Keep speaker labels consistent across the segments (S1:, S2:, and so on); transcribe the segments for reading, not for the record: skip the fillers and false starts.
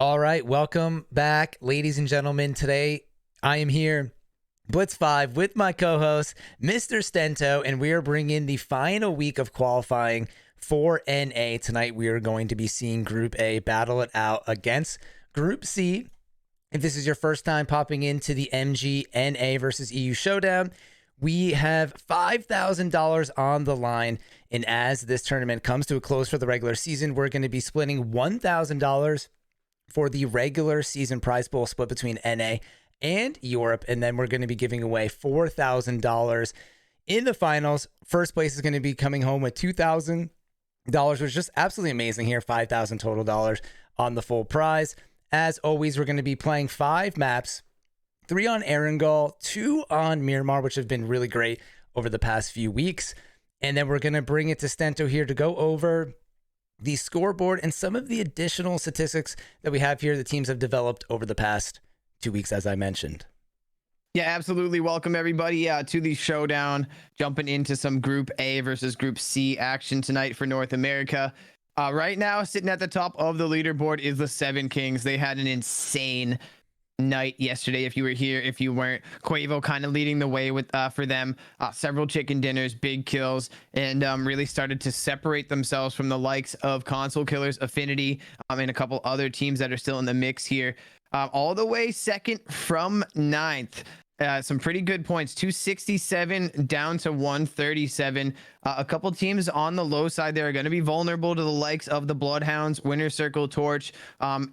S1: All right, welcome back, ladies and gentlemen. Today, I am here, Blitz 5, with my co-host, Mr. Stento, and we are bringing the final week of qualifying for NA. Tonight, we are going to be seeing Group A battle it out against Group C. If this is your first time popping into the MG NA versus EU Showdown, we have $5,000 on the line, and as this tournament comes to a close for the regular season, we're going to be splitting $1,000 for the regular season prize pool split between NA and Europe. And then we're going to be giving away $4,000 in the finals. First place is going to be coming home with $2,000, which is just absolutely amazing here. $5,000 total dollars on the full prize. As always, we're going to be playing 5 maps, 3 on Erangel, 2 on Miramar, which have been really great over the past few weeks. And then we're going to bring it to Stento here to go over the scoreboard and some of the additional statistics that we have here the teams have developed over the past 2 weeks, as I mentioned.
S2: Yeah, absolutely. Welcome everybody to the showdown. Jumping into some Group A versus Group C action tonight for North America. Right now, sitting at the top of the leaderboard is the 7 Kings. They had an insane night yesterday. If you were here, if you weren't, Quavo kind of leading the way with for them. Several chicken dinners, big kills, and really started to separate themselves from the likes of Console Killers, Affinity, and a couple other teams that are still in the mix here. All the way second from 9th. Some pretty good points, 267 down to 137. A couple teams on the low side there are going to be vulnerable to the likes of the Bloodhounds, Winner Circle, Torch,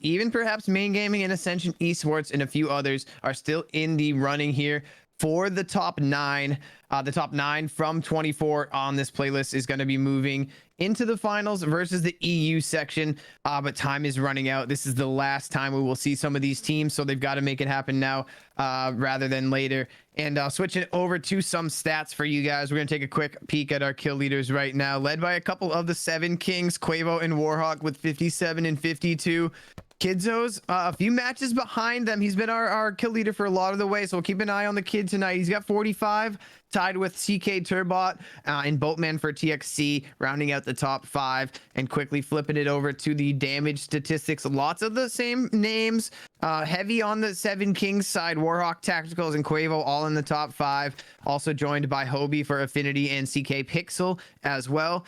S2: even perhaps Main Gaming and Ascension Esports, and a few others are still in the running here for the top 9. The top 9 from 24 on this playlist is going to be moving into the finals versus the EU section, but time is running out. This is the last time we will see some of these teams, so they've got to make it happen now rather than later. And switching over to some stats for you guys, we're going to take a quick peek at our kill leaders right now, led by a couple of the 7 Kings, Quavo and Warhawk with 57 and 52. Kidzo's a few matches behind them. He's been our kill leader for a lot of the way, so we'll keep an eye on the kid tonight. He's got 45, tied with CK Turbot and Boatman for TXC, rounding out the top 5. And quickly flipping it over to the damage statistics. Lots of the same names, heavy on the 7 Kings side. Warhawk, Tacticals, and Quavo all in the top 5. Also joined by Hobie for Affinity and CK Pixel as well.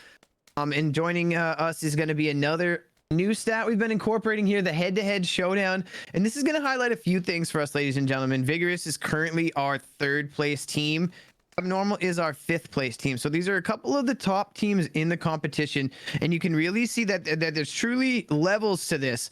S2: And joining us is going to be another new stat we've been incorporating here, the head-to-head showdown, and this is going to highlight a few things for us, ladies and gentlemen. Vigorous is currently our 3rd place team. Abnormal is our 5th place team. So these are a couple of the top teams in the competition, and you can really see that there's truly levels to this.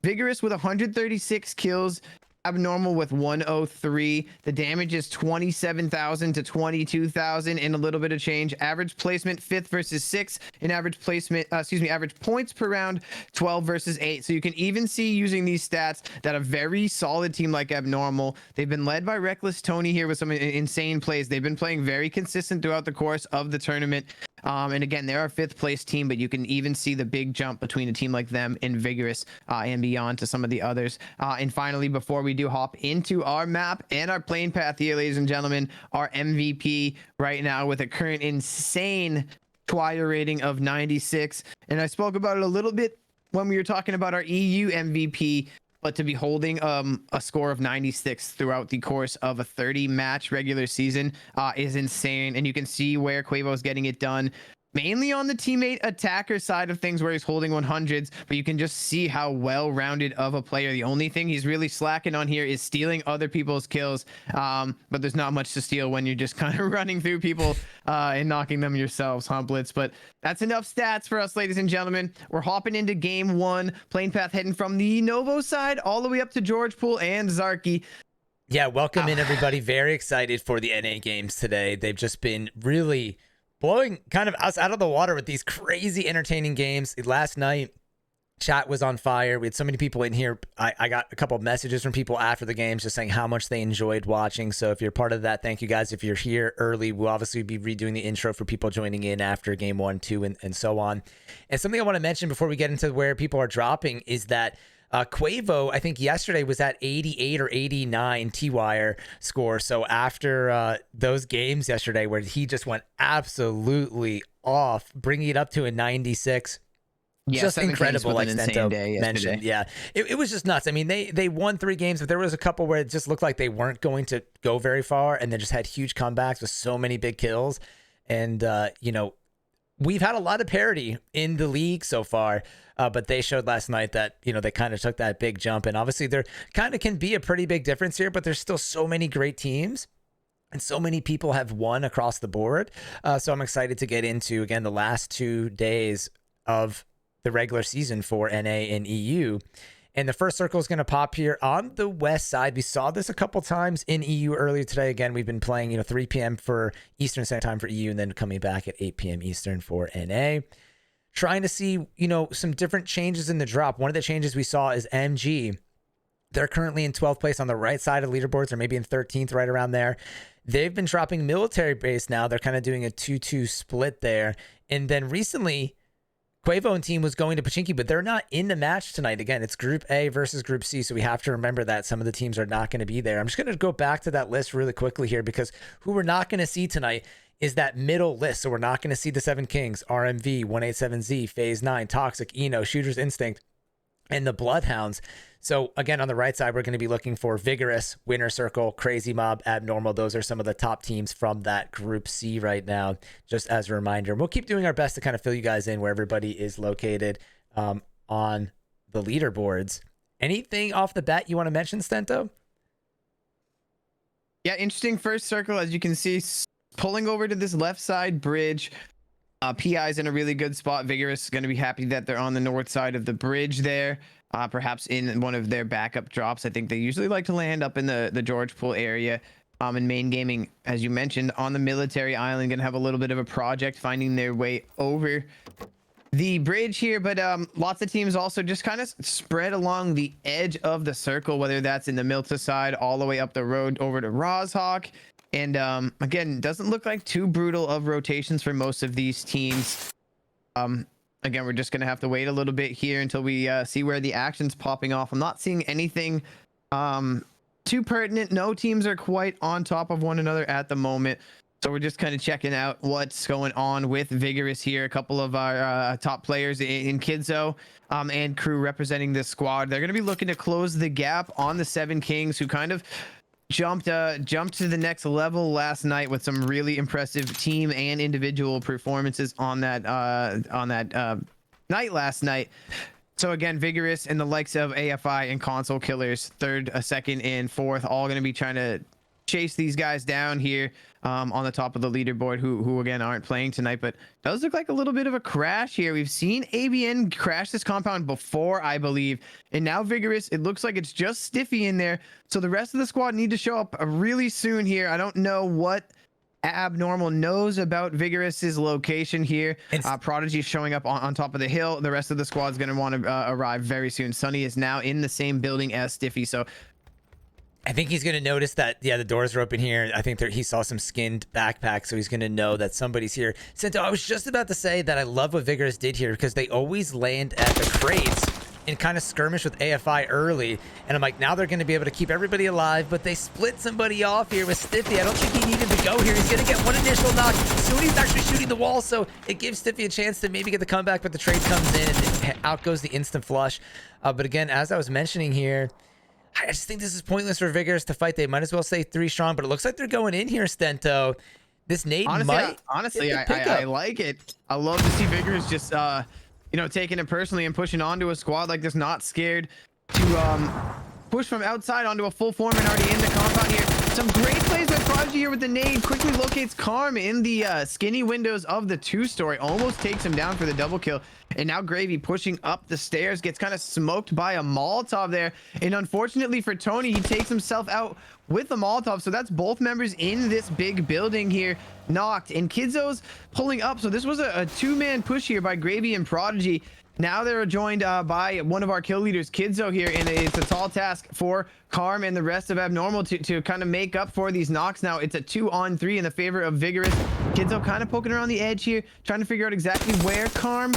S2: Vigorous with 136 kills, Abnormal with 103. The damage is 27,000 to 22,000 and a little bit of change. Average placement 5th versus 6th, and average placement, average points per round 12 versus 8. So you can even see using these stats that a very solid team like Abnormal. They've been led by Reckless Tony here with some insane plays. They've been playing very consistent throughout the course of the tournament. And again, they're our 5th place team, but you can even see the big jump between a team like them and Vigorous and beyond to some of the others. And finally, before we do hop into our map and our playing path here, ladies and gentlemen, our MVP right now with a current insane Twire rating of 96. And I spoke about it a little bit when we were talking about our EU MVP, but to be holding a score of 96 throughout the course of a 30-match regular season is insane. And you can see where Quavo's getting it done, mainly on the teammate attacker side of things where he's holding 100s, but you can just see how well-rounded of a player. The only thing he's really slacking on here is stealing other people's kills, but there's not much to steal when you're just kind of running through people and knocking them yourselves, huh, Blitz? But that's enough stats for us, ladies and gentlemen. We're hopping into game 1, playing path heading from the Novo side all the way up to George Pool and Zarky.
S1: Yeah, welcome in, everybody. Very excited for the NA games today. They've just been really blowing kind of us out of the water with these crazy entertaining games. Last night, chat was on fire. We had so many people in here. I got a couple of messages from people after the games just saying how much they enjoyed watching. So if you're part of that, thank you guys. If you're here early, we'll obviously be redoing the intro for people joining in after game 1, 2, and so on. And something I want to mention before we get into where people are dropping is that Quavo, I think yesterday was at 88 or 89 T-Wire score. So after those games yesterday where he just went absolutely off, bringing it up to a 96,
S2: Yeah,
S1: Just
S2: 7 Kings
S1: incredible,
S2: with
S1: like
S2: an insane
S1: Stento
S2: day
S1: mentioned.
S2: yesterday.
S1: Yeah, it was just nuts. I mean, they won 3 games, but there was a couple where it just looked like they weren't going to go very far, and then just had huge comebacks with so many big kills. And we've had a lot of parity in the league so far, but they showed last night that they kind of took that big jump, and obviously there kind of can be a pretty big difference here. But there's still so many great teams. And so many people have won across the board. So I'm excited to get into, again, the last 2 days of the regular season for NA and EU. And the first circle is going to pop here on the west side. We saw this a couple times in EU earlier today. Again, we've been playing 3 p.m. for Eastern Standard Time for EU, and then coming back at 8 p.m. Eastern for NA. Trying to see, some different changes in the drop. One of the changes we saw is MG. They're currently in 12th place on the right side of leaderboards, or maybe in 13th, right around there. They've been dropping military base now. They're kind of doing a 2-2 split there. And then recently, Quavo and team was going to Pachinki, but they're not in the match tonight. Again, it's Group A versus Group C, so we have to remember that some of the teams are not going to be there. I'm just going to go back to that list really quickly here, because who we're not going to see tonight is that middle list. So we're not going to see the 7 Kings, RMV, 187Z, Phase 9, Toxic, Eno, Shooter's Instinct, and the Bloodhounds. So again, on the right side, we're going to be looking for Vigorous, Winner Circle, Crazy Mob, Abnormal. Those are some of the top teams from that Group C right now, just as a reminder. And we'll keep doing our best to kind of fill you guys in where everybody is located on the leaderboards. Anything off the bat you want to mention, Stento?
S2: Yeah, interesting first circle, as you can see, pulling over to this left side bridge. PI's in a really good spot. Vigorous is going to be happy that they're on the north side of the bridge there. Perhaps in one of their backup drops. I think they usually like to land up in the George Pool area. And Main Gaming, as you mentioned, on the military island, going to have a little bit of a project finding their way over the bridge here. But lots of teams also just kind of spread along the edge of the circle, whether that's in the Milta side, all the way up the road over to Rozhawk. And again, doesn't look like too brutal of rotations for most of these teams. Again, we're just going to have to wait a little bit here until we see where the action's popping off. I'm not seeing anything too pertinent. No teams are quite on top of one another at the moment. So we're just kind of checking out what's going on with Vigorous here. A couple of our top players in Kidzo and crew representing this squad. They're going to be looking to close the gap on the 7 Kings, who kind of jumped to the next level last night with some really impressive team and individual performances on that night last night. So again, Vigorous and the likes of AFI and Console Killers, third, second, and fourth, all going to be trying to chase these guys down here on the top of the leaderboard, who again aren't playing tonight. But does look like a little bit of a crash here. We've seen ABN crash this compound before, I believe, and now Vigorous, it looks like it's just Stiffy in there. So the rest of the squad need to show up really soon here. I don't know what Abnormal knows about Vigorous's location here. Prodigy is showing up on top of the hill. The rest of the squad's going to want to arrive very soon. Sunny is now in the same building as Stiffy, so
S1: I think he's going to notice that, yeah, the doors are open here. I think he saw some skinned backpacks, so he's going to know that somebody's here. Sento, I was just about to say that I love what Vigorous did here, because they always land at the crates and kind of skirmish with AFI early. And I'm like, now they're going to be able to keep everybody alive, but they split somebody off here with Stiffy. I don't think he needed to go here. He's going to get one initial knock. Suni's actually shooting the wall, so it gives Stiffy a chance to maybe get the comeback, but the trade comes in and out goes the instant flush. But again, as I was mentioning here, I just think this is pointless for Vigorous to fight. They might as well stay 3 strong, but it looks like they're going in here, Stento. This nade
S2: honestly, I like it. I love to see Vigorous just taking it personally and pushing onto a squad like this, not scared to push from outside onto a full form and already in the compound here. Some great plays by Prodigy here with the nade. Quickly locates Karm in the skinny windows of the 2-story. Almost takes him down for the double kill. And now Gravy pushing up the stairs, gets kind of smoked by a Molotov there. And unfortunately for Tony, he takes himself out with the Molotov. So that's both members in this big building here knocked. And Kidzo's pulling up. So this was a 2-man push here by Gravy and Prodigy. Now they're joined by one of our kill leaders, Kidzo here, and it's a tall task for Karm and the rest of Abnormal to kind of make up for these knocks. Now it's a 2-on-3 in the favor of Vigorous. Kidzo kind of poking around the edge here, trying to figure out exactly where Karm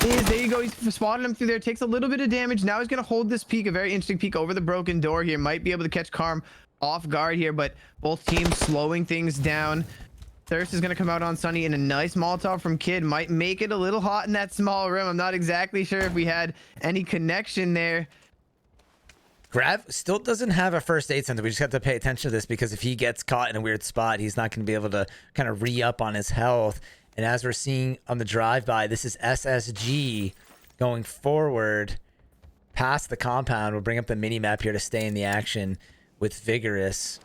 S2: is. There you go. He's spotted him through there. Takes a little bit of damage. Now he's going to hold this peek, a very interesting peek over the broken door here. Might be able to catch Karm off guard here, but both teams slowing things down. Thirst is going to come out on Sunny, and a nice Molotov from Kid might make it a little hot in that small room. I'm not exactly sure if we had any connection there.
S1: Grav still doesn't have a first aid center. We just have to pay attention to this, because if he gets caught in a weird spot, he's not going to be able to kind of re-up on his health. And as we're seeing on the drive-by, this is SSG going forward past the compound. We'll bring up the mini-map here to stay in the action with Vigorous,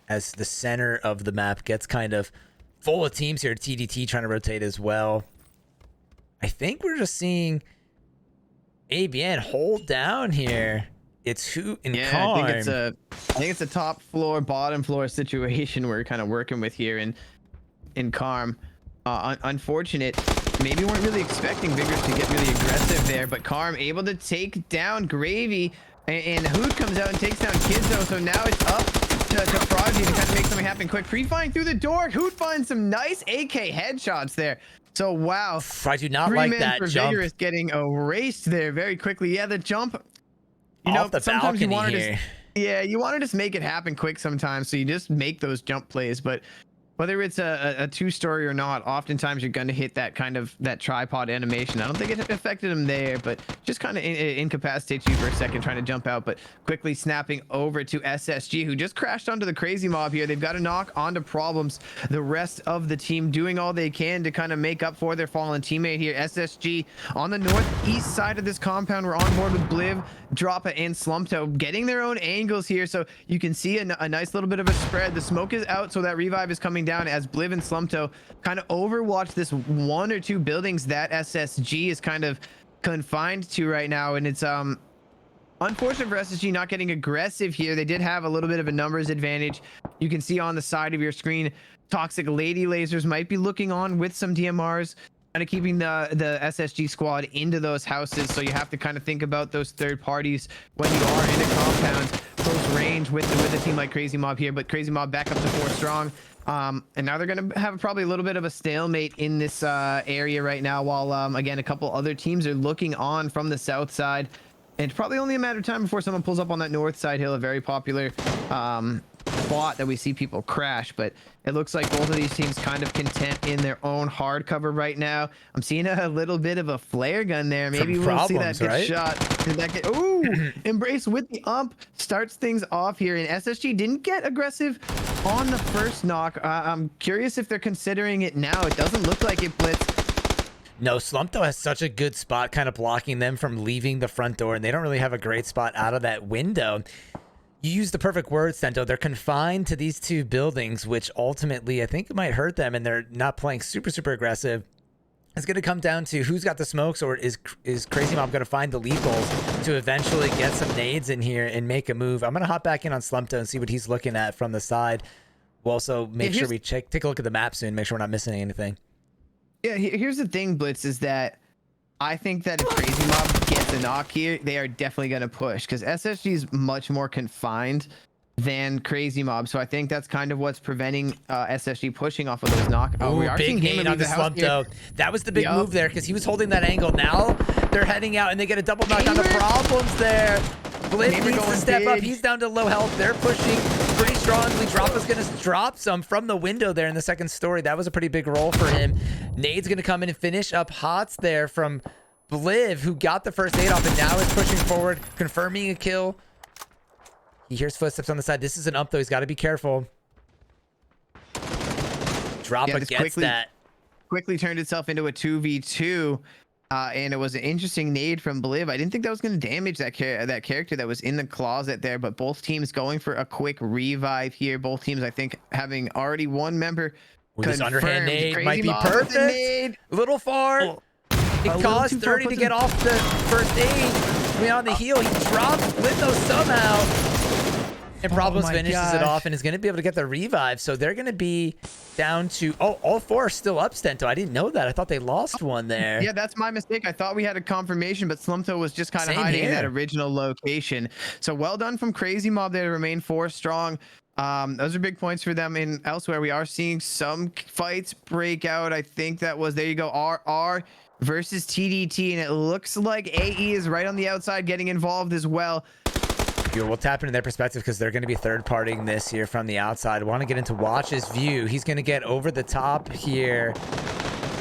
S1: as the center of the map gets kind of full of teams here. TDT trying to rotate as well. I think we're just seeing ABN hold down here. It's Hoot and Karm.
S2: I think it's a top floor, bottom floor situation we're kind of working with here in Karm. Unfortunate. Maybe weren't really expecting Vigorous to get really aggressive there, but Karm able to take down Gravy, and Hoot comes out and takes down Kidzo. So now it's up to Prodigy to kind of make something happen quick. Pre-firing through the door. Hoot finds some nice AK headshots there. So wow,
S1: I do not like that
S2: for
S1: jump.
S2: Vigorous getting erased there very quickly. Yeah, the jump. You
S1: Off
S2: know,
S1: the
S2: sometimes you want
S1: balcony
S2: to
S1: here.
S2: you want to just make it happen quick sometimes, so you just make those jump plays. But whether it's a two-story or not, oftentimes you're going to hit that kind of that tripod animation. I don't think it affected him there, but just kind of incapacitates you for a second trying to jump out, but quickly snapping over to SSG, who just crashed onto the Crazy Mob here. They've got to knock onto Problems. The rest of the team doing all they can to kind of make up for their fallen teammate here. SSG on the northeast side of this compound. We're on board with Bliv, Droppa, and Slumpto, getting their own angles here, so you can see a nice little bit of a spread. The smoke is out, so that revive is coming down as Bliv and Slumpto kind of overwatch this one or two buildings that SSG is kind of confined to right now. And it's unfortunate for SSG not getting aggressive here. They did have a little bit of a numbers advantage. You can see on the side of your screen, Toxic Lady Lasers might be looking on with some DMRs, kind of keeping the SSG squad into those houses. So you have to kind of think about those third parties when you are in a compound close range with a team like Crazy Mob here. But Crazy Mob back up to 4 strong. And now they're going to have probably a little bit of a stalemate in this area right now, while again, a couple other teams are looking on from the south side. And it's probably only a matter of time before someone pulls up on that north side hill, a very popular spot that we see people crash. But it looks like both of these teams kind of content in their own hard cover right now. I'm seeing a little bit of a flare gun there. Maybe we'll see that get shot. Did that get, ooh, Embrace with the ump starts things off here. And SSG didn't get aggressive on the first knock. I'm curious if they're considering it now. It doesn't look like it, Blitz.
S1: No, Slumpto has such a good spot kind of blocking them from leaving the front door, and they don't really have a great spot out of that window. You use the perfect word, Stento. They're confined to these two buildings, which ultimately I think it might hurt them, and they're not playing super aggressive. It's going to come down to who's got the smokes, or is Crazy Mob going to find the lethals to eventually get some nades in here and make a move. I'm going to hop back in on Slumpto and see what he's looking at from the side. We'll also make sure we take a look at the map soon, make sure we're not missing anything.
S2: Yeah, here's the thing, Blitz, is that I think that if Crazy Mob gets a knock here, they are definitely going to push, because SSG is much more confined than Crazy Mob. So I think that's kind of what's preventing SSG pushing off of those knock.
S1: Oh, we are big nade on the Slumpto. That was the big move there, because he was holding that angle. Now they're heading out, and they get a double knock on the Problems there. Bliv needs to step up. He's down to low health. They're pushing pretty strongly. Droppa's going to drop some from the window there in the second story. That was a pretty big roll for him. Nade's going to come in and finish up Hots there from Bliv, who got the first aid off and now is pushing forward, confirming a kill. He hears footsteps on the side. This is an ump, though. He's got to be careful. Droppa gets that.
S2: Quickly turned itself into a 2v2. And it was an interesting nade from Bliv. I didn't think that was going to damage that character that was in the closet there, but both teams going for a quick revive here. Both teams, I think, having already one member confirmed.
S1: This underhand nade might be perfect. A little far. It cost 30 to get off the first aid. I mean, on the heel, he drops Blitzo somehow. And Problems finishes it off and is going to be able to get the revive. So they're going to be down to... Oh, all 4 are still up, Stento. I didn't know that. I thought they lost one there.
S2: Yeah, that's my mistake. I thought we had a confirmation, but Slumpto was just kind of hiding in that original location. So well done from Crazy Mob there to remain 4 strong. Those are big points for them. In elsewhere, we are seeing some fights break out. I think that was... There you go. RR versus TDT. And it looks like AE is right on the outside getting involved as well.
S1: We'll tap into their perspective because they're going to be third-partying this here from the outside. Want to get into Watch's view. He's going to get over the top here.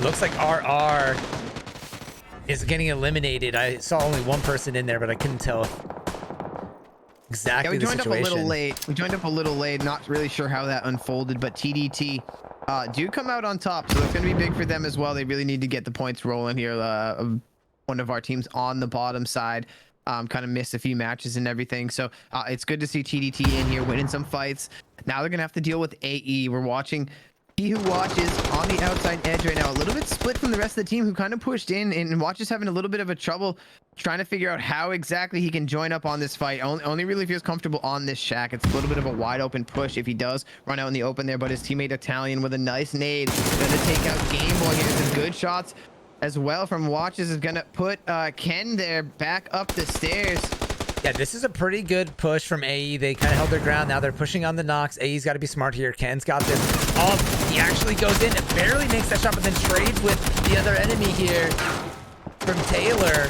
S1: Looks like RR is getting eliminated. I saw only one person in there, but I couldn't tell exactly the situation.
S2: We joined up a little late. Not really sure how that unfolded, but TDT do come out on top, so it's going to be big for them as well. They really need to get the points rolling here. One of our teams on the bottom side kind of missed a few matches and everything, so it's good to see TDT in here winning some fights. Now they're gonna have to deal with AE. We're watching He Who Watches on the outside edge right now, a little bit split from the rest of the team who kind of pushed in, and Watch is having a little bit of a trouble trying to figure out how exactly he can join up on this fight. Only really feels comfortable on this shack. It's a little bit of a wide open push if he does run out in the open there, but his teammate Italian with a nice nade gonna take out Gameball here. Some good shots as well from Watches is gonna put Ken there back up the stairs.
S1: Yeah, this is a pretty good push from AE. They kind of held their ground. Now they're pushing on the knocks. AE's got to be smart here. Ken's got this. Oh, he actually goes in and barely makes that shot, but then trades with the other enemy here from Taylor.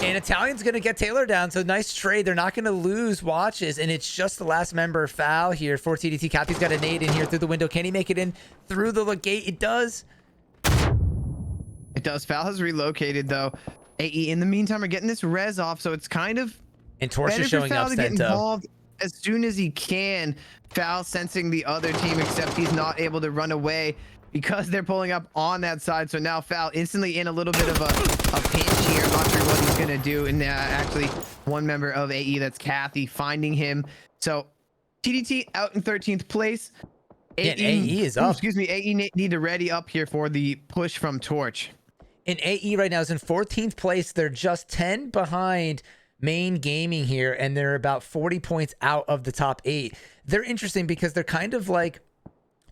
S1: And Italian's going to get Taylor down, so nice trade. They're not going to lose Watches, and it's just the last member foul here for TDT. Kathy's got a nade in here through the window. Can he make it in through the gate? It does.
S2: It does. Foul has relocated, though. AE, in the meantime, are getting this res off, so it's kind of...
S1: And Torch is showing up,
S2: get involved as soon as he can. Foul sensing the other team, except he's not able to run away because they're pulling up on that side. So now Foul instantly in a little bit of a pinch here. I'm not sure what he's going to do. And actually, one member of AE, that's Kathy, finding him. So TDT out in 13th place.
S1: AE is up.
S2: Excuse me. AE need to ready up here for the push from Torch.
S1: And AE right now is in 14th place. They're just 10 behind Main Gaming here, and they're about 40 points out of the top 8. They're interesting because they're kind of like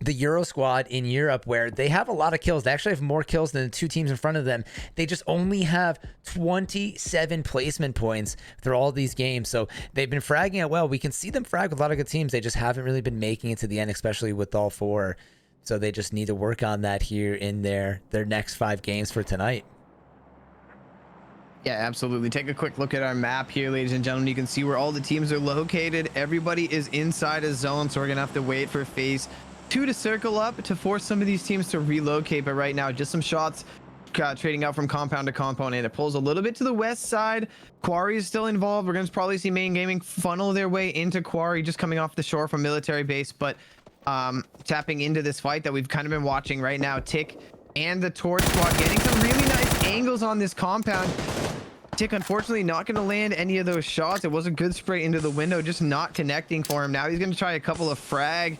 S1: the Euro squad in Europe, where they have a lot of kills. They actually have more kills than the two teams in front of them. They just only have 27 placement points through all these games. So they've been fragging it well. We can see them frag with a lot of good teams. They just haven't really been making it to the end, especially with all 4. So they just need to work on that here in their next 5 games for tonight.
S2: Yeah, absolutely. Take a quick look at our map here, ladies and gentlemen. You can see where all the teams are located. Everybody is inside a zone, so we're going to have to wait for phase 2 to circle up to force some of these teams to relocate. But right now, just some shots trading out from compound to compound, and it pulls a little bit to the west side. Quarry is still involved. We're going to probably see Main Gaming funnel their way into Quarry, just coming off the shore from military base. But tapping into this fight that we've kind of been watching right now, Tick and the Torch squad getting some really nice angles on this compound. Tick unfortunately not going to land any of those shots. It was a good spray into the window, just not connecting for him. Now he's going to try a couple of frag.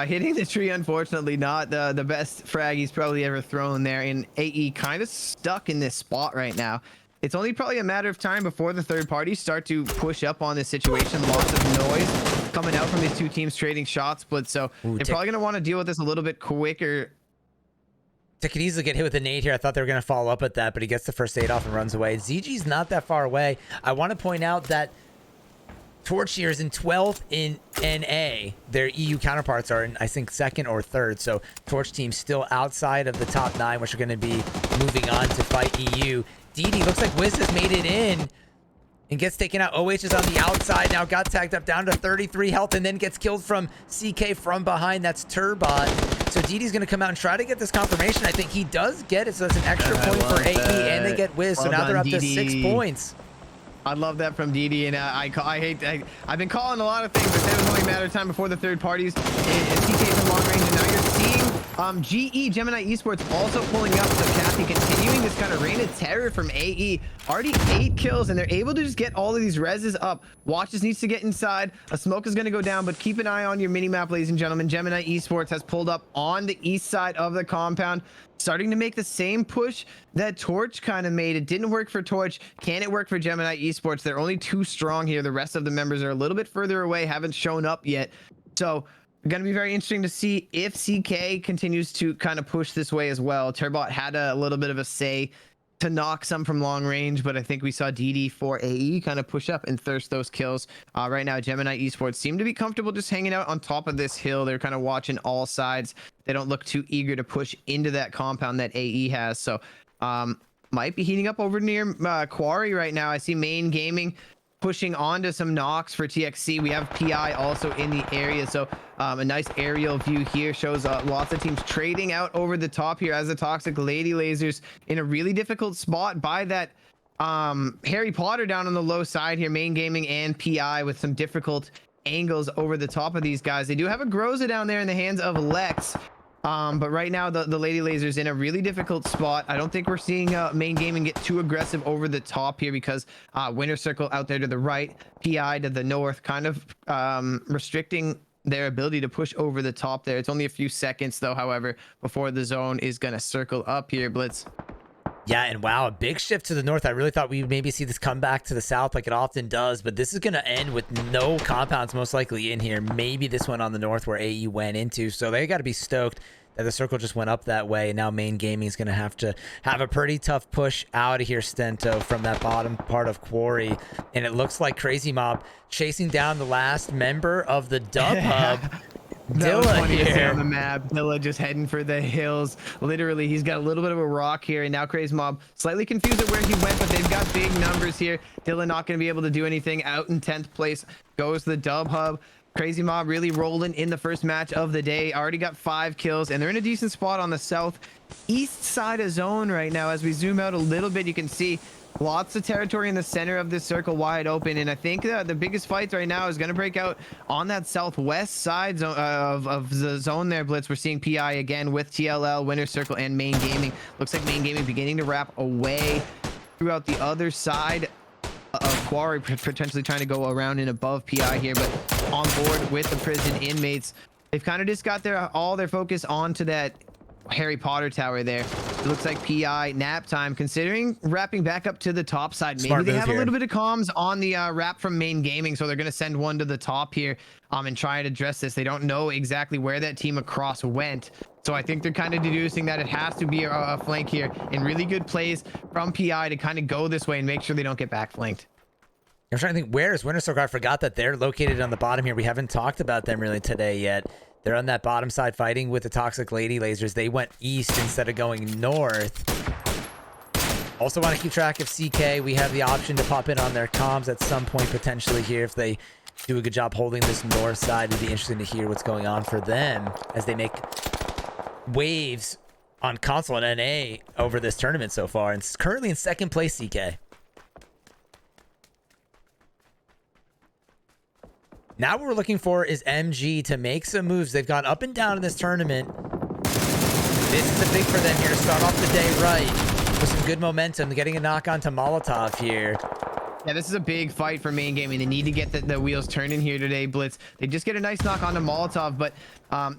S2: Hitting the tree, unfortunately not the best frag he's probably ever thrown there. And AE kind of stuck in this spot right now. It's only probably a matter of time before the third parties start to push up on this situation. Lots of noise coming out from these two teams trading shots, but so they're probably going to want to deal with this a little bit quicker.
S1: Tick could easily get hit with a nade here. I thought they were going to follow up with that, but he gets the first aid off and runs away. ZG's not that far away. I want to point out that Torch here is in 12th in NA. Their EU counterparts are in, I think, 2nd or 3rd. So Torch team still outside of the top 9, which are going to be moving on to fight EU. DD looks like Wiz has made it in and gets taken out. OH is on the outside now, got tagged up down to 33 health, and then gets killed from CK from behind. That's Turbot. So DD's going to come out and try to get this confirmation. I think he does get it, so that's an extra point for AE, and they get Wiz. So now they're up to 6 points.
S2: I love that from DD, and I've been calling a lot of things, but then it was only a matter of time before the third parties and CK's in long range, and now you're seeing GE, Gemini Esports, also pulling up. So Kathy continuing this kind of reign of terror from AE. Already 8 kills, and they're able to just get all of these reses up. Watches needs to get inside. A smoke is going to go down, but keep an eye on your mini-map, ladies and gentlemen. Gemini Esports has pulled up on the east side of the compound, starting to make the same push that Torch kind of made. It didn't work for Torch. Can it work for Gemini Esports? They're only 2 strong here. The rest of the members are a little bit further away, haven't shown up yet. So going to be very interesting to see if CK continues to kind of push this way as well. Turbot had a little bit of a say to knock some from long range, but I think we saw DD for AE kind of push up and thirst those kills. Right now, Gemini Esports seem to be comfortable just hanging out on top of this hill. They're kind of watching all sides. They don't look too eager to push into that compound that AE has. So might be heating up over near Quarry right now. I see Main Gaming pushing onto some knocks for TXC. We have PI also in the area, so a nice aerial view here shows lots of teams trading out over the top here as the Toxic Lady Lasers in a really difficult spot by that Harry Potter down on the low side here, Main Gaming and PI with some difficult angles over the top of these guys. They do have a Groza down there in the hands of Lex, but right now the Lady Lasers in a really difficult spot. I don't think we're seeing Main Gaming get too aggressive over the top here because Winter Circle out there to the right, PI to the north, kind of restricting their ability to push over the top there. It's only a few seconds though, however, before the zone is going to circle up here, Blitz.
S1: Yeah, and wow, a big shift to the north. I really thought we would maybe see this come back to the south like it often does, but this is going to end with no compounds most likely in here. Maybe this one on the north where AE went into, so they got to be stoked that the circle just went up that way, and now Main Gaming is going to have a pretty tough push out of here, Stento, from that bottom part of Quarry. And it looks like Crazy Mob chasing down the last member of the Dub Hub. Dilla here
S2: on the map. Dilla just heading for the hills. Literally, he's got a little bit of a rock here, and now Crazy Mob slightly confused at where he went, but they've got big numbers here. Dilla not going to be able to do anything. Out in 10th place goes the Dub Hub. Crazy Mob really rolling in the first match of the day. Already got 5 kills, and they're in a decent spot on the southeast side of zone right now. As we zoom out a little bit, you can see lots of territory in the center of this circle wide open, and I think the biggest fight right now is going to break out on that southwest side of the zone there, Blitz. We're seeing PI again with TLL, Winter Circle, and Main Gaming. Looks like Main Gaming beginning to wrap away throughout the other side of Quarry, potentially trying to go around and above PI here, but on board with the prison inmates. They've kind of just got all their focus onto that Harry Potter tower there. It looks like PI nap time, considering wrapping back up to the top side. Maybe they have a little bit of comms on the wrap from Main Gaming, so they're going to send one to the top here and try and address this. They don't know exactly where that team across went, so I think they're kind of deducing that it has to be a flank here, and really good plays from PI to kind of go this way and make sure they don't get back flanked.
S1: I'm trying to think, where is Winter Circle? I forgot that they're located on the bottom here. We haven't talked about them really today yet. They're on that bottom side fighting with the Toxic Lady Lasers. They went east instead of going north. Also want to keep track of CK. We have the option to pop in on their comms at some point potentially here. If they do a good job holding this north side, it'd be interesting to hear what's going on for them as they make waves on console and NA over this tournament so far. And currently in second place, CK. Now what we're looking for is MG to make some moves. They've gone up and down in this tournament. This is a big for them here to start off the day right with some good momentum, getting a knock on to Molotov here.
S2: Yeah, this is a big fight for Main Gaming. They need to get the wheels turning here today, Blitz. They just get a nice knock onto Molotov, but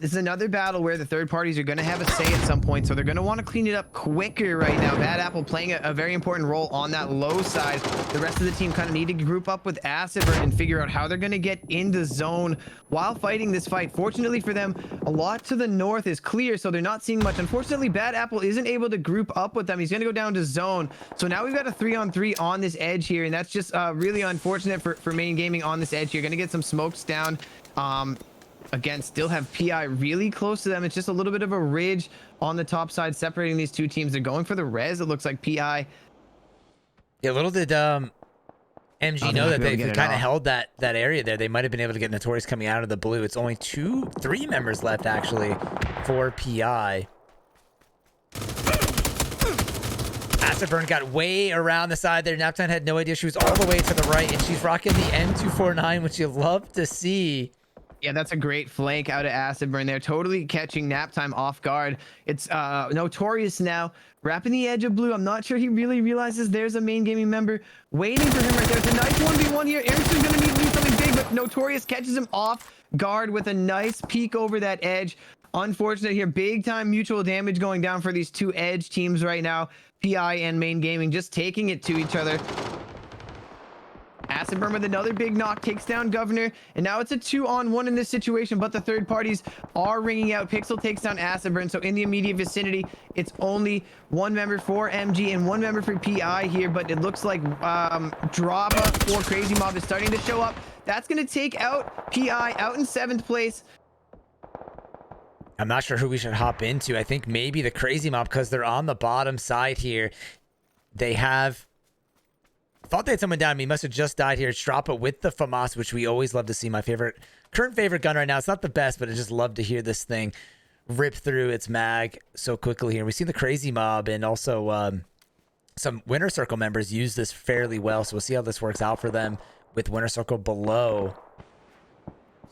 S2: this is another battle where the third parties are going to have a say at some point, so they're going to want to clean it up quicker right now. Bad Apple playing a very important role on that low side. The rest of the team kind of need to group up with Acid Burn and figure out how they're going to get into zone while fighting this fight. Fortunately for them, a lot to the north is clear, so they're not seeing much. Unfortunately, Bad Apple isn't able to group up with them. He's going to go down to zone. So now we've got a 3-on-3 on this edge here, and that's just really unfortunate for Main Gaming on this edge. You're going to get some smokes down. Again, still have PI really close to them. It's just a little bit of a ridge on the top side separating these two teams. They're going for the res. It looks like PI.
S1: Yeah, little did MG know that they kind of held that area there. They might have been able to get Notorious coming out of the blue. It's only 3 members left actually for PI. Acid Burn got way around the side there. Naptime had no idea she was all the way to the right, and she's rocking the M249, which you love to see.
S2: Yeah, that's a great flank out of Acid Burn there. Totally catching Naptime off guard. It's Notorious now wrapping the edge of blue. I'm not sure he really realizes there's a Main Gaming member waiting for him right there. It's a nice 1v1 here. Erickson's going to need to do something big, but Notorious catches him off guard with a nice peek over that edge. Unfortunate here. Big time mutual damage going down for these two edge teams right now. PI and Main Gaming just taking it to each other. Acid Burn with another big knock takes down Governor, and now it's a 2-on-1 in this situation, but the third parties are ringing out. Pixel takes down Acid Burn, so in the immediate vicinity, it's only 1 member for MG and 1 member for PI here, but it looks like drama for Crazy Mob is starting to show up. That's going to take out PI out in 7th place.
S1: I'm not sure who we should hop into. I think maybe the Crazy Mob, because they're on the bottom side here. They have thought they had someone down. He must have just died here. It's Strappa with the FAMAS, which we always love to see. My current favorite gun right now. It's not the best, but I just love to hear this thing rip through its mag so quickly here. We've seen the Crazy Mob and also some Winter Circle members use this fairly well, so we'll see how this works out for them with Winter Circle below.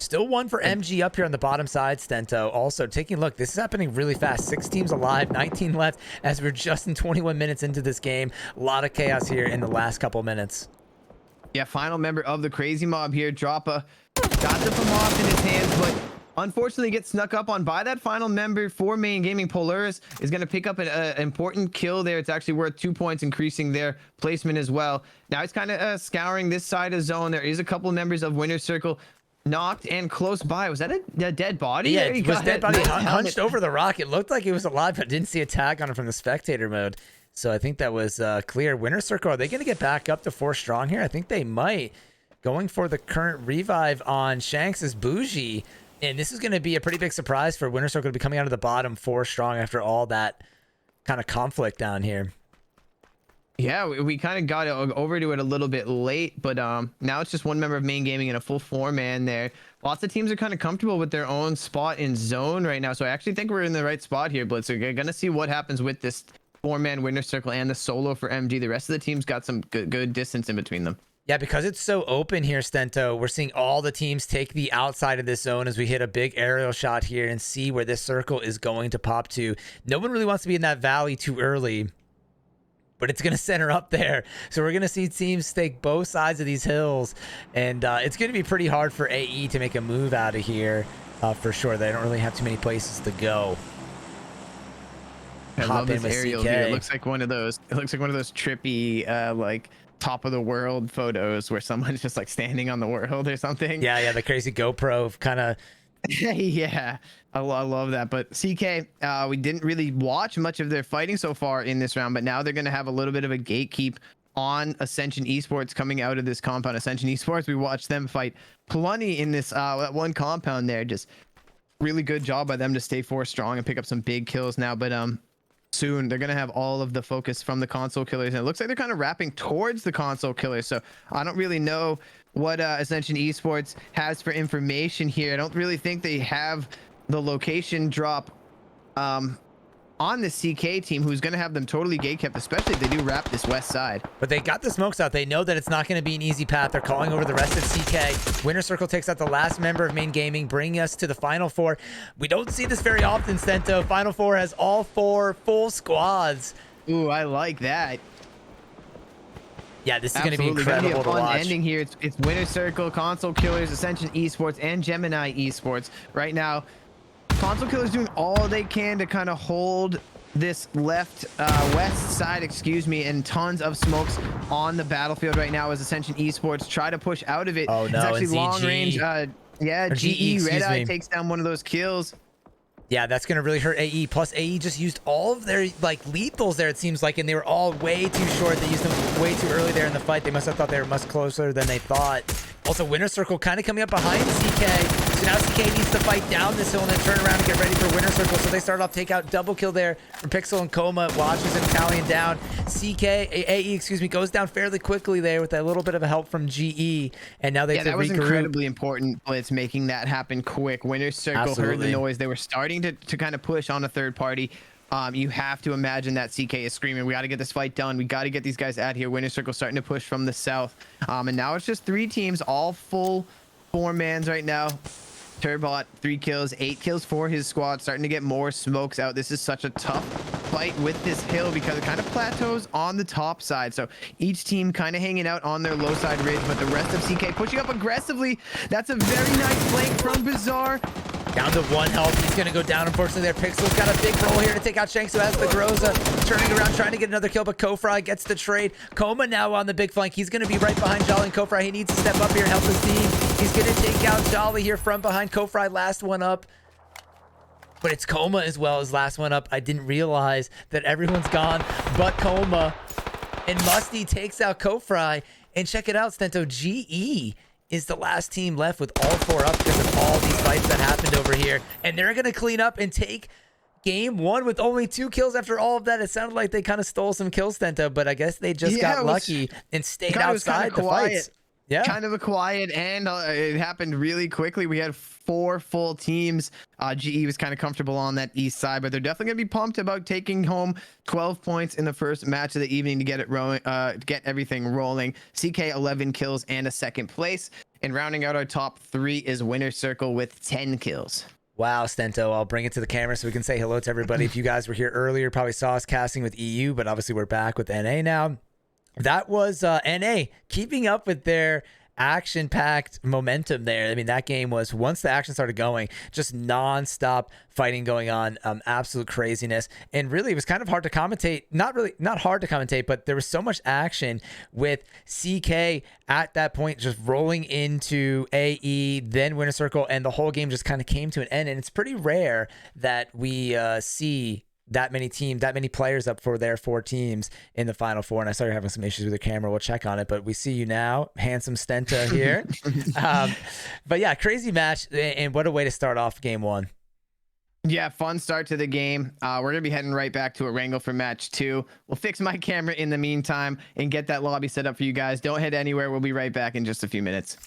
S1: Still one for MG up here on the bottom side, Stento. Also, taking a look, this is happening really fast. 6 teams alive, 19 left as we're just in 21 minutes into this game. A lot of chaos here in the last couple minutes.
S2: Yeah, final member of the Crazy Mob here, Droppa. Got the FAMAS in his hands, but unfortunately gets snuck up on by that final member for Main Gaming. Polaris is going to pick up an important kill there. It's actually worth 2 points, increasing their placement as well. Now he's kind of scouring this side of zone. There is a couple members of Winter Circle knocked and close by. Was that a dead body?
S1: Yeah, it was dead body hunched over the rock. It looked like he was alive, but didn't see a tag on him from the spectator mode. So I think that was clear. Winter Circle, are they going to get back up to 4 strong here? I think they might. Going for the current revive on Shanks' Bougie. And this is going to be a pretty big surprise for Winter Circle to be coming out of the bottom 4 strong after all that kind of conflict down here.
S2: Yeah, we kind of got over to it a little bit late, but now it's just one member of Main Gaming and a full 4-man there. Lots of teams are kind of comfortable with their own spot in zone right now, so I actually think we're in the right spot here, Blitz. We're going to see what happens with this 4-man Winter Circle and the solo for MG. The rest of the team's got some good distance in between them.
S1: Yeah, because it's so open here, Stento, we're seeing all the teams take the outside of this zone as we hit a big aerial shot here and see where this circle is going to pop to. No one really wants to be in that valley too early, but it's going to center up there. So we're going to see teams take both sides of these hills, and it's going to be pretty hard for AE to make a move out of here for sure. They don't really have too many places to go.
S2: I love this aerial here. It looks like one of those. It looks like one of those trippy, like top of the world photos where someone's just like standing on the world or something.
S1: Yeah, the crazy GoPro kind of.
S2: Yeah, I love that. But CK, we didn't really watch much of their fighting so far in this round, but now they're going to have a little bit of a gatekeep on Ascension Esports coming out of this compound. Ascension Esports, we watched them fight plenty in this one compound there. Just really good job by them to stay 4 strong and pick up some big kills now. But soon they're going to have all of the focus from the console killers, and it looks like they're kind of wrapping towards the console killers. So I don't really know what Ascension Esports has for information here. I don't really think they have the location drop on the CK team, who's going to have them totally gatekept, especially if they do wrap this west side.
S1: But they got the smokes out. They know that it's not going to be an easy path. They're calling over the rest of CK. Winter Circle takes out the last member of Main Gaming, bringing us to the final 4. We don't see this very often, Stento. Final 4 has all 4 full squads.
S2: Ooh, I like that.
S1: Yeah, this is going to be incredible to watch.
S2: Ending here. It's Winter Circle, Console Killers, Ascension Esports, and Gemini Esports. Right now, Console Killers doing all they can to kind of hold this west side, and tons of smokes on the battlefield right now as Ascension Esports try to push out of it.
S1: Oh, no,
S2: it's actually
S1: and
S2: long range. Yeah, GE Red Eye takes down one of those kills.
S1: Yeah, that's going to really hurt AE. Plus, AE just used all of their lethals there, it seems like, and they were all way too short. They used them way too early there in the fight. They must have thought they were much closer than they thought. Also, Winter Circle kind of coming up behind CK. So now CK needs to fight down this hill and then turn around and get ready for Winter Circle. So they start off takeout, double kill there from Pixel and Coma. Watches an Italian down. AE goes down fairly quickly there with a little bit of a help from GE. And now they have to regroup.
S2: That was incredibly important, Blitz, making that happen quick. Winter Circle heard the noise. They were starting to kind of push on a third party. You have to imagine that CK is screaming, we got to get this fight done. We got to get these guys out here. Winter Circle starting to push from the south. And now it's just 3 teams, all full 4-mans right now. Turbot, 3 kills, 8 kills for his squad, starting to get more smokes out. This is such a tough fight with this hill because it kind of plateaus on the top side. So each team kind of hanging out on their low side ridge, but the rest of CK pushing up aggressively. That's a very nice flank from Bizarre.
S1: Down to 1 health. He's going to go down. Unfortunately, there. Pixel's got a big roll here to take out Shanks, who has the Groza. Turning around, trying to get another kill, but Kofry gets the trade. Coma now on the big flank. He's going to be right behind Jolly and Kofry. He needs to step up here and help his team. He's going to take out Jolly here from behind. Kofry, last one up. But it's Coma as well as last one up. I didn't realize that everyone's gone but Coma. And Musty takes out Kofry. And check it out, Stento. GE is the last team left with all 4 up because of all these fights that happened over here. And they're going to clean up and take game one with only 2 kills after all of that. It sounded like they kind of stole some kills, Stento, but I guess they just got lucky and stayed outside the fights. Yeah,
S2: kind of a quiet end. It happened really quickly. We had 4 full teams. GE was kind of comfortable on that east side, but they're definitely gonna be pumped about taking home 12 points in the first match of the evening to get it rolling, get everything rolling. CK 11 kills and a second place, and rounding out our top 3 is Winner Circle with 10 kills.
S1: Wow, Stento, I'll bring it to the camera so we can say hello to everybody. If you guys were here earlier, probably saw us casting with EU, but obviously we're back with NA now. That was NA keeping up with their action-packed momentum there. I mean, that game was, once the action started going, just non-stop fighting going on, absolute craziness. And really, it was kind of hard to commentate. Not hard to commentate, but there was so much action with CK at that point, just rolling into AE, then Winner Circle, and the whole game just kind of came to an end. And it's pretty rare that we see that many players up for their 4 teams in the final 4. And I started having some issues with the camera. We'll check on it, but we see you now, handsome Stenta here. But yeah, crazy match, and what a way to start off game 1.
S2: Yeah, fun start to the game. We're gonna be heading right back to a wrangle for match 2. We'll fix my camera in the meantime and get that lobby set up for you guys. Don't head anywhere. We'll be right back in just a few minutes.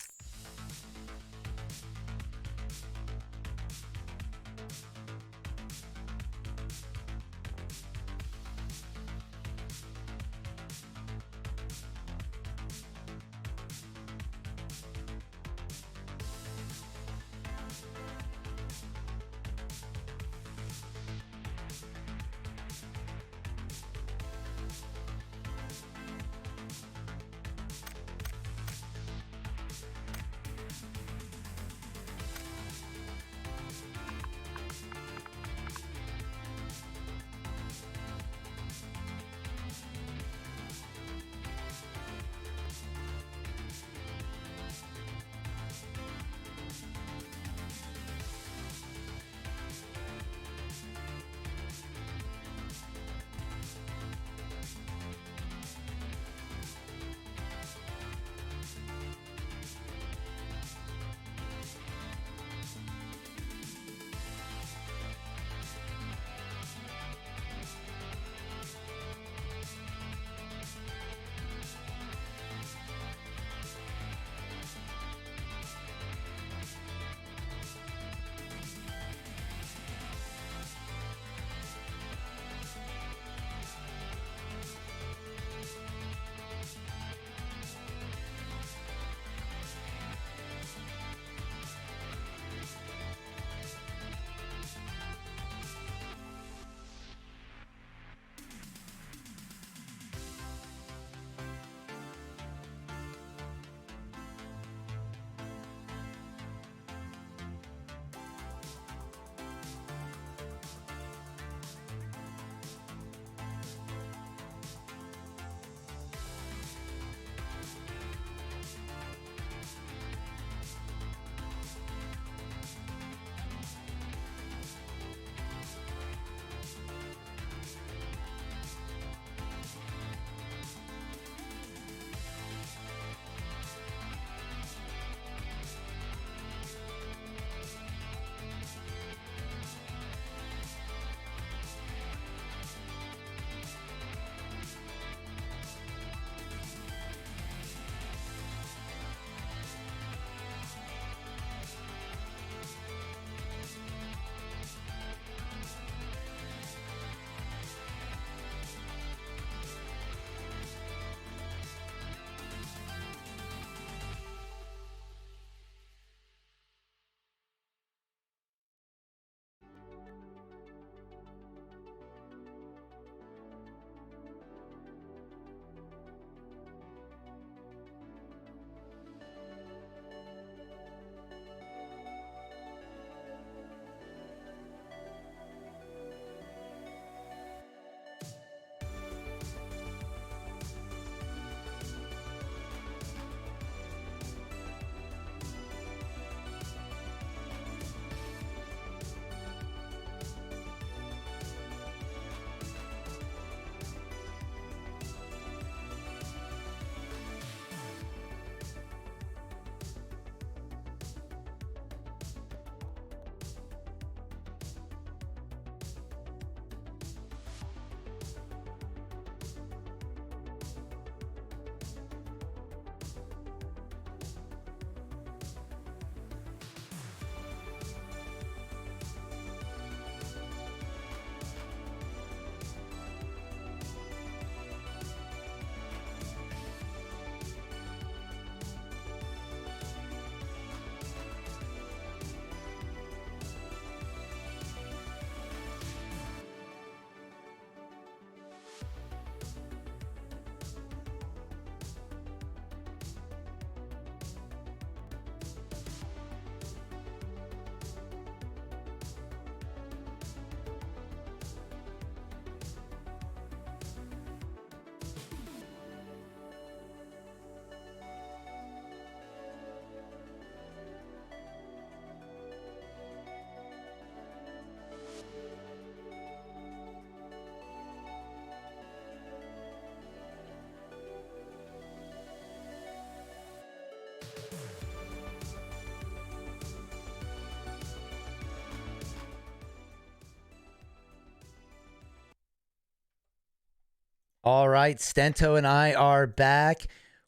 S1: All right, Stento and I are back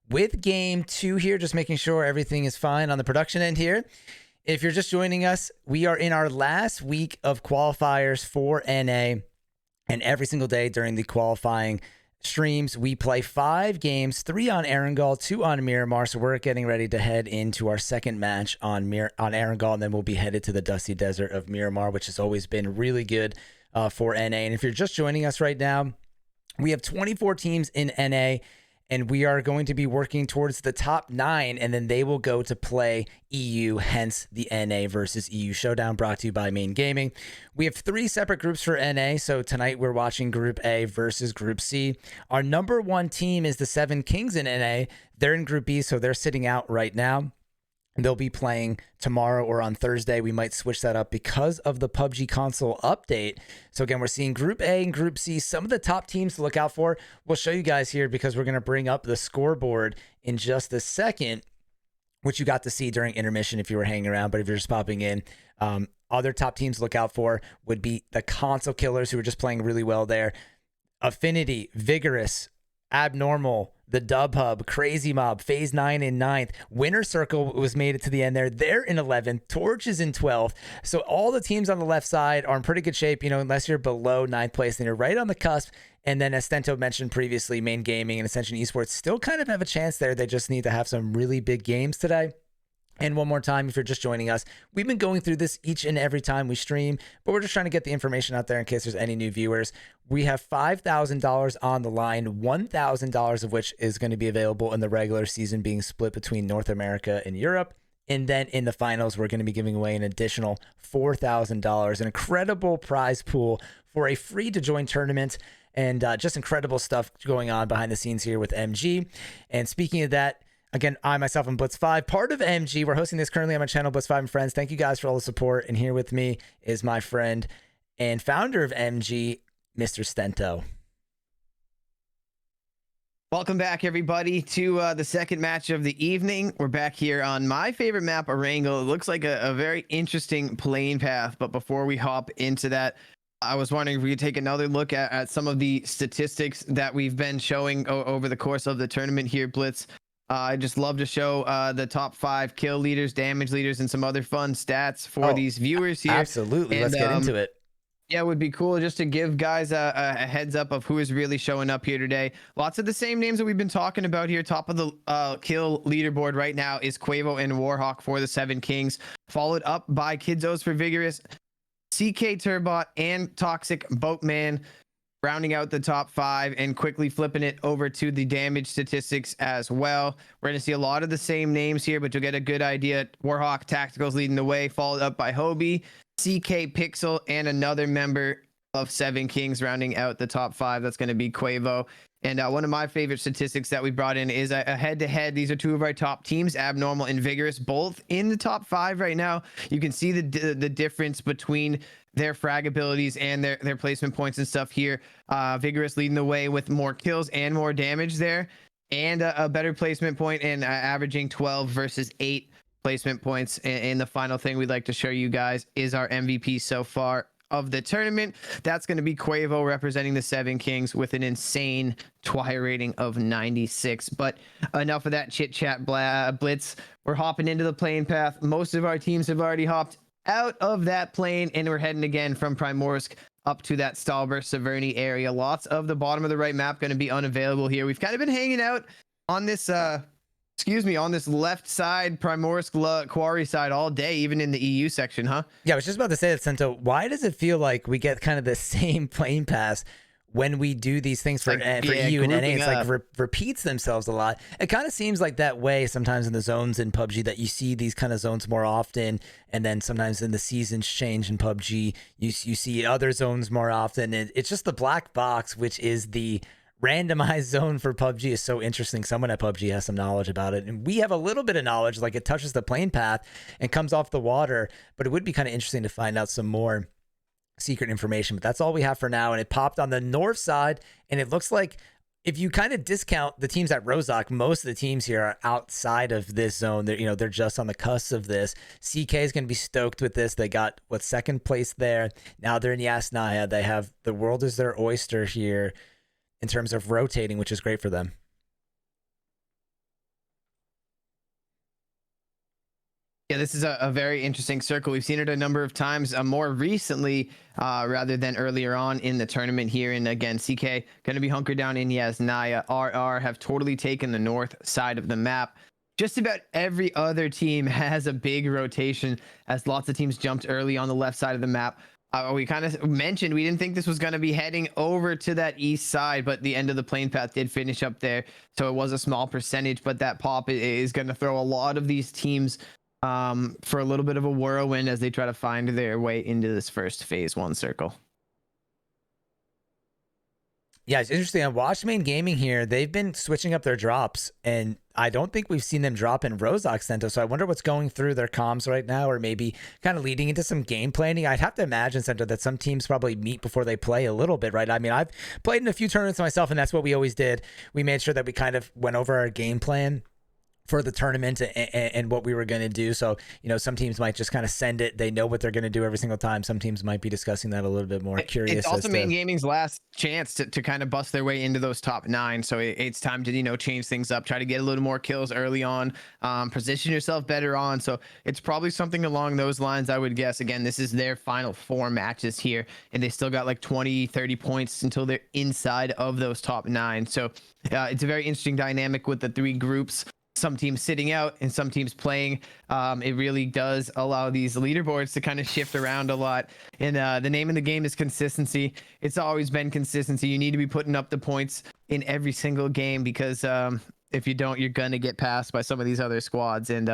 S1: with game 2 here, just making sure everything is fine on the production end here. If you're just joining us, we are in our last week of qualifiers for NA, and every single day during the qualifying streams, we play 5 games, 3 on Erangel, 2 on Miramar. So we're getting ready to head into our second match on Erangel, and then we'll be headed to the dusty desert of Miramar, which has always been really good for NA. And if you're just joining us right now, we have 24 teams in NA, and we are going to be working towards the top 9, and then they will go to play EU, hence the NA versus EU Showdown, brought to you by Main Gaming. We have 3 separate groups for NA, so tonight we're watching Group A versus Group C. Our number 1 team is the 7 Kings in NA. They're in Group B, so they're sitting out right now. They'll be playing tomorrow or on Thursday. We might switch that up because of the PUBG console update. So again, we're seeing Group A and Group C. Some of the top teams to look out for. We'll show you guys here because we're going to bring up the scoreboard in just a second, which you got to see during intermission if you were hanging around. But if you're just popping in, other top teams to look out for would be the console killers, who are just playing really well there. Affinity, Vigorous, Abnormal, the Dub Hub, Crazy Mob, Phase 9 in 9th. Winner Circle was made it to the end there. They're in 11th. Torch is in 12th. So all the teams on the left side are in pretty good shape, unless you're below 9th place, then you're right on the cusp. And then, as Stento mentioned previously, Main Gaming and Ascension Esports still kind of have a chance there. They just need to have some really big games today. And one more time, if you're just joining us, we've been going through this each and every time we stream, but we're just trying to get the information out there in case there's any new viewers. We have $5,000 on the line, $1,000 of which is going to be available in the regular season, being split between North America and Europe. And then in the finals, we're going to be giving away an additional $4,000, an incredible prize pool for a free-to-join tournament. And just incredible stuff going on behind the scenes here with MG. And speaking of that, again, I myself am Blitz5, part of MG. We're hosting this currently on my channel, Blitz5 and Friends. Thank you guys for all the support. And here with me is my friend and founder of MG, Mr. Stento.
S2: Welcome back, everybody, to the second match of the evening. We're back here on my favorite map, Erangel. It looks like a very interesting playing path. But before we hop into that, I was wondering if we could take another look at some of the statistics that we've been showing over the course of the tournament here, Blitz. I just love to show the top 5 kill leaders, damage leaders, and some other fun stats for these viewers here.
S1: Absolutely. Let's get into it.
S2: Yeah, it would be cool just to give guys a heads up of who is really showing up here today. Lots of the same names that we've been talking about here. Top of the kill leaderboard right now is Quavo and Warhawk for the 7 Kings, followed up by Kidzos for Vigorous, CK Turbot, and Toxic Boatman, rounding out the top 5 and quickly flipping it over to the damage statistics as well. We're going to see a lot of the same names here, but you'll get a good idea. Warhawk Tacticals leading the way, followed up by Hobie, CK Pixel, and another member of 7 Kings rounding out the top 5. That's going to be Quavo. And one of my favorite statistics that we brought in is a head-to-head. These are 2 of our top teams, Abnormal and Vigorous, both in the top 5 right now. You can see the difference between their frag abilities and their placement points and stuff here. Vigorous leading the way with more kills and more damage there, and a better placement point, and averaging 12 versus 8 placement points. And the final thing we'd like to show you guys is our MVP so far of the tournament. That's going to be Quavo representing the 7 Kings with an insane TWI rating of 96. But enough of that chit chat, Blitz. We're hopping into the plane path. Most of our teams have already hopped out of that plane, and we're heading again from Primorsk up to that Stalber Severny area. Lots of the bottom of the right map going to be unavailable here. We've kind of been hanging out on this on this left side, Primorsk quarry side all day, even in the EU section, huh?
S1: Yeah, I was just about to say that, Sento. Why does it feel like we get kind of the same plane pass when we do these things for EU and NA? It's like repeats themselves a lot. It kind of seems like that way sometimes in the zones in PUBG, that you see these kind of zones more often, and then sometimes in the seasons change in PUBG, you see other zones more often. It's just the black box, which is the randomized zone for PUBG, is so interesting. Someone at PUBG has some knowledge about it, and we have a little bit of knowledge, like it touches the plane path and comes off the water, but it would be kind of interesting to find out some more secret information. But that's all we have for now, and it popped on the north side, and it looks like if you kind of discount the teams at Rozhok, most of the teams here are outside of this zone. They're just on the cusp of this. CK is going to be stoked with this. They got second place there. Now they're in Yasnaya. They have the world is their oyster here. in terms of rotating, which is great for them.
S2: Yeah, this is a very interesting circle. We've seen it a number of times more recently rather than earlier on in the tournament here. And again, CK going to be hunkered down in Yasnaya. RR have totally taken the north side of the map. Just about every other team has a big rotation as lots of teams jumped early on the left side of the map. We kind of mentioned we didn't think this was going to be heading over to that east side, but the end of the plane path did finish up there. So it was a small percentage, but that pop is going to throw a lot of these teams for a little bit of a whirlwind as they try to find their way into this first phase 1 circle.
S1: Yeah, it's interesting. On Watchmain Gaming here, they've been switching up their drops, and I don't think we've seen them drop in Rozok Sento, so I wonder what's going through their comms right now, or maybe kind of leading into some game planning. I'd have to imagine, Sento, that some teams probably meet before they play a little bit, right? I mean, I've played in a few tournaments myself, and that's what we always did. We made sure that we kind of went over our game plan for the tournament and what we were going to do. So, some teams might just kind of send it. They know what they're going to do every single time. Some teams might be discussing that a little bit more. Curious.
S2: It's also Main Gaming's last chance to kind of bust their way into those top 9. So it's time to, change things up, try to get a little more kills early on, position yourself better on. So it's probably something along those lines, I would guess. Again, this is their final 4 matches here, and they still got like 20, 30 points until they're inside of those top 9. So it's a very interesting dynamic with the 3 groups. Some teams sitting out and some teams playing. It really does allow these leaderboards to kind of shift around a lot. And the name of the game is consistency. It's always been consistency. You need to be putting up the points in every single game, because if you don't, you're going to get passed by some of these other squads. And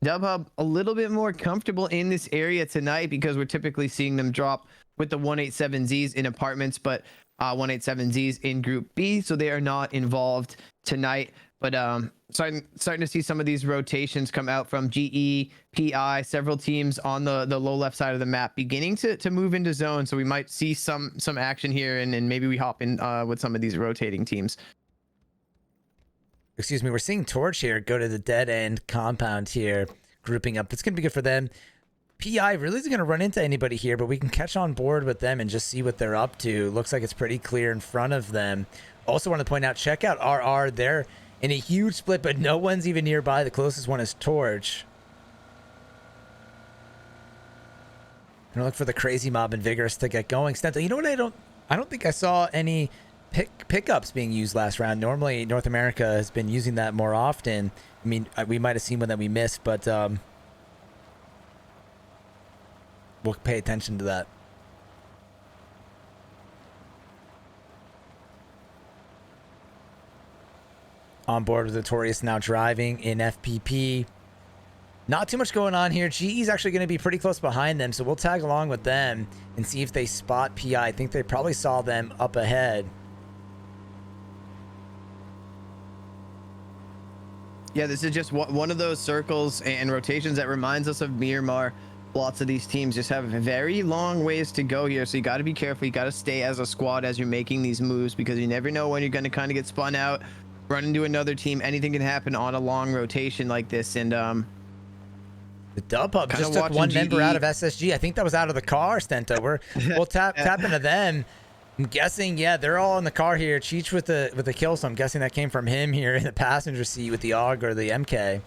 S2: DubHub a little bit more comfortable in this area tonight, because we're typically seeing them drop with the 187Zs in apartments, but 187Zs in Group B, so they are not involved tonight. But starting to see some of these rotations come out from GE, PI, several teams on the low left side of the map beginning to move into zone. So we might see some action here, and maybe we hop in with some of these rotating teams.
S1: Excuse me, we're seeing Torch here go to the dead end compound here, grouping up. That's going to be good for them. PI really isn't going to run into anybody here, but we can catch on board with them and just see what they're up to. Looks like it's pretty clear in front of them. Also want to point out, check out RR. They're in a huge split, but no one's even nearby. The closest one is Torch. Gonna look for the crazy mob and Vigorous to get going. Stento, you know what? I don't think I saw any pickups being used last round. Normally, North America has been using that more often. I mean, we might have seen one that we missed, but we'll pay attention to that. On board with Notorious now driving in FPP. Not too much going on here. GE's actually going to be pretty close behind them, so we'll tag along with them and see if they spot PI. I think they probably saw them up ahead.
S2: Yeah, this is just one of those circles and rotations that reminds us of Miramar. Lots of these teams just have very long ways to go here, so you got to be careful. You got to stay as a squad as you're making these moves, because you never know when you're going to kind of get spun out, run into another team. Anything can happen on a long rotation like this. And
S1: the DubHub just took one member out of SSG. I think that was out of the car, Stento. We'll tap into them. I'm guessing, yeah, they're all in the car here. Cheech with the kill, so I'm guessing that came from him here in the passenger seat with the AUG or the MK.
S2: A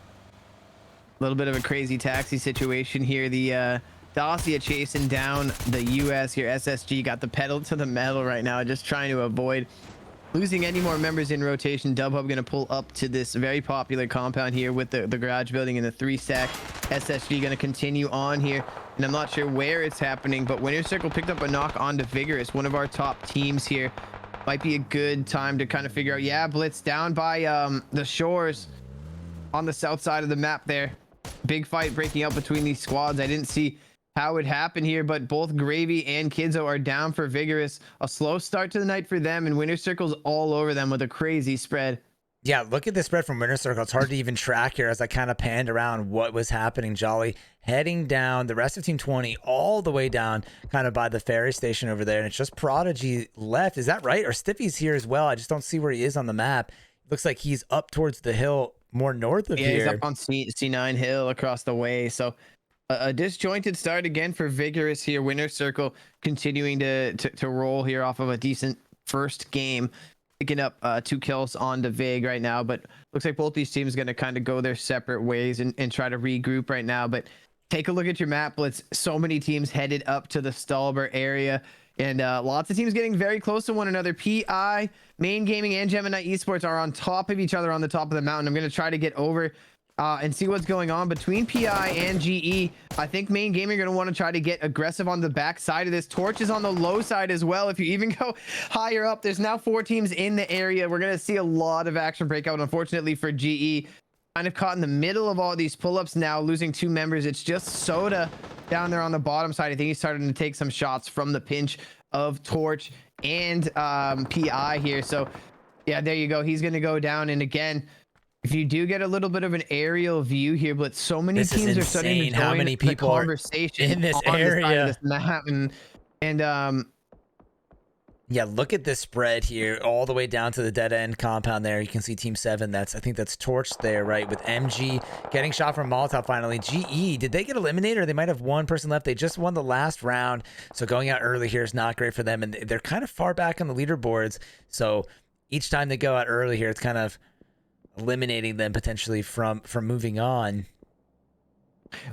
S2: little bit of a crazy taxi situation here. The Dacia chasing down the US here. SSG got the pedal to the metal right now, just trying to avoid losing any more members in rotation. DubHub going to pull up to this very popular compound here with the garage building and the 3-stack. SSG going to continue on here, and I'm not sure where it's happening, but Winter Circle picked up a knock onto Vigorous, one of our top teams here. Might be a good time to kind of figure out. Yeah, Blitz down by the shores on the south side of the map there. Big fight breaking out between these squads. I didn't see how it happened here, but both Gravy and Kidzo are down for Vigorous. A slow start to the night for them, and Winter Circle's all over them with a crazy spread.
S1: Yeah, look at the spread from Winter Circle. It's hard to even track here as I kind of panned around what was happening. Jolly heading down, the rest of Team 20 all the way down kind of by the ferry station over there, and it's just Prodigy left. Is that right? Or Stiffy's here as well. I just don't see where he is on the map. Looks like he's up towards the hill more north of here.
S2: Yeah, he's up on C9 Hill across the way, so a disjointed start again for Vigorous here. Winter Circle continuing to roll here off of a decent first game, picking up 2 kills on the Vig right now. But looks like both these teams going to kind of go their separate ways and try to regroup right now. But take a look at your map, Blitz. So many teams headed up to the Stallbert area. And lots of teams getting very close to one another. PI, Main Gaming, and Gemini Esports are on top of each other on the top of the mountain. I'm going to try to get over and see what's going on between PI and GE. I think Main Gaming are going to want to try to get aggressive on the back side of this. Torch is on the low side as well. If you even go higher up, there's now 4 teams in the area. We're going to see a lot of action breakout, unfortunately, for GE. Kind of caught in the middle of all these pull-ups now, losing 2 members. It's just Soda down there on the bottom side. I think he's starting to take some shots from the pinch of Torch and PI here. So yeah, there you go. He's going to go down. And again, if you do get a little bit of an aerial view here, but so many teams are starting to join
S1: how many people
S2: the conversation
S1: in this
S2: on
S1: area.
S2: the side of this map. And
S1: yeah, look at this spread here all the way down to the dead end compound there. You can see team 7. I think that's Torch there, right? With MG getting shot from Molotov finally. GE, did they get eliminated, or they might have one person left? They just won the last round. So going out early here is not great for them. And they're kind of far back on the leaderboards. So each time they go out early here, it's kind of eliminating them potentially from moving on.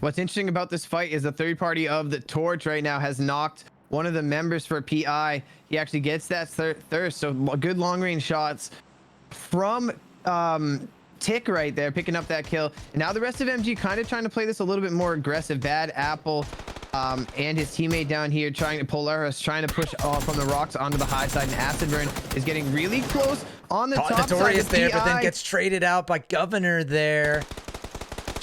S2: What's interesting about this fight is the third party of the Torch right now has knocked one of the members for PI. He actually gets that thirst. So good long range shots from Tick right there, picking up that kill. And now the rest of MG kind of trying to play this a little bit more aggressive. Bad Apple and his teammate down here trying to Polaris, trying to push off from the rocks onto the high side. And Acid Burn is getting really close on the top side.
S1: Notorious there, but then gets traded out by Governor there.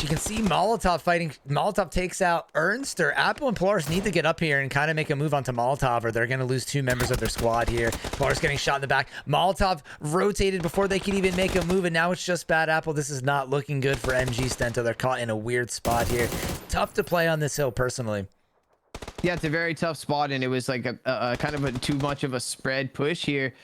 S1: You can see Molotov fighting. Molotov takes out Ernster. Apple and Polaris need to get up here and kind of make a move onto Molotov, or they're going to lose 2 members of their squad here. Polaris getting shot in the back. Molotov rotated before they could even make a move, and now it's just Bad Apple. This is not looking good for MG Stento. They're caught in a weird spot here. Tough to play on this hill, personally.
S2: Yeah, it's a very tough spot, and it was like a kind of too much of a spread push here.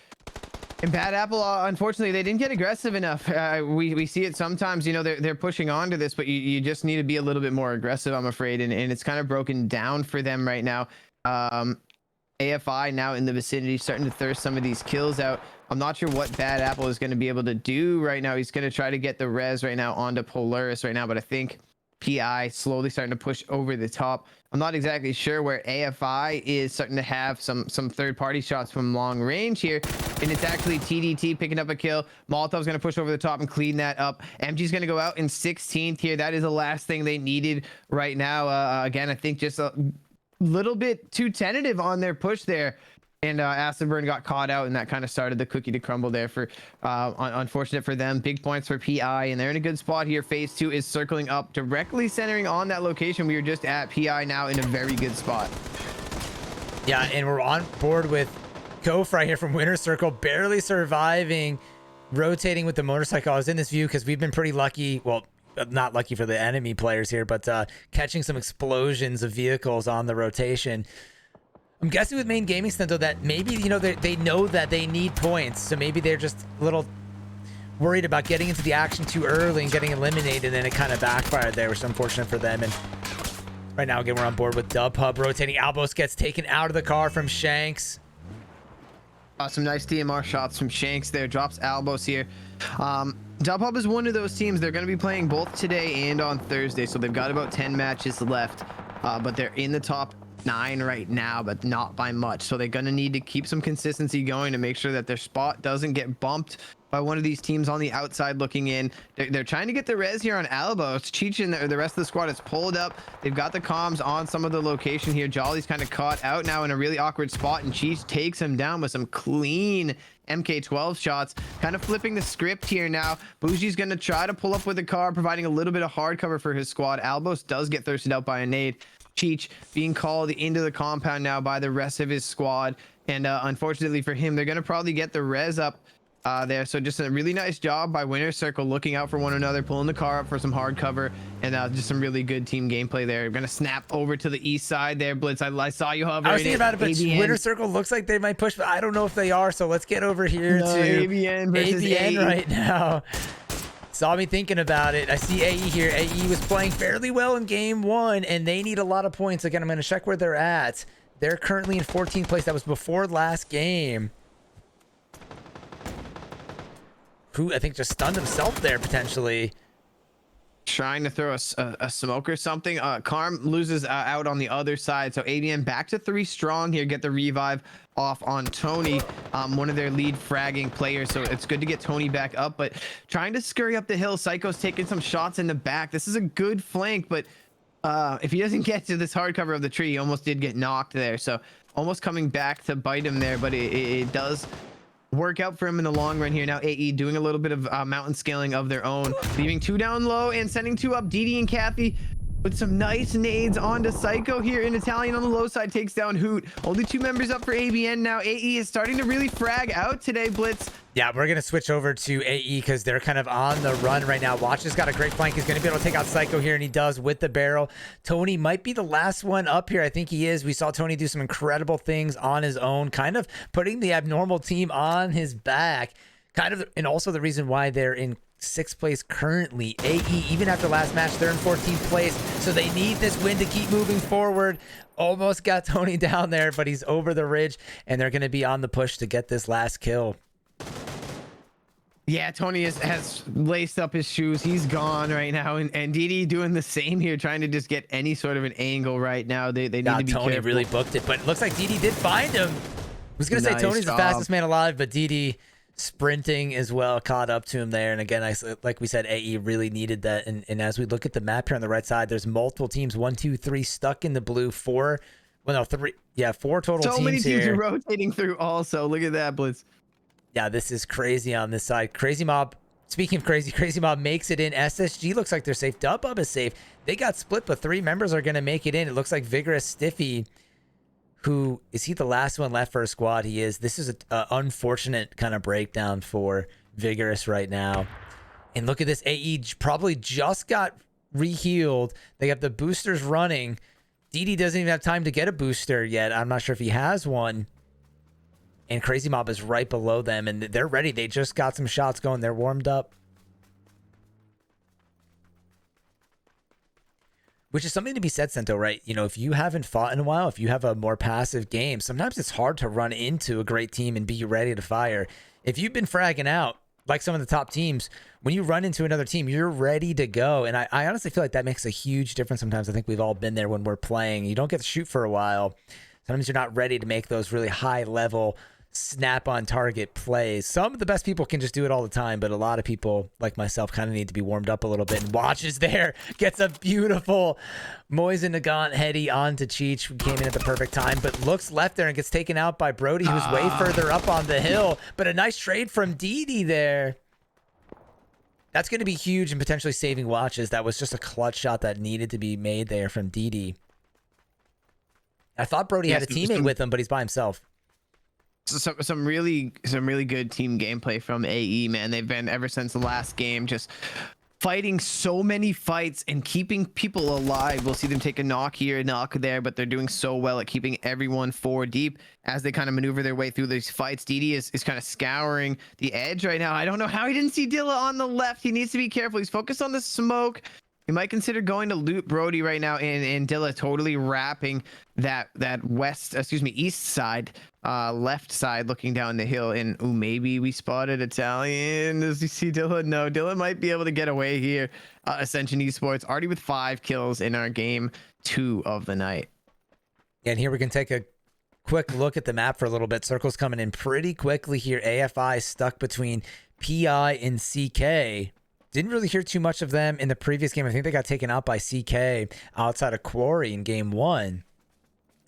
S2: And Bad Apple, unfortunately, they didn't get aggressive enough. We see it sometimes, you know, they're pushing on to this, but you just need to be a little bit more aggressive, I'm afraid. And it's kind of broken down for them right now. AFI now in the vicinity, starting to thirst some of these kills out. I'm not sure what Bad Apple is going to be able to do right now. He's going to try to get the res right now onto Polaris right now, but I think PI slowly starting to push over the top. I'm not exactly sure where AFI is starting to have some third-party shots from long range here, and it's actually TDT picking up a kill. Molotov's going to push over the top and clean that up. MG's going to go out in 16th here. That is the last thing they needed right now. Again, I think just a little bit too tentative on their push there. And Acid Burn got caught out, and that kind of started the cookie to crumble there for unfortunate for them. Big points for PI, and they're in a good spot here. Phase 2 is circling up, directly centering on that location we were just at. PI now in a very good spot.
S1: Yeah, and we're on board with Kof right here from Winter Circle, barely surviving, rotating with the motorcycle. I was in this view because we've been pretty lucky. Well, not lucky for the enemy players here, but catching some explosions of vehicles on the rotation. I'm guessing with Main Gaming Stento that maybe, you know, they know that they need points. So maybe they're just a little worried about getting into the action too early and getting eliminated. And then it kind of backfired there, which is unfortunate for them. And right now, again, we're on board with Dub Hub rotating. Albos gets taken out of the car from Shanks.
S2: Some nice DMR shots from Shanks there. Drops Albos here. Dub Hub is one of those teams. They're going to be playing both today and on Thursday. So they've got about 10 matches left. But they're in the top 9 right now, but not by much. So they're going to need to keep some consistency going to make sure that their spot doesn't get bumped by one of these teams on the outside looking in. They're trying to get the res here on Albos. Cheech and the rest of the squad is pulled up. They've got the comms on some of the location here. Jolly's kind of caught out now in a really awkward spot, and Cheech takes him down with some clean MK12 shots, kind of flipping the script here now. Bougie's going to try to pull up with the car, providing a little bit of hard cover for his squad. Albos does get thirsted out by a nade. Cheech being called into the compound now by the rest of his squad, and unfortunately for him, they're going to probably get the res up there. So just a really nice job by Winner Circle, looking out for one another, pulling the car up for some hard cover, and just some really good team gameplay there. We're going to snap over to the east side there, Blitz. I saw you hovering.
S1: I was thinking about it, but
S2: ABN.
S1: Winter Circle looks like they might push, but I don't know if they are. So let's get over here to
S2: ABN versus
S1: ABN
S2: AE.
S1: right now. Saw me thinking about it. I see AE here. AE was playing fairly well in game 1, and they need a lot of points. Again, I'm going to check where they're at. They're currently in 14th place. That was before last game. who I think just stunned himself there potentially.
S2: Trying to throw a smoke or something. Karm loses out on the other side, so ABN back to 3 strong here. Get the revive off on Tony, one of their lead fragging players, so it's good to get Tony back up, but trying to scurry up the hill. Psycho's taking some shots in the back. This is a good flank, but if he doesn't get to this hard cover of the tree, he almost did get knocked there, so almost coming back to bite him there, but it does work out for him in the long run here. Now AE doing a little bit of mountain scaling of their own, leaving 2 down low and sending 2 up. DD and Kathy with some nice nades onto Psycho here. In Italian on the low side takes down Hoot. Only 2 members up for ABN now. AE is starting to really frag out today, Blitz.
S1: Yeah, we're going to switch over to AE because they're kind of on the run right now. Watch has got a great flank. He's going to be able to take out Psycho here, and he does with the barrel. Tony might be the last one up here. I think he is. We saw Tony do some incredible things on his own, kind of putting the abnormal team on his back. And also the reason why they're in 6th place currently. AE, even after last match, they're in 14th place, so they need this win to keep moving forward. Almost got Tony down there, but he's over the ridge, and they're going to be on the push to get this last kill.
S2: Yeah, Tony has laced up his shoes. He's gone right now, and DD doing the same here, trying to just get any sort of an angle right now. They need to be
S1: Tony
S2: careful.
S1: really booked it, but it looks like DD did find him. I was going to say Tony's the fastest man alive, but DD sprinting as well caught up to him there. And again, like we said, AE really needed that. And as we look at the map here on the right side, there's multiple teams, 1, 2, 3 stuck in the blue, 4. Well, no, 3. Yeah, 4 total teams.
S2: So many teams
S1: here
S2: are rotating through also. Look at that, Blitz.
S1: Yeah, this is crazy on this side. Crazy Mob, speaking of Crazy Mob makes it in. SSG looks like they're safe. Dub is safe. They got split, but 3 members are going to make it in. It looks like Vigorous Stiffy, who is he the last one left for a squad? He is. This is an unfortunate kind of breakdown for Vigorous right now. And look at this. AE probably just got rehealed. They have the boosters running. DD doesn't even have time to get a booster yet. I'm not sure if he has one. And Crazy Mob is right below them, and they're ready. They just got some shots going. They're warmed up. Which is something to be said, Sento, right? You know, if you haven't fought in a while, if you have a more passive game, sometimes it's hard to run into a great team and be ready to fire. If you've been fragging out, like some of the top teams, when you run into another team, you're ready to go. And I honestly feel like that makes a huge difference sometimes. I think we've all been there when we're playing. You don't get to shoot for a while. Sometimes you're not ready to make those really high-level snap on target plays. Some of the best people can just do it all the time, but a lot of people like myself kind of need to be warmed up a little bit. And Watches there gets a beautiful Moisen Nagant heady onto Cheech, who came in at the perfect time, but looks left there and gets taken out by Brody, who's way further up on the hill. But a nice trade from DD there. That's going to be huge and potentially saving Watches. That was just a clutch shot that needed to be made there from DD. I thought Brody had a teammate with him, but he's by himself.
S2: Some really good team gameplay from AE, man. They've been, ever since the last game, just fighting so many fights and keeping people alive. We'll see them take a knock here, a knock there, but they're doing so well at keeping everyone 4 deep as they kind of maneuver their way through these fights. DD is kind of scouring the edge right now. I don't know how he didn't see Dilla on the left. He needs to be careful. He's focused on the smoke. He might consider going to loot Brody right now, and Dilla totally wrapping that east side, left side, looking down the hill. And ooh, maybe we spotted Italian. Does he see Dilla? No, Dilla might be able to get away here. Ascension Esports already with 5 kills in our game 2 of the night.
S1: And here we can take a quick look at the map for a little bit. Circle's coming in pretty quickly here. AFI stuck between PI and CK. Didn't really hear too much of them in the previous game. I think they got taken out by CK outside of Quarry in game 1.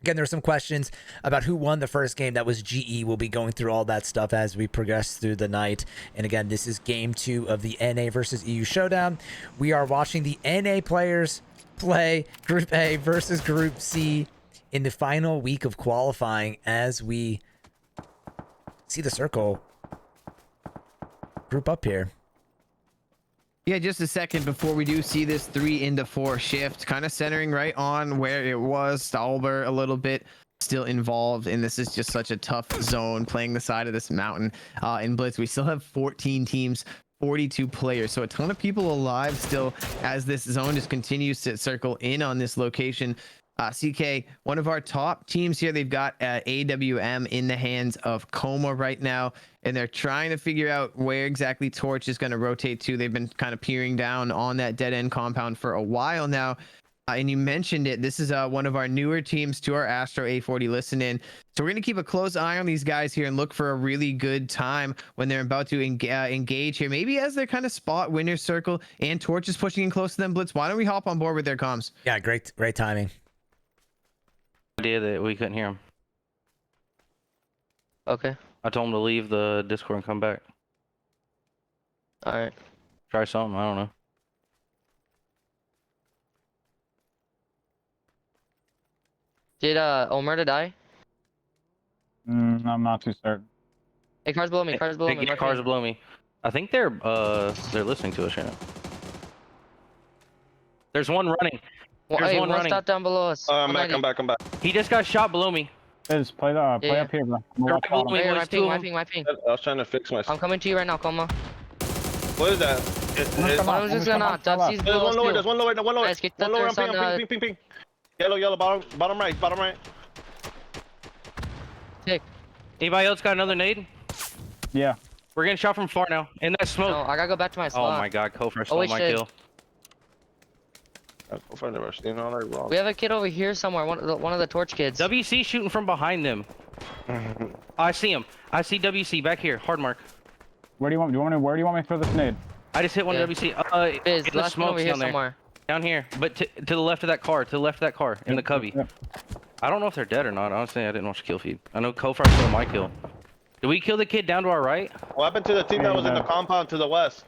S1: Again, there are some questions about who won the first game. That was GE. We'll be going through all that stuff as we progress through the night. And again, this is game 2 of the NA versus EU Showdown. We are watching the NA players play Group A versus Group C in the final week of qualifying as we see the circle group up here.
S2: Yeah, just a second before we do see this 3 into 4 shift, kind of centering right on where it was. Stalber a little bit still involved, and this is just such a tough zone, playing the side of this mountain in Blitz. We still have 14 teams, 42 players, so a ton of people alive still as this zone just continues to circle in on this location. CK, one of our top teams here, they've got AWM in the hands of Coma right now, and they're trying to figure out where exactly Torch is going to rotate to. They've been kind of peering down on that dead end compound for a while now. And you mentioned it. This is one of our newer teams to our Astro A40 listen in. So we're going to keep a close eye on these guys here and look for a really good time when they're about to engage here. Maybe as they're kind of spot winner circle and Torch is pushing in close to them. Blitz, why don't we hop on board with their comms?
S1: Yeah, great timing.
S3: Idea that we couldn't hear him.
S4: Okay.
S3: I told him to leave the Discord and come back.
S4: All right.
S3: Try something. I don't know.
S4: Did Omerta die?
S5: I'm not too certain.
S4: Hey, cars below me. Cars below
S3: Hey,
S4: me.
S3: yeah, cars below me. I think they're listening to us right now. There's one running.
S4: Well,
S3: There's
S4: hey,
S3: one
S4: one
S3: running.
S4: stop down below us.
S6: I'm back.
S3: He just got shot below me.
S5: Biz, play up here, bro. I'm
S3: They're
S5: watch
S3: below
S5: bottom.
S3: me.
S4: Hey,
S3: boys,
S4: my
S3: two
S4: ping,
S3: of
S4: my
S3: them.
S4: ping, my ping.
S6: I was trying to fix my.
S4: I'm coming to you right now, Coma.
S6: What is that?
S5: Come
S4: One
S5: on,
S4: was just
S5: come
S4: gonna
S5: on, come on.
S4: Dubsy's
S6: There's
S4: below
S6: one
S4: us
S6: lower.
S4: too.
S6: There's one lower. One lower.
S4: Guys, get
S6: One
S4: that
S6: lower.
S4: thirst on,
S6: Ping. Yellow. Bottom right.
S4: Tick.
S3: Anybody else got another nade?
S5: Yeah.
S3: We're getting shot from far now. In that smoke.
S4: No, I gotta go back to my
S3: Oh
S4: slot.
S3: my god, Kofar stole
S4: wait,
S3: my
S4: shit.
S3: kill.
S6: I'll find the rest. You know, like wrong.
S4: We have a kid over here somewhere. One of the torch kids.
S3: WC shooting from behind them. I see him. I see WC back here. Hard mark.
S5: Where do you want me to throw this nade?
S3: I just hit one
S4: Yeah.
S3: WC.
S4: Biz,
S3: in the
S4: last one over
S3: smokes
S4: here
S3: down there.
S4: somewhere.
S3: Down here. But to the left of that car. In the cubby.
S5: Yep.
S3: I don't know if they're dead or not. Honestly, I didn't watch the kill feed. I know Kofar stole my kill. Did we kill the kid down to our right?
S6: What happened to the team that was in the compound to the west?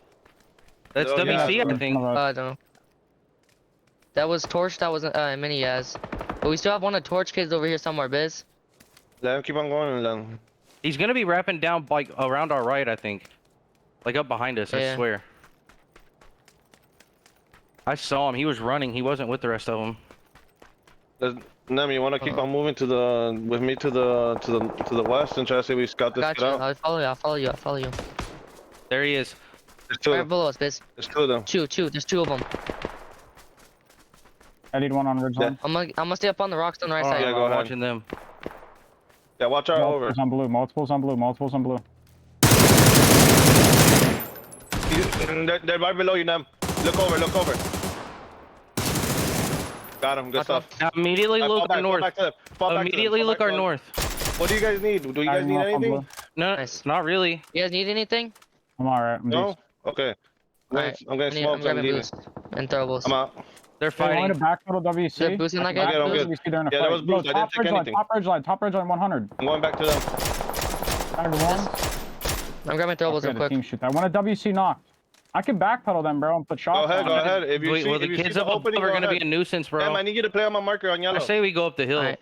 S3: That's
S6: Oh, yeah.
S3: WC, I think.
S4: I don't know. That was Torch. That wasn't Mini Yaz. But we still have one of the Torch kids over here somewhere, Biz.
S6: Let him keep on going. Then.
S3: He's gonna be wrapping down like around our right, I think. Like up behind us, I
S4: Yeah.
S3: swear. I saw him. He was running. He wasn't with the rest of them.
S6: Nem, you want to keep on moving to the west and try to see we scout this
S4: Got
S6: kid
S4: you.
S6: out?
S4: I'll follow you.
S3: There he is.
S6: There's two.
S4: Right below us, Biz.
S6: There's two of them.
S4: Two. There's two of them.
S5: I need one on ridgeline.
S4: I'm gonna stay up on the rocks on the right
S3: Oh,
S4: side.
S6: yeah, go
S3: I'm
S6: ahead.
S3: watching them.
S6: Yeah, watch our over.
S5: Multiples on blue.
S6: They're right below you, Nem. Look over. Got him. Good stuff.
S3: Now immediately
S6: Fall
S3: look
S6: back,
S3: our north.
S6: Fall back to them. Fall back to them,
S3: Immediately
S6: fall
S3: look
S6: back
S3: our
S6: to them.
S3: north.
S6: What do you guys need? Do you guys need anything?
S3: No,
S4: Nice.
S3: not really.
S4: You guys need anything?
S5: I'm alright. I'm
S6: No?
S5: decent.
S6: Okay.
S4: Alright.
S6: I'm getting smoked.
S4: I'm
S6: I'm
S4: grabbing
S6: leaving.
S4: boost and throwables.
S6: I'm out.
S3: They're
S5: Hey, want
S3: fighting.
S5: to backpedal WC?
S4: Is there boost in that
S5: I
S4: guy?
S5: can
S6: I'm good.
S5: backpedal WC during a
S6: Yeah,
S5: fight.
S6: there was boost. I didn't take anything.
S5: Top ridgeline 100.
S6: I'm going back to them.
S5: 101.
S4: I'm grabbing throwables
S5: Okay,
S4: real
S5: the
S4: quick.
S5: team shoot. I want a WC knock. I can backpedal them, bro, and put shots on
S6: Go
S5: them.
S6: ahead. If you
S3: Wait,
S6: see,
S3: well,
S6: if
S3: the
S6: you see
S3: kids
S6: the
S3: up above
S6: opening,
S3: are
S6: go
S3: gonna be
S6: ahead.
S3: a nuisance, bro.
S6: Damn, I need you to play on my marker on yellow.
S3: I say we go up the hill.
S4: Alright.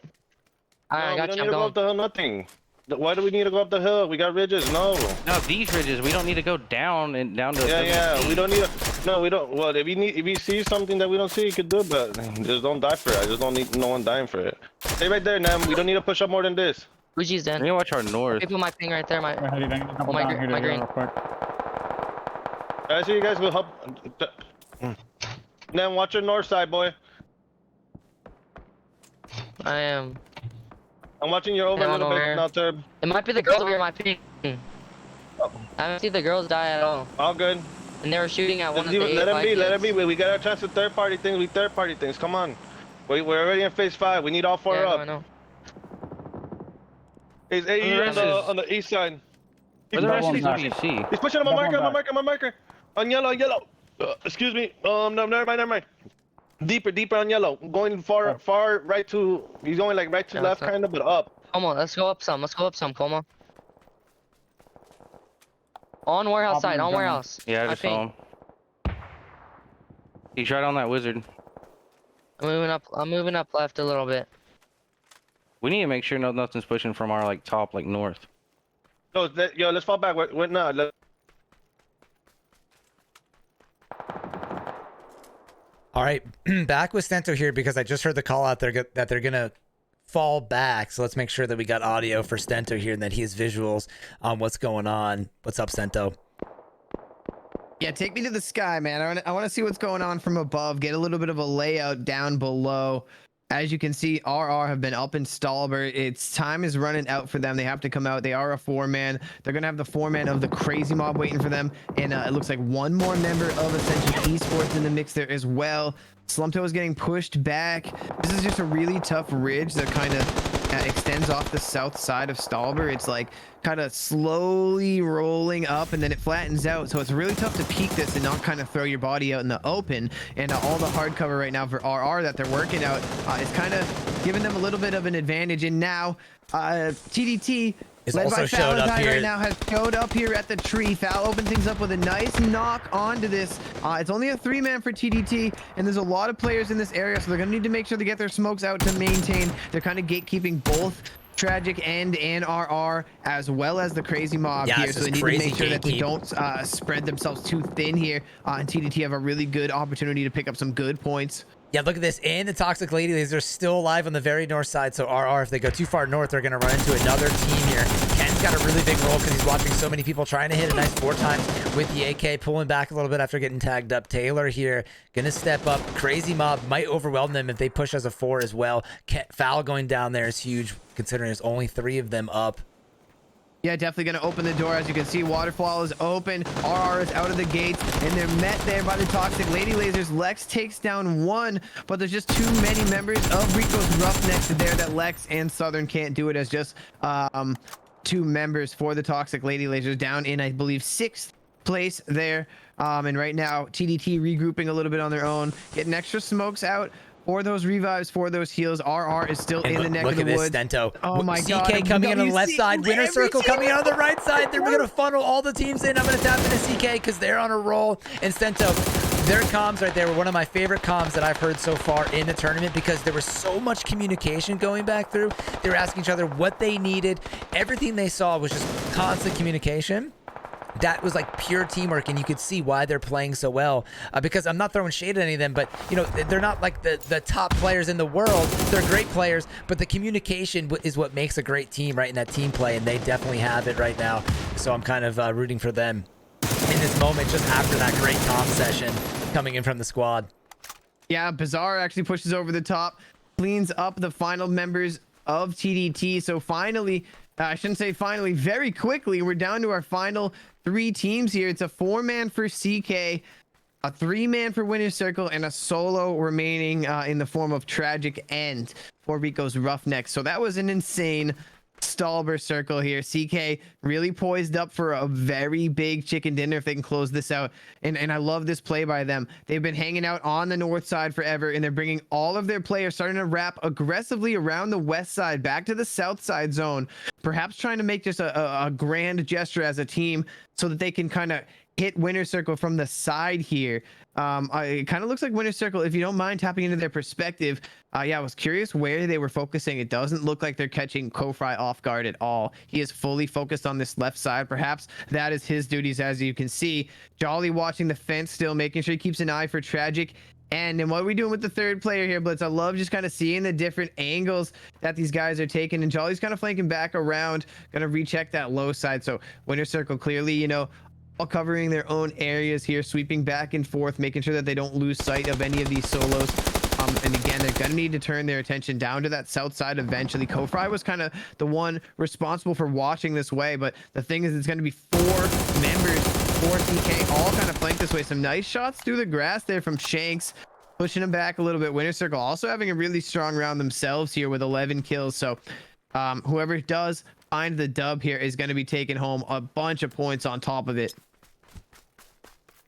S4: Alright, I
S6: No, we
S4: got
S6: don't
S4: you.
S6: need
S4: I'm
S6: to go
S4: going.
S6: up the hill. Nothing. Why do we need to go up the hill? We got ridges. No.
S3: No, these ridges. We don't need to go down to.
S6: Yeah.
S3: WC.
S6: We don't need. No, we don't. Well, if you see something that we don't see, you could do it, but just don't die for it. I just don't need no one dying for it. Stay right there, Nam. We don't need to push up more than this.
S4: Fuji's
S3: We
S4: dead.
S3: need to watch our north.
S4: People my ping right there. My.
S5: Wait, Eddie, I need to double
S4: My
S5: down
S4: gr-
S5: here to
S4: my
S5: here
S4: green.
S5: real quick.
S6: I see you guys will help. Nam, watch your north side, boy.
S4: I am.
S6: I'm watching you over
S4: Yeah,
S6: a
S4: I'm
S6: little bit
S4: over.
S6: now, Turb.
S4: It might be the girls over here. My ping. I haven't seen the girls die at all,
S6: All good.
S4: and they were shooting at one
S6: Just
S4: of the
S6: leave it- let
S4: A5
S6: him be.
S4: kids.
S6: We got our chance to third party things. We third party things. Come on. We're already in phase 5. We need all 4
S4: Yeah, I
S6: up.
S4: know.
S6: He's
S3: the
S6: AE
S3: rest is-
S6: on the east side.
S3: Where the rest of
S5: Double
S3: these
S5: back.
S3: WC?
S6: He's pushing on my
S5: Double
S6: marker,
S5: back.
S6: on my marker. On yellow. Excuse me. No, never mind. Deeper on yellow. Going far right to. He's going like right to
S4: Yeah,
S6: left,
S4: that's
S6: kind of, but up.
S4: Come on, let's go up some. Coma. On warehouse side. On
S5: Gun.
S4: warehouse.
S3: Yeah, I
S4: My
S3: just saw
S4: ping.
S3: him. He's right on that wizard.
S4: I'm moving up left a little bit.
S3: We need to make sure nothing's pushing from our like top, like north.
S6: Yo, let's fall back. Wait, no.
S1: All right, back with Stento here because I just heard the call out there that they're gonna fall back. So let's make sure that we got audio for Stento here and that he has visuals on what's going on. What's up, Stento?
S2: Yeah, take me to the sky, man. I want to see what's going on from above. Get a little bit of a layout down below. as you can see, RR have been up in Stalber. It's time is running out for them. They have to come out. They are a 4-man. They're gonna have the 4-man of the Crazy Mob waiting for them, and it looks like one more member of Ascension Esports in the mix there as well. Slumto is getting pushed back. This is just a really tough ridge that kind of extends off the south side of Stalber. It's like kind of slowly rolling up and then it flattens out. So it's really tough to peek this and not kind of throw your body out in the open. And all the hard cover right now for RR that they're working out is kind of giving them a little bit of an advantage. And now TDT
S1: is
S2: led
S1: also
S2: by
S1: showed up
S2: Valentine
S1: here.
S2: right now has showed up here at the tree. Foul opened things up with a nice knock onto this. It's only a 3-man for TDT, and there's a lot of players in this area, so they're gonna need to make sure they get their smokes out to maintain. They're kind of gatekeeping both Tragic and RR, as well as the Crazy Mob here, so they need to make sure that they don't spread themselves too thin here. And TDT have a really good opportunity to pick up some good points.
S1: Yeah, look at this. And the Toxic Lady Lasers are still alive on the very north side. So RR, if they go too far north, they're going to run into another team here. Ken's got a really big role because he's watching so many people trying to hit a nice 4 times with the AK, pulling back a little bit after getting tagged up. Taylor here going to step up. Crazy Mob might overwhelm them if they push as a 4 as well. Foul going down there is huge, considering there's only 3 of them up.
S2: Yeah, definitely going to open the door. As you can see, Waterfall is open. RR is out of the gates, and they're met there by the Toxic Lady Lasers. Lex takes down 1, but there's just too many members of Rico's Roughnecks there that Lex and Southern can't do it, as just 2 members for the Toxic Lady Lasers down in, I believe, 6th place there. And right now, TDT regrouping a little bit on their own, getting extra smokes out for those revives, for those heals. RR is still in the neck of the woods.
S1: Look at this, Stento.
S2: Oh my God.
S1: CK coming in on the left side. Winner Circle coming in on the right side. They're going to funnel all the teams in. I'm going to tap into CK because they're on a roll. And Stento, their comms right there were one of my favorite comms that I've heard so far in the tournament, because there was so much communication going back through. They were asking each other what they needed. Everything they saw was just constant communication. That was like pure teamwork, and you could see why they're playing so well, because I'm not throwing shade at any of them, but you know, they're not like the top players in the world. They're great players, but the communication is what makes a great team, right, in that team play, and they definitely have it right now. So I'm kind of rooting for them in this moment, just after that great comm session coming in from the squad.
S2: Yeah, Bizarre actually pushes over the top, cleans up the final members of TDT. So finally, I shouldn't say finally, very quickly, we're down to our final 3 teams here. It's a 4-man for CK, a 3-man for Winner Circle, and a solo remaining in the form of Tragic End for Rico's Roughnecks. So that was an insane Stalber circle here. CK really poised up for a very big chicken dinner if they can close this out. And I love this play by them. They've been hanging out on the north side forever, and they're bringing all of their players, starting to wrap aggressively around the west side, back to the south side zone, perhaps trying to make just a grand gesture as a team so that they can kind of hit Winner Circle from the side here. It kind of looks like Winner Circle, if you don't mind tapping into their perspective. Yeah, I was curious where they were focusing. It doesn't look like they're catching Kofry off guard at all. He is fully focused on this left side. Perhaps that is his duties, as you can see. Jolly watching the fence still, making sure he keeps an eye for Tragic. And then what are we doing with the 3rd player here, Blitz? I love just kind of seeing the different angles that these guys are taking. And Jolly's kind of flanking back around, gonna recheck that low side. So Winner Circle clearly, you know, all covering their own areas here, sweeping back and forth, making sure that they don't lose sight of any of these solos. And again, they're going to need to turn their attention down to that south side eventually. Kofry was kind of the one responsible for watching this way, but the thing is, it's going to be 4 members for CK, all kind of flanked this way. Some nice shots through the grass there from Shanks, pushing him back a little bit. Winner Circle also having a really strong round themselves here with 11 kills. So whoever does find the dub here is going to be taking home a bunch of points on top of it.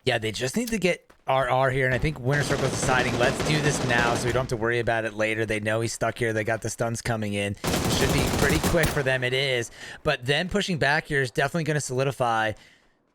S1: Yeah, they just need to get RR here, and I think Winner Circle's deciding, let's do this now so we don't have to worry about it later. They know he's stuck here. They got the stuns coming in. It should be pretty quick for them. It is. But then pushing back here is definitely going to solidify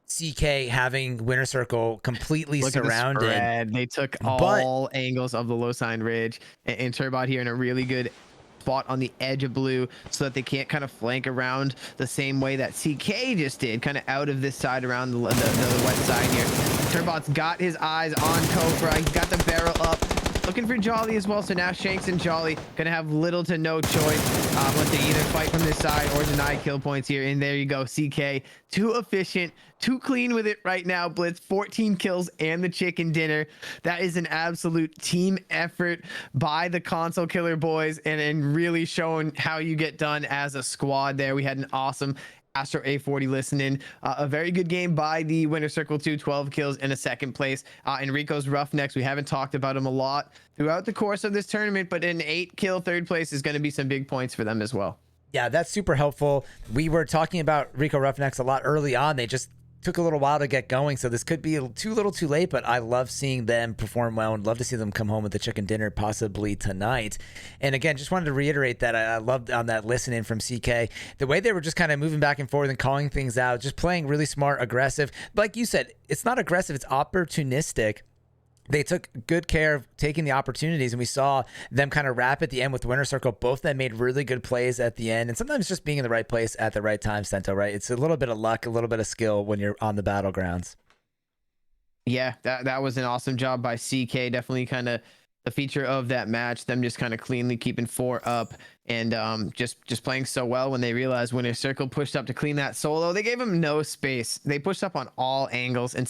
S1: CK having Winner Circle completely surrounded.
S2: The spread. They took all angles of the low sign ridge, and Turbot here in a really good spot on the edge of blue so that they can't kind of flank around the same way that CK just did, kind of out of this side around the west side here. Turbot's got his eyes on Kofry. He's got the barrel up, looking for Jolly as well. So now Shanks and Jolly gonna have little to no choice but to either fight from this side or deny kill points here. And there you go, CK, too efficient, too clean with it right now. Blitz, 14 kills and the chicken dinner. That is an absolute team effort by the console killer boys, and really showing how you get done as a squad there. We had an awesome Astro A40 listening. A very good game by the Winner Circle 2, 12 kills and a second place. Enrico's Roughnecks, we haven't talked about him a lot throughout the course of this tournament, but an 8-kill third place is going to be some big points for them as well.
S1: Yeah, that's super helpful. We were talking about Rico Roughnecks a lot early on. They just took a little while to get going, so this could be too little too late, but I love seeing them perform well and love to see them come home with the chicken dinner possibly tonight. And again, just wanted to reiterate that I loved on that listening from CK, the way they were just kind of moving back and forth and calling things out, just playing really smart, aggressive. Like you said, it's not aggressive, it's opportunistic. They took good care of taking the opportunities, and we saw them kind of wrap at the end with Winner Circle. Both of them made really good plays at the end, and sometimes just being in the right place at the right time, Stento, right? It's a little bit of luck, a little bit of skill when you're on the battlegrounds.
S2: Yeah, that was an awesome job by CK. Definitely kind of the feature of that match, them just kind of cleanly keeping 4 up and just playing so well. When they realized Winner Circle pushed up to clean that solo, they gave him no space. They pushed up on all angles, and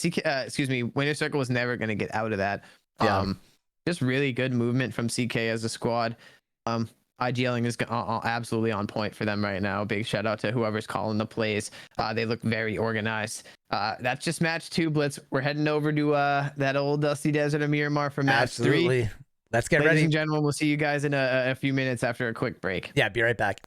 S2: Winner Circle was never going to get out of that.
S1: Yeah.
S2: Just really good movement from CK as a squad. IGLing is absolutely on point for them right now. Big shout out to whoever's calling the plays. They look very organized. That's just match 2, Blitz. We're heading over to that old Dusty Desert of Miramar for match 3.
S1: Let's get
S2: Ladies
S1: ready.
S2: and gentlemen, we'll see you guys in a few minutes after a quick break.
S1: Yeah, be right back.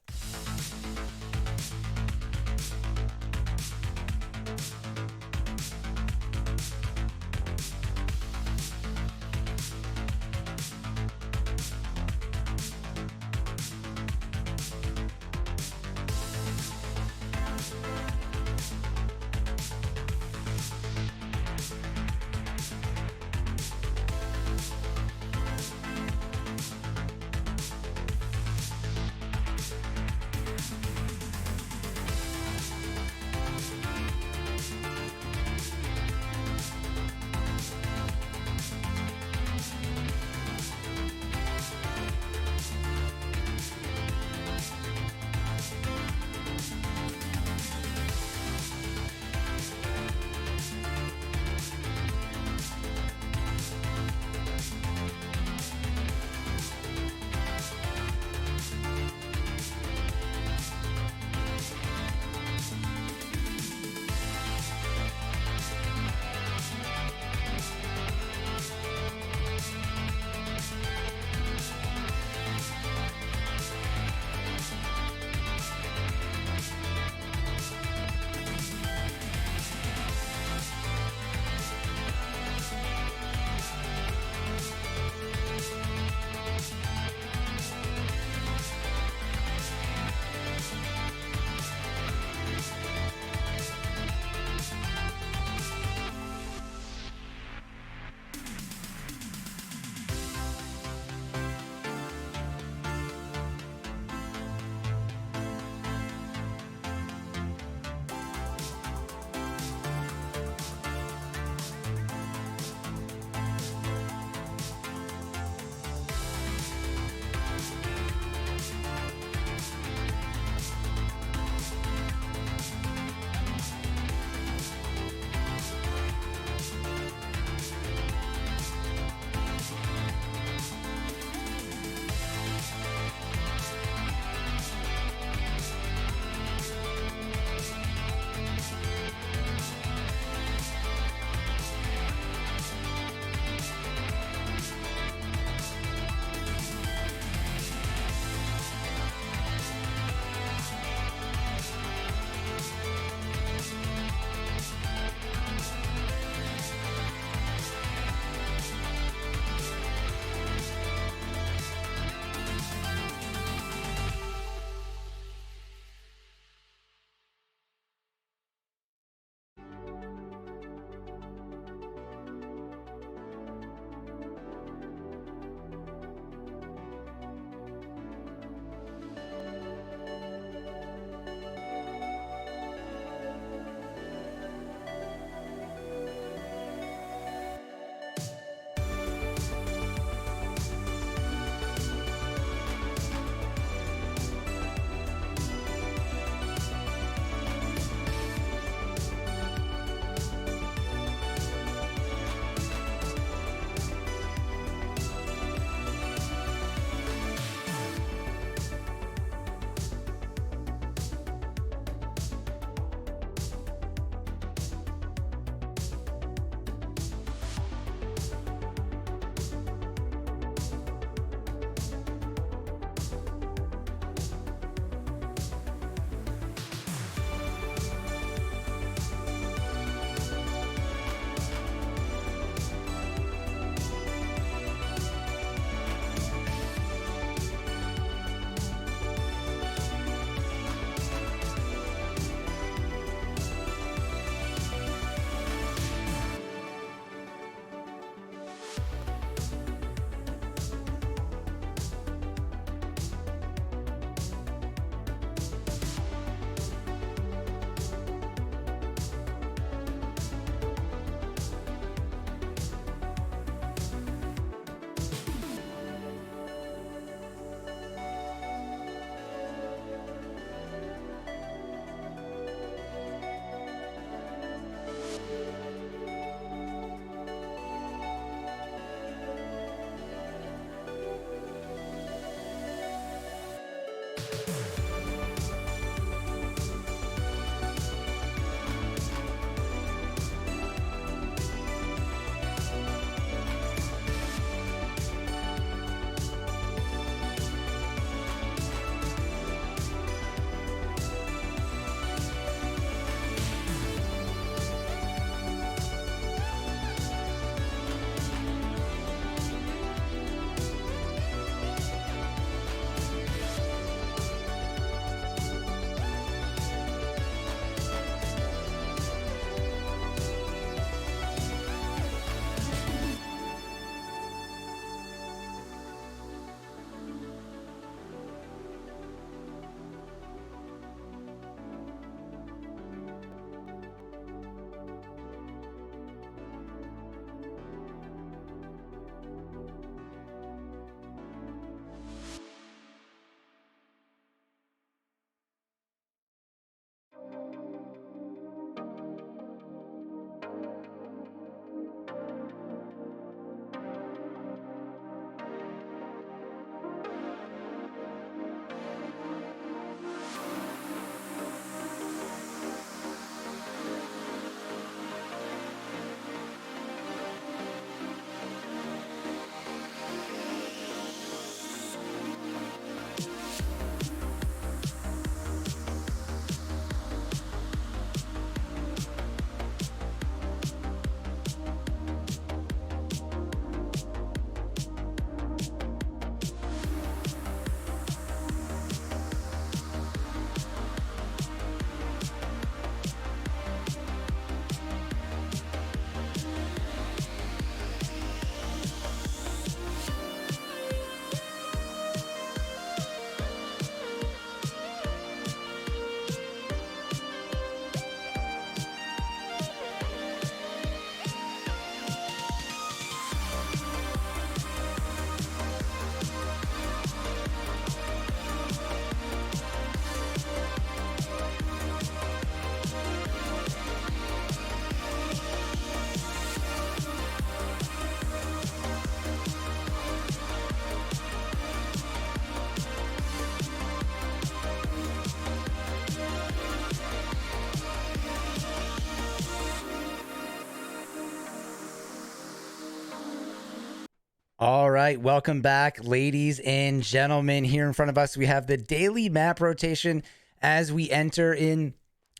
S1: All right, welcome back, ladies and gentlemen. Here in front of us, we have the daily map rotation as we enter in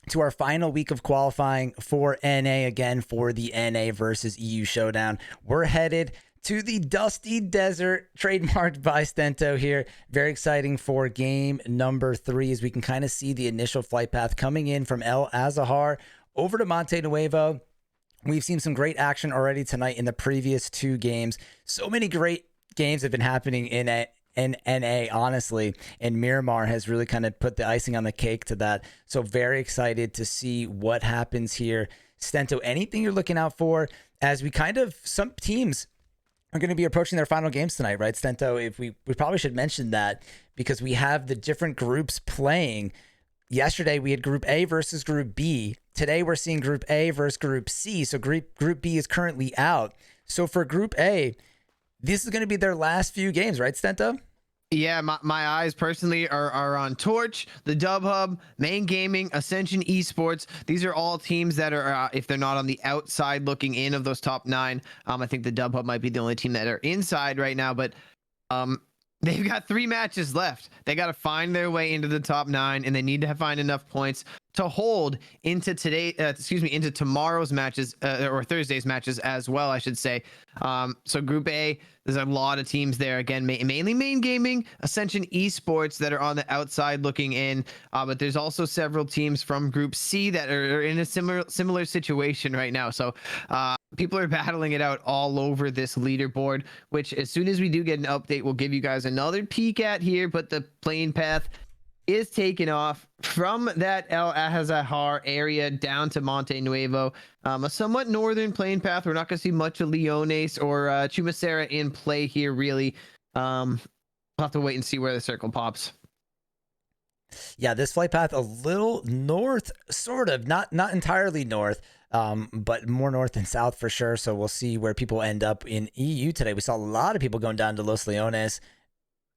S1: to our final week of qualifying for NA, again for the NA versus EU Showdown. We're headed to the Dusty Desert, trademarked by Stento here. Very exciting for game number 3 as we can kind of see the initial flight path coming in from El Azahar over to Monte Nuevo. We've seen some great action already tonight in the previous 2 games. So many great games have been happening in NA, honestly, and Miramar has really kind of put the icing on the cake to that. So very excited to see what happens here. Stento, anything you're looking out for as we kind of, some teams are going to be approaching their final games tonight, right, Stento? If we probably should mention that because we have the different groups playing. Yesterday, we had Group A versus Group B. Today, we're seeing Group A versus Group C. So Group B is currently out. So for Group A, this is going to be their last few games, right, Stento?
S2: Yeah, my eyes personally are on Torch, the Dub Hub, Main Gaming, Ascension Esports. These are all teams that are, if they're not on the outside looking in of those top 9, I think the Dub Hub might be the only team that are inside right now, but they've got 3 matches left. They got to find their way into the top 9, and they need to find enough points to hold into into tomorrow's matches or Thursday's matches as well, I should say. So Group A, there's a lot of teams there. Again, mainly Main Gaming, Ascension Esports that are on the outside looking in, but there's also several teams from Group C that are in a similar situation right now. So people are battling it out all over this leaderboard, which as soon as we do get an update, we'll give you guys another peek at here. But the plane path is taken off from that El Azahar area down to Monte Nuevo, a somewhat northern plane path. We're not going to see much of Leones or Chumacera in play here, really. We'll have to wait and see where the circle pops.
S1: Yeah, this flight path a little north, sort of, not entirely north, but more north than south for sure. So we'll see where people end up in EU today. We saw a lot of people going down to Los Leones.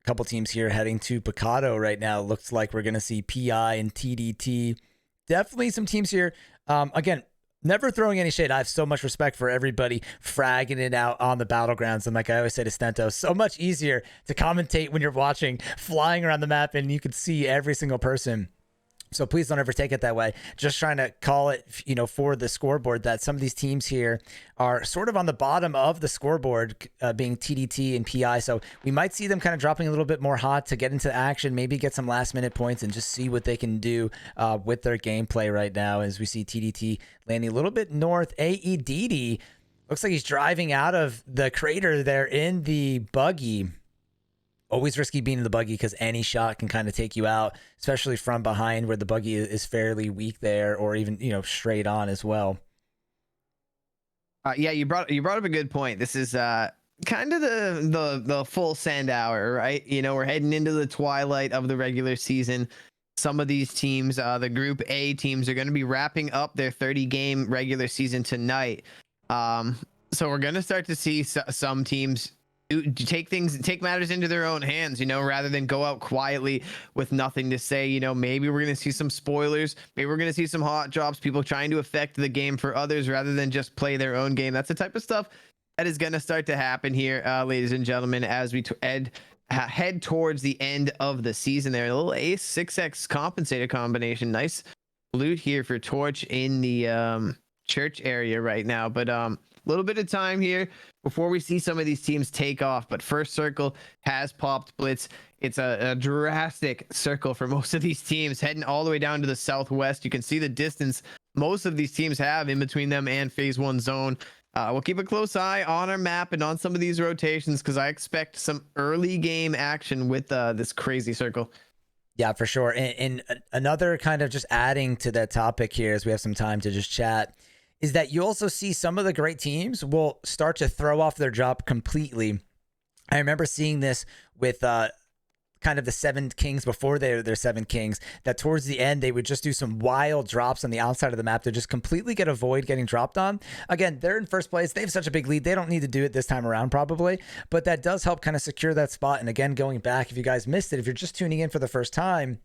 S1: Couple teams here heading to Picado right now. Looks like we're going to see PI and TDT. Definitely some teams here. Again, never throwing any shade. I have so much respect for everybody fragging it out on the battlegrounds. And like I always say to Stento, so much easier to commentate when you're watching, flying around the map, and you can see every single person. So please don't ever take it that way. Just trying to call it, for the scoreboard that some of these teams here are sort of on the bottom of the scoreboard, being TDT and PI. So we might see them kind of dropping a little bit more hot to get into action, maybe get some last minute points and just see what they can do with their gameplay right now. As we see TDT landing a little bit north. AEDD looks like he's driving out of the crater there in the buggy. Always risky being in the buggy because any shot can kind of take you out, especially from behind where the buggy is fairly weak there, or even, straight on as well.
S2: Yeah, you brought up a good point. This is kind of the full send hour, right? We're heading into the twilight of the regular season. Some of these teams, the Group A teams, are going to be wrapping up their 30-game regular season tonight. So we're going to start to see some teams take matters into their own hands, rather than go out quietly with nothing to say. Maybe we're going to see some spoilers. Maybe we're going to see some hot drops, people trying to affect the game for others rather than just play their own game. That's the type of stuff that is going to start to happen here, ladies and gentlemen, as we head towards the end of the season there. A little Ace 6X compensator combination. Nice loot here for Torch in the church area right now. But little bit of time here before we see some of these teams take off. But first circle has popped Blitz. It's a drastic circle for most of these teams, heading all the way down to the southwest. You can see the distance most of these teams have in between them and phase 1 zone. We'll keep a close eye on our map and on some of these rotations because I expect some early game action with this crazy circle.
S1: Yeah, for sure. And another kind of just adding to that topic here as we have some time to just chat is that you also see some of the great teams will start to throw off their drop completely. I remember seeing this with kind of the 7 Kings before they're 7 Kings, that towards the end, they would just do some wild drops on the outside of the map to just completely get a void getting dropped on. Again, they're in first place. They have such a big lead. They don't need to do it this time around probably, but that does help kind of secure that spot. And again, going back, if you guys missed it, if you're just tuning in for the first time,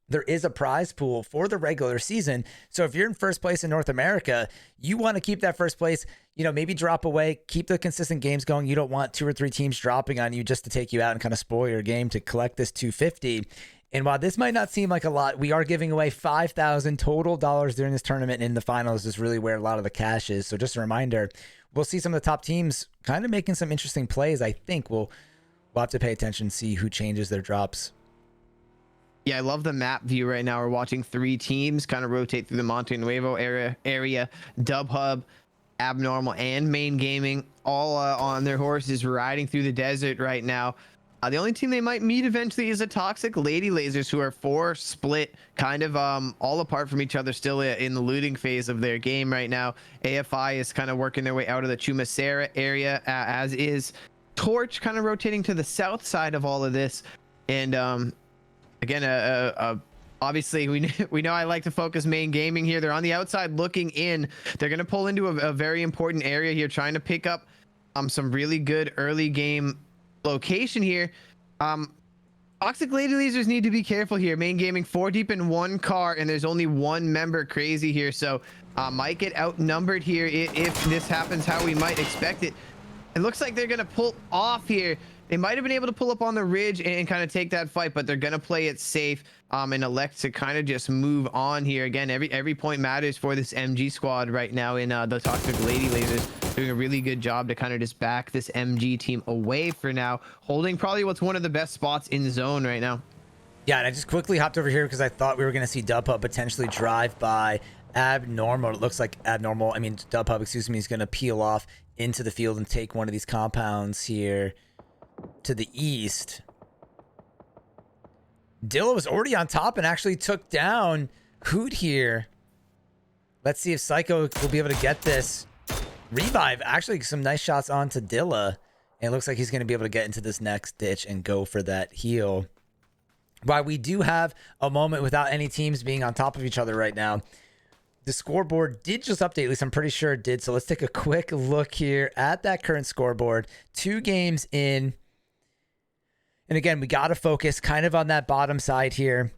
S1: there is a prize pool for the regular season. So if you're in first place in North America, you want to keep that first place, maybe drop away, keep the consistent games going. You don't want 2 or 3 teams dropping on you just to take you out and kind of spoil your game to collect this 250. And while this might not seem like a lot, we are giving away $5,000 total during this tournament. And in the finals is really where a lot of the cash is. So just a reminder, we'll see some of the top teams kind of making some interesting plays. I think we'll have to pay attention, see who changes their drops.
S2: Yeah, I love the map view right now. We're watching 3 teams kind of rotate through the Monte Nuevo area, Dub Hub, Abnormal, and Main Gaming, all on their horses riding through the desert right now. The only team they might meet eventually is a Toxic Lady Lasers, who are 4 split, kind of all apart from each other, still in the looting phase of their game right now. AFI is kind of working their way out of the Chumacera area, as is Torch, kind of rotating to the south side of all of this. And again, obviously we know I like to focus Main Gaming here. They're on the outside looking in. They're going to pull into a very important area here, trying to pick up some really good early game location here. Toxic Lady Lasers need to be careful here. Main Gaming 4 deep in 1 car, and there's only 1 member crazy here, so might get outnumbered here if this happens how we might expect it. It looks like they're going to pull off here. They might have been able to pull up on the ridge and kind of take that fight, but they're going to play it safe and elect to kind of just move on here. Again, every point matters for this MG squad right now in the Toxic Lady Lasers. Doing a really good job to kind of just back this MG team away for now, holding probably what's one of the best spots in the zone right now.
S1: Yeah, and I just quickly hopped over here because I thought we were going to see Dub Hub potentially drive by Abnormal. It looks like Dub Hub, excuse me, is going to peel off into the field and take one of these compounds here to the east. Dilla was already on top and actually took down Hoot here. Let's see if Psycho will be able to get this. Revive, actually some nice shots onto Dilla. And it looks like he's going to be able to get into this next ditch and go for that heal. While we do have a moment without any teams being on top of each other right now, the scoreboard did just update, at least I'm pretty sure it did. So let's take a quick look here at that current scoreboard. 2 games in. And again, we got to focus kind of on that bottom side here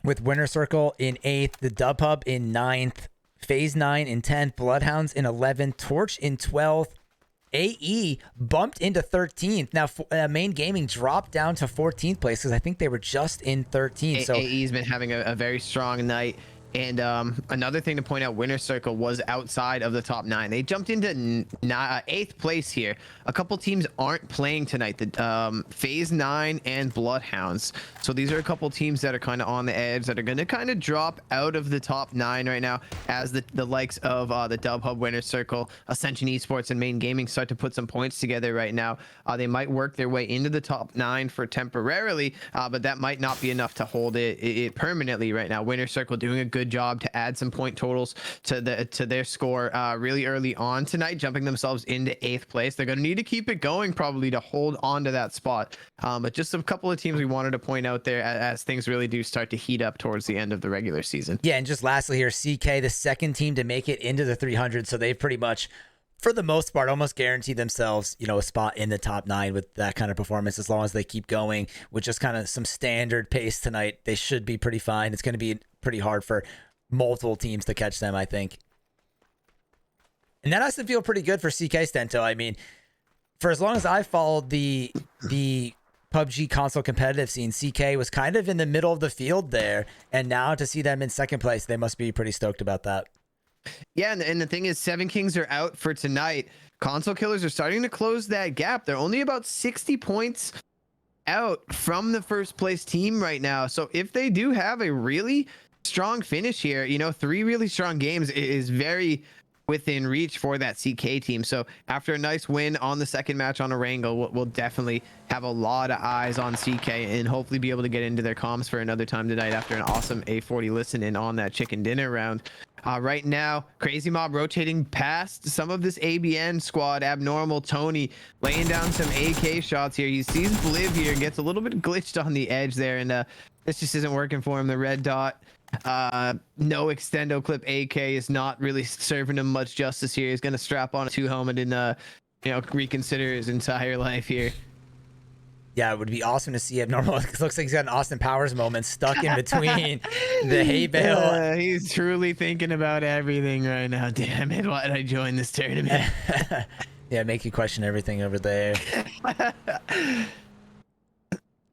S1: with Winner Circle in 8th, the Dub Hub in 9th, Phase 9 in 10th, Bloodhounds in 11th, Torch in 12th, AE bumped into 13th. Now, Main Gaming dropped down to 14th place because I think they were just in 13th. So
S2: AE's been having a very strong night. And another thing to point out, Winner Circle was outside of the top 9. They jumped into 8th place here. A couple teams aren't playing tonight, the Phase 9 and Bloodhounds. So these are a couple teams that are kind of on the edge that are going to kind of drop out of the top 9 right now as the likes of the Dub Hub, Winner Circle, Ascension Esports, and Main Gaming start to put some points together right now. They might work their way into the top 9 for temporarily, but that might not be enough to hold it permanently right now. Winner Circle doing a good job to add some point totals to their score really early on tonight, jumping themselves into 8th place. They're going to need to keep it going probably to hold on to that spot, but just a couple of teams we wanted to point out there as things really do start to heat up towards the end of the regular season.
S1: Yeah, and just lastly here, CK, the second team to make it into the 300, so they've pretty much, for the most part, almost guaranteed themselves, a spot in the top 9 with that kind of performance. As long as they keep going with just kind of some standard pace tonight, they should be pretty fine. It's going to be pretty hard for multiple teams to catch them, I think. And that has to feel pretty good for CK Stento. I mean, for as long as I followed the PUBG console competitive scene, CK was kind of in the middle of the field there, and now to see them in 2nd place, they must be pretty stoked about that.
S2: Yeah, and the thing is, 7 Kings are out for tonight. Console Killers are starting to close that gap. They're only about 60 points out from the 1st place team right now. So if they do have a really strong finish here, 3 really strong games is very within reach for that CK team. So after a nice win on the 2nd match on Erangel, we'll definitely have a lot of eyes on CK and hopefully be able to get into their comms for another time tonight after an awesome A40 listen in on that chicken dinner round. Right now, Crazy Mob rotating past some of this ABN squad. Abnormal Tony laying down some AK shots here. He sees Bliv here and gets a little bit glitched on the edge there, and this just isn't working for him. The red dot, no extendo clip AK is not really serving him much justice here. He's going to strap on a 2 helmet and reconsider his entire life here.
S1: Yeah, it would be awesome to see Abnormal. It looks like he's got an Austin Powers moment stuck in between the hay bale.
S2: He's truly thinking about everything right now. Damn it, why did I join this tournament?
S1: Yeah, make you question everything over there.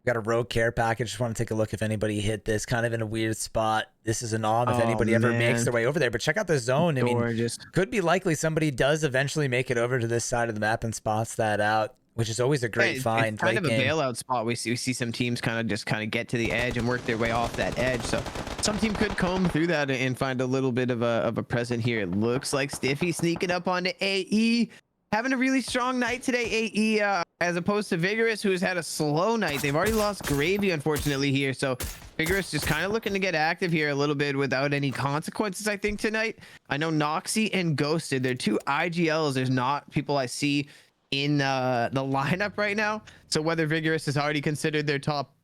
S1: Got a rogue care package. Just want to take a look if anybody hit this. Kind of in a weird spot. This is an om if anybody ever makes their way over there. But check out the zone. I mean, could be likely somebody does eventually make it over to this side of the map and spots that out, which is always a great find.
S2: It's kind of a bailout spot. We see some teams kind of get to the edge and work their way off that edge. So some team could comb through that and find a little bit of a present here. It looks like Stiffy sneaking up onto AE. Having a really strong night today, AE, as opposed to Vigorous, who's had a slow night. They've already lost Gravy, unfortunately, here. So Vigorous just kind of looking to get active here a little bit without any consequences, I think, tonight. I know Noxy and Ghosted, they're two IGLs. There's not people I see in the lineup right now. So whether Vigorous has already considered their top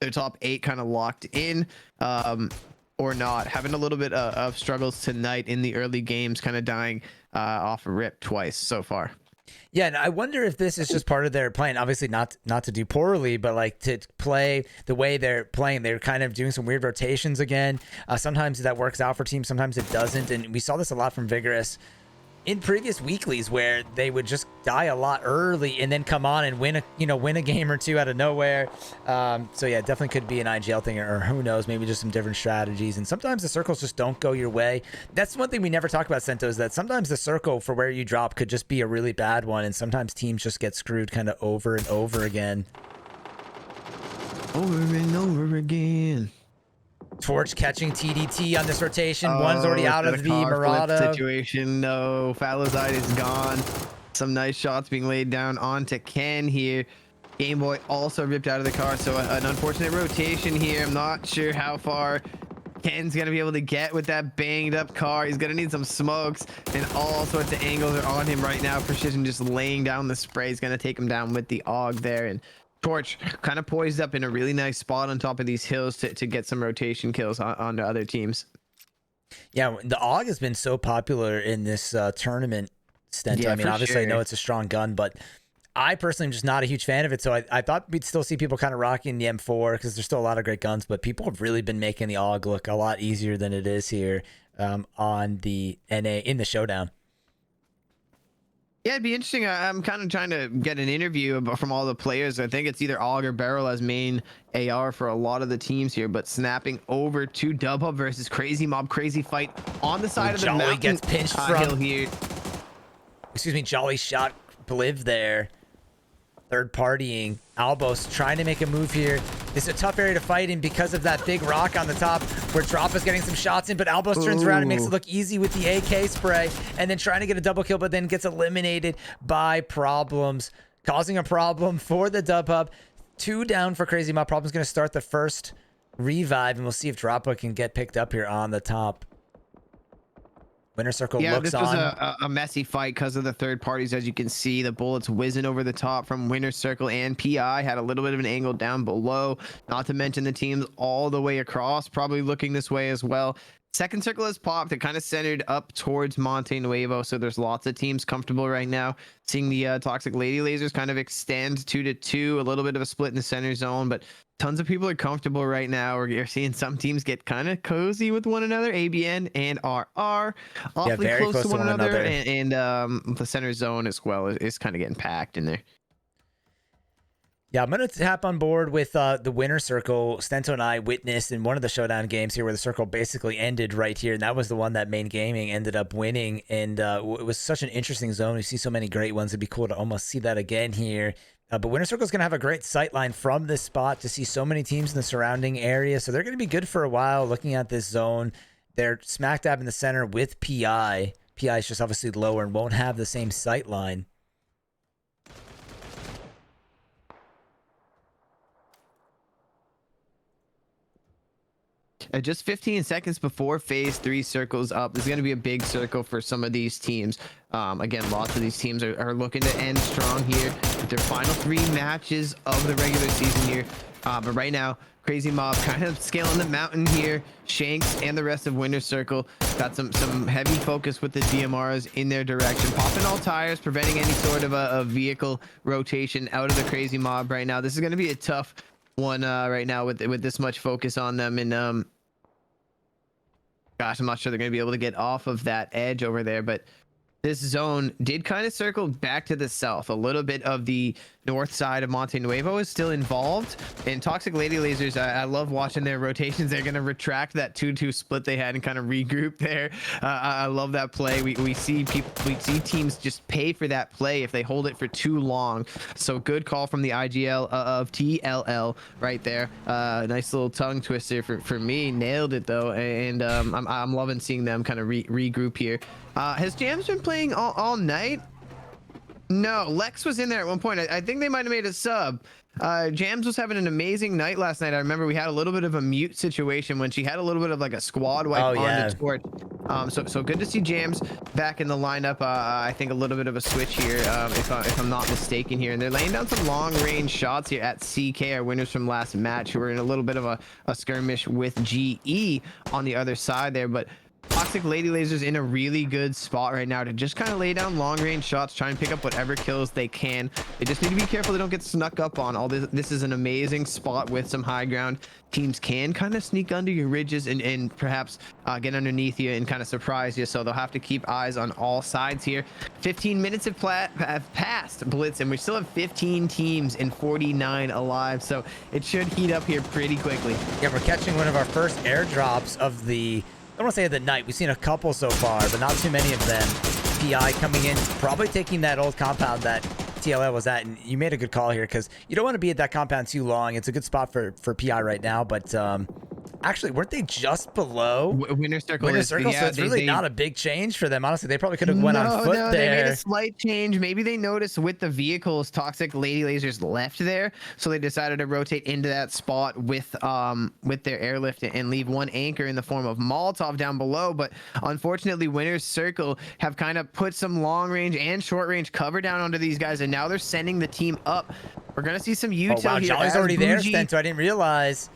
S2: 8 kind of locked in, or not, having a little bit of struggles tonight in the early games, kind of dying off a rip twice so far.
S1: Yeah, and I wonder if this is just part of their plan. Obviously, not to do poorly, but like to play the way they're playing. They're kind of doing some weird rotations again. Sometimes that works out for teams, sometimes it doesn't. And we saw this a lot from Vigorous in previous weeklies, where they would just die a lot early and then come on and win a game or two out of nowhere. So yeah, it definitely could be an IGL thing, or who knows, maybe just some different strategies. And sometimes the circles just don't go your way. That's one thing we never talk about, Sento, is that sometimes the circle for where you drop could just be a really bad one, and sometimes teams just get screwed kind of over and over again.
S2: Over and over again.
S1: Torch catching TDT on this rotation. One's already out of the Murata
S2: situation. No, Falazite is gone. Some nice shots being laid down onto Ken here. Game Boy also ripped out of the car, so an unfortunate rotation here. I'm not sure how far Ken's gonna be able to get with that banged up car. He's gonna need some smokes, and all sorts of angles are on him right now. Precision just laying down the spray. He's gonna take him down with the AUG there, and Torch kind of poised up in a really nice spot on top of these hills to get some rotation kills on the other teams.
S1: Yeah, the AUG has been so popular in this tournament, Stento.
S2: Yeah,
S1: I mean, obviously, I know it's a strong gun, but I personally am just not a huge fan of it. So I thought we'd still see people kind of rocking the M4 because there's still a lot of great guns, but people have really been making the AUG look a lot easier than it is here on the NA in the Showdown.
S2: Yeah, it'd be interesting. I'm kind of trying to get an interview from all the players. I think it's either AUG or Barrel as main AR for a lot of the teams here, but snapping over to Dub Hub versus Crazy Mob. Crazy fight on the side of the mountain.
S1: Jolly gets pinched
S2: from here.
S1: Excuse me, Jolly shot Bliv there. Third partying. Albos trying to make a move here. This is a tough area to fight in because of that big rock on the top where Drop is getting some shots in, but Albos turns around and makes it look easy with the AK spray, and then trying to get a double kill, but then gets eliminated by Problems, causing a problem for the Dub Hub. 2 down for Crazy Mob. Problem's going to start the first revive, and we'll see if Droppa can get picked up here on the top. Winner Circle looks on.
S2: Yeah, this was a messy fight because of the third parties. As you can see, the bullets whizzing over the top from Winner Circle, and PI had a little bit of an angle down below. Not to mention the teams all the way across, probably looking this way as well. Second circle has popped. It kind of centered up towards Monte Nuevo, so there's lots of teams comfortable right now. Seeing the Toxic Lady Lasers kind of extend 2-2, a little bit of a split in the center zone, but tons of people are comfortable right now. We're seeing some teams get kind of cozy with one another. ABN and RR awfully close to one another. And the center zone as well is kind of getting packed in there.
S1: Yeah, I'm going to tap on board with the Winner Circle. Stento and I witnessed in one of the Showdown games here where the circle basically ended right here, and that was the one that Main Gaming ended up winning, and it was such an interesting zone. We see so many great ones. It'd be cool to almost see that again here. But Winner Circle is going to have a great sight line from this spot to see so many teams in the surrounding area, so they're going to be good for a while looking at this zone. They're smack dab in the center with PI. PI is just obviously lower and won't have the same sight line.
S2: just 15 seconds before phase 3 circles up. This is going to be a big circle for some of these teams. Again, lots of these teams are looking to end strong here with their final 3 matches of the regular season here. But right now, Crazy Mob kind of scaling the mountain here. Shanks and the rest of Winter Circle got some heavy focus with the DMRs in their direction, popping all tires, preventing any sort of a vehicle rotation out of the Crazy Mob right now. This is going to be a tough one right now with this much focus on them. And gosh, I'm not sure they're going to be able to get off of that edge over there, but this zone did kind of circle back to the south. A little bit of the north side of Monte Nuevo is still involved. And Toxic Lady Lasers, I love watching their rotations. They're going to retract that 2-2 split they had and kind of regroup there. I love that play. We see teams just pay for that play if they hold it for too long. So good call from the IGL of TLL right there. Nice little tongue twister for me. Nailed it though. And I'm loving seeing them kind of regroup here. Has Jams been playing all night? No, Lex was in there at one point. I think they might have made a sub. Jams was having an amazing night last night. I remember we had a little bit of a mute situation when she had a little bit of like a squad wipe on the Torch. So good to see Jams back in the lineup. I think a little bit of a switch here, if I'm not mistaken here. And they're laying down some long range shots here at CK, our winners from last match, who were in a little bit of a skirmish with GE on the other side there. But Toxic Lady Lasers in a really good spot right now to just kind of lay down long range shots, try and pick up whatever kills they can. They just need to be careful they don't get snuck up on. All this is an amazing spot with some high ground. Teams can kind of sneak under your ridges and perhaps get underneath you and kind of surprise you. So they'll have to keep eyes on all sides here. 15 minutes have passed Blitz, and we still have 15 teams and 49 alive. So it should heat up here pretty quickly.
S1: Yeah, we're catching one of our first airdrops of the, I don't want to say of the night. We've seen a couple so far, but not too many of them. PI coming in, probably taking that old compound that TLL was at. And you made a good call here because you don't want to be at that compound too long. It's a good spot for PI right now, but actually, weren't they just below
S2: Winter Circle?
S1: Yeah, so it's really not a big change for them. Honestly, they probably could have went on foot there.
S2: They made a slight change. Maybe they noticed with the vehicles, Toxic Lady Lasers left there, so they decided to rotate into that spot with their airlift and leave one anchor in the form of Molotov down below. But unfortunately, Winter Circle have kind of put some long range and short range cover down onto these guys, and now they're sending the team up. We're gonna see some util
S1: wow,
S2: here.
S1: Jolly's already there, Stento. I didn't realize.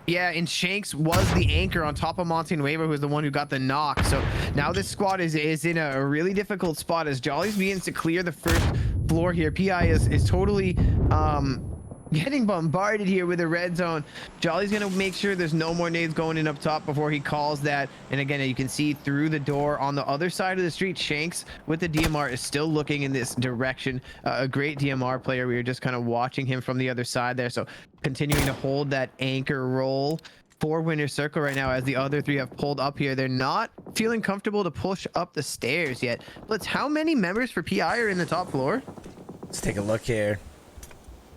S2: Yeah, and Shanks was the anchor on top of Monte Nuevo, who was the one who got the knock. So now this squad is in a really difficult spot as Jolly's begins to clear the first floor here. PI is totally getting bombarded here with a red zone. Jolly's gonna make sure there's no more nades going in up top before he calls that. And again, you can see through the door on the other side of the street, Shanks with the DMR is still looking in this direction. A great DMR player. We were just kind of watching him from the other side there. So continuing to hold that anchor role for Winter Circle right now as the other three have pulled up here. They're not feeling comfortable to push up the stairs yet. Blitz, how many members for PI are in the top floor?
S1: Let's take a look here.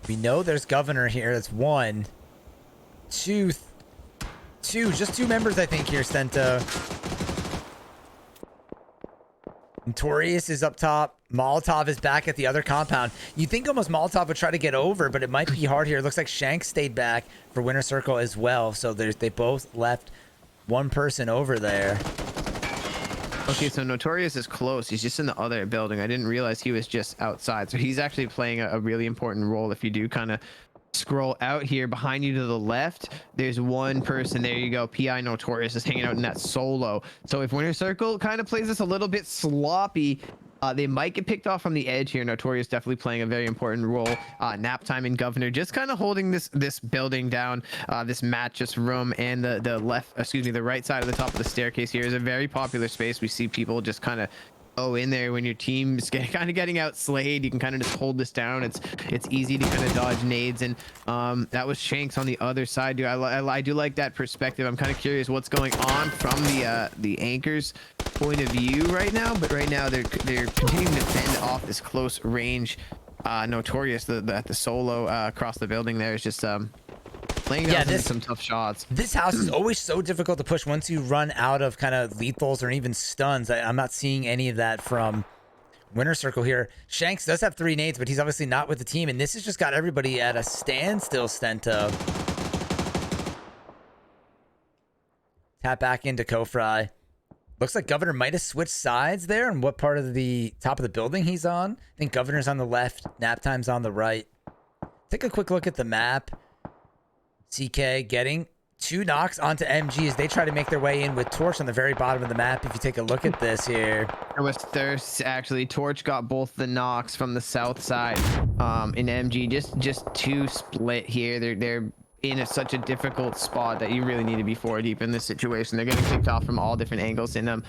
S1: We know there's Governor here. That's one, two, just 2 members, I think, here, Stento. Notorious is up top. Molotov is back at the other compound. You think almost Molotov would try to get over, but it might be hard here. It looks like Shanks stayed back for Winter Circle as well. So they both left one person over there.
S2: Okay, so Notorious is close. He's just in the other building. I didn't realize he was just outside. So he's actually playing a really important role. If you do kind of scroll out here behind you to the left, there's one person. There you go. PI Notorious is hanging out in that solo. So if Winter Circle kind of plays this a little bit sloppy, they might get picked off from the edge here. Notorious definitely playing a very important role. Nap Time and Governor just kind of holding this building down. This mattress room and the right side of the top of the staircase here is a very popular space. We see people just kind of in there when your team's kind of getting outslayed. You can kind of just hold this down. It's easy to kind of dodge nades, and that was Shanks on the other side, dude. I do like that perspective. I'm kind of curious what's going on from the anchors point of view right now, but right now they're continuing to fend off this close range. Notorious the solo across the building there is just laying down some tough shots.
S1: This house is always so difficult to push once you run out of kind of lethals or even stuns. I'm not seeing any of that from Winter Circle here. Shanks does have 3 nades, but he's obviously not with the team, and this has just got everybody at a standstill, Stento. Tap back into Kofry. Looks like Governor might have switched sides there and what part of the top of the building he's on. I think Governor's on the left. Nap Time's on the right. Take a quick look at the map. CK getting 2 knocks onto MG as they try to make their way in with Torch on the very bottom of the map. If you take a look at this here.
S2: There was Thirst, actually. Torch got both the knocks from the south side. In MG, just 2 split here. They're in such a difficult spot that you really need to be 4 deep in this situation. They're getting kicked off from all different angles. And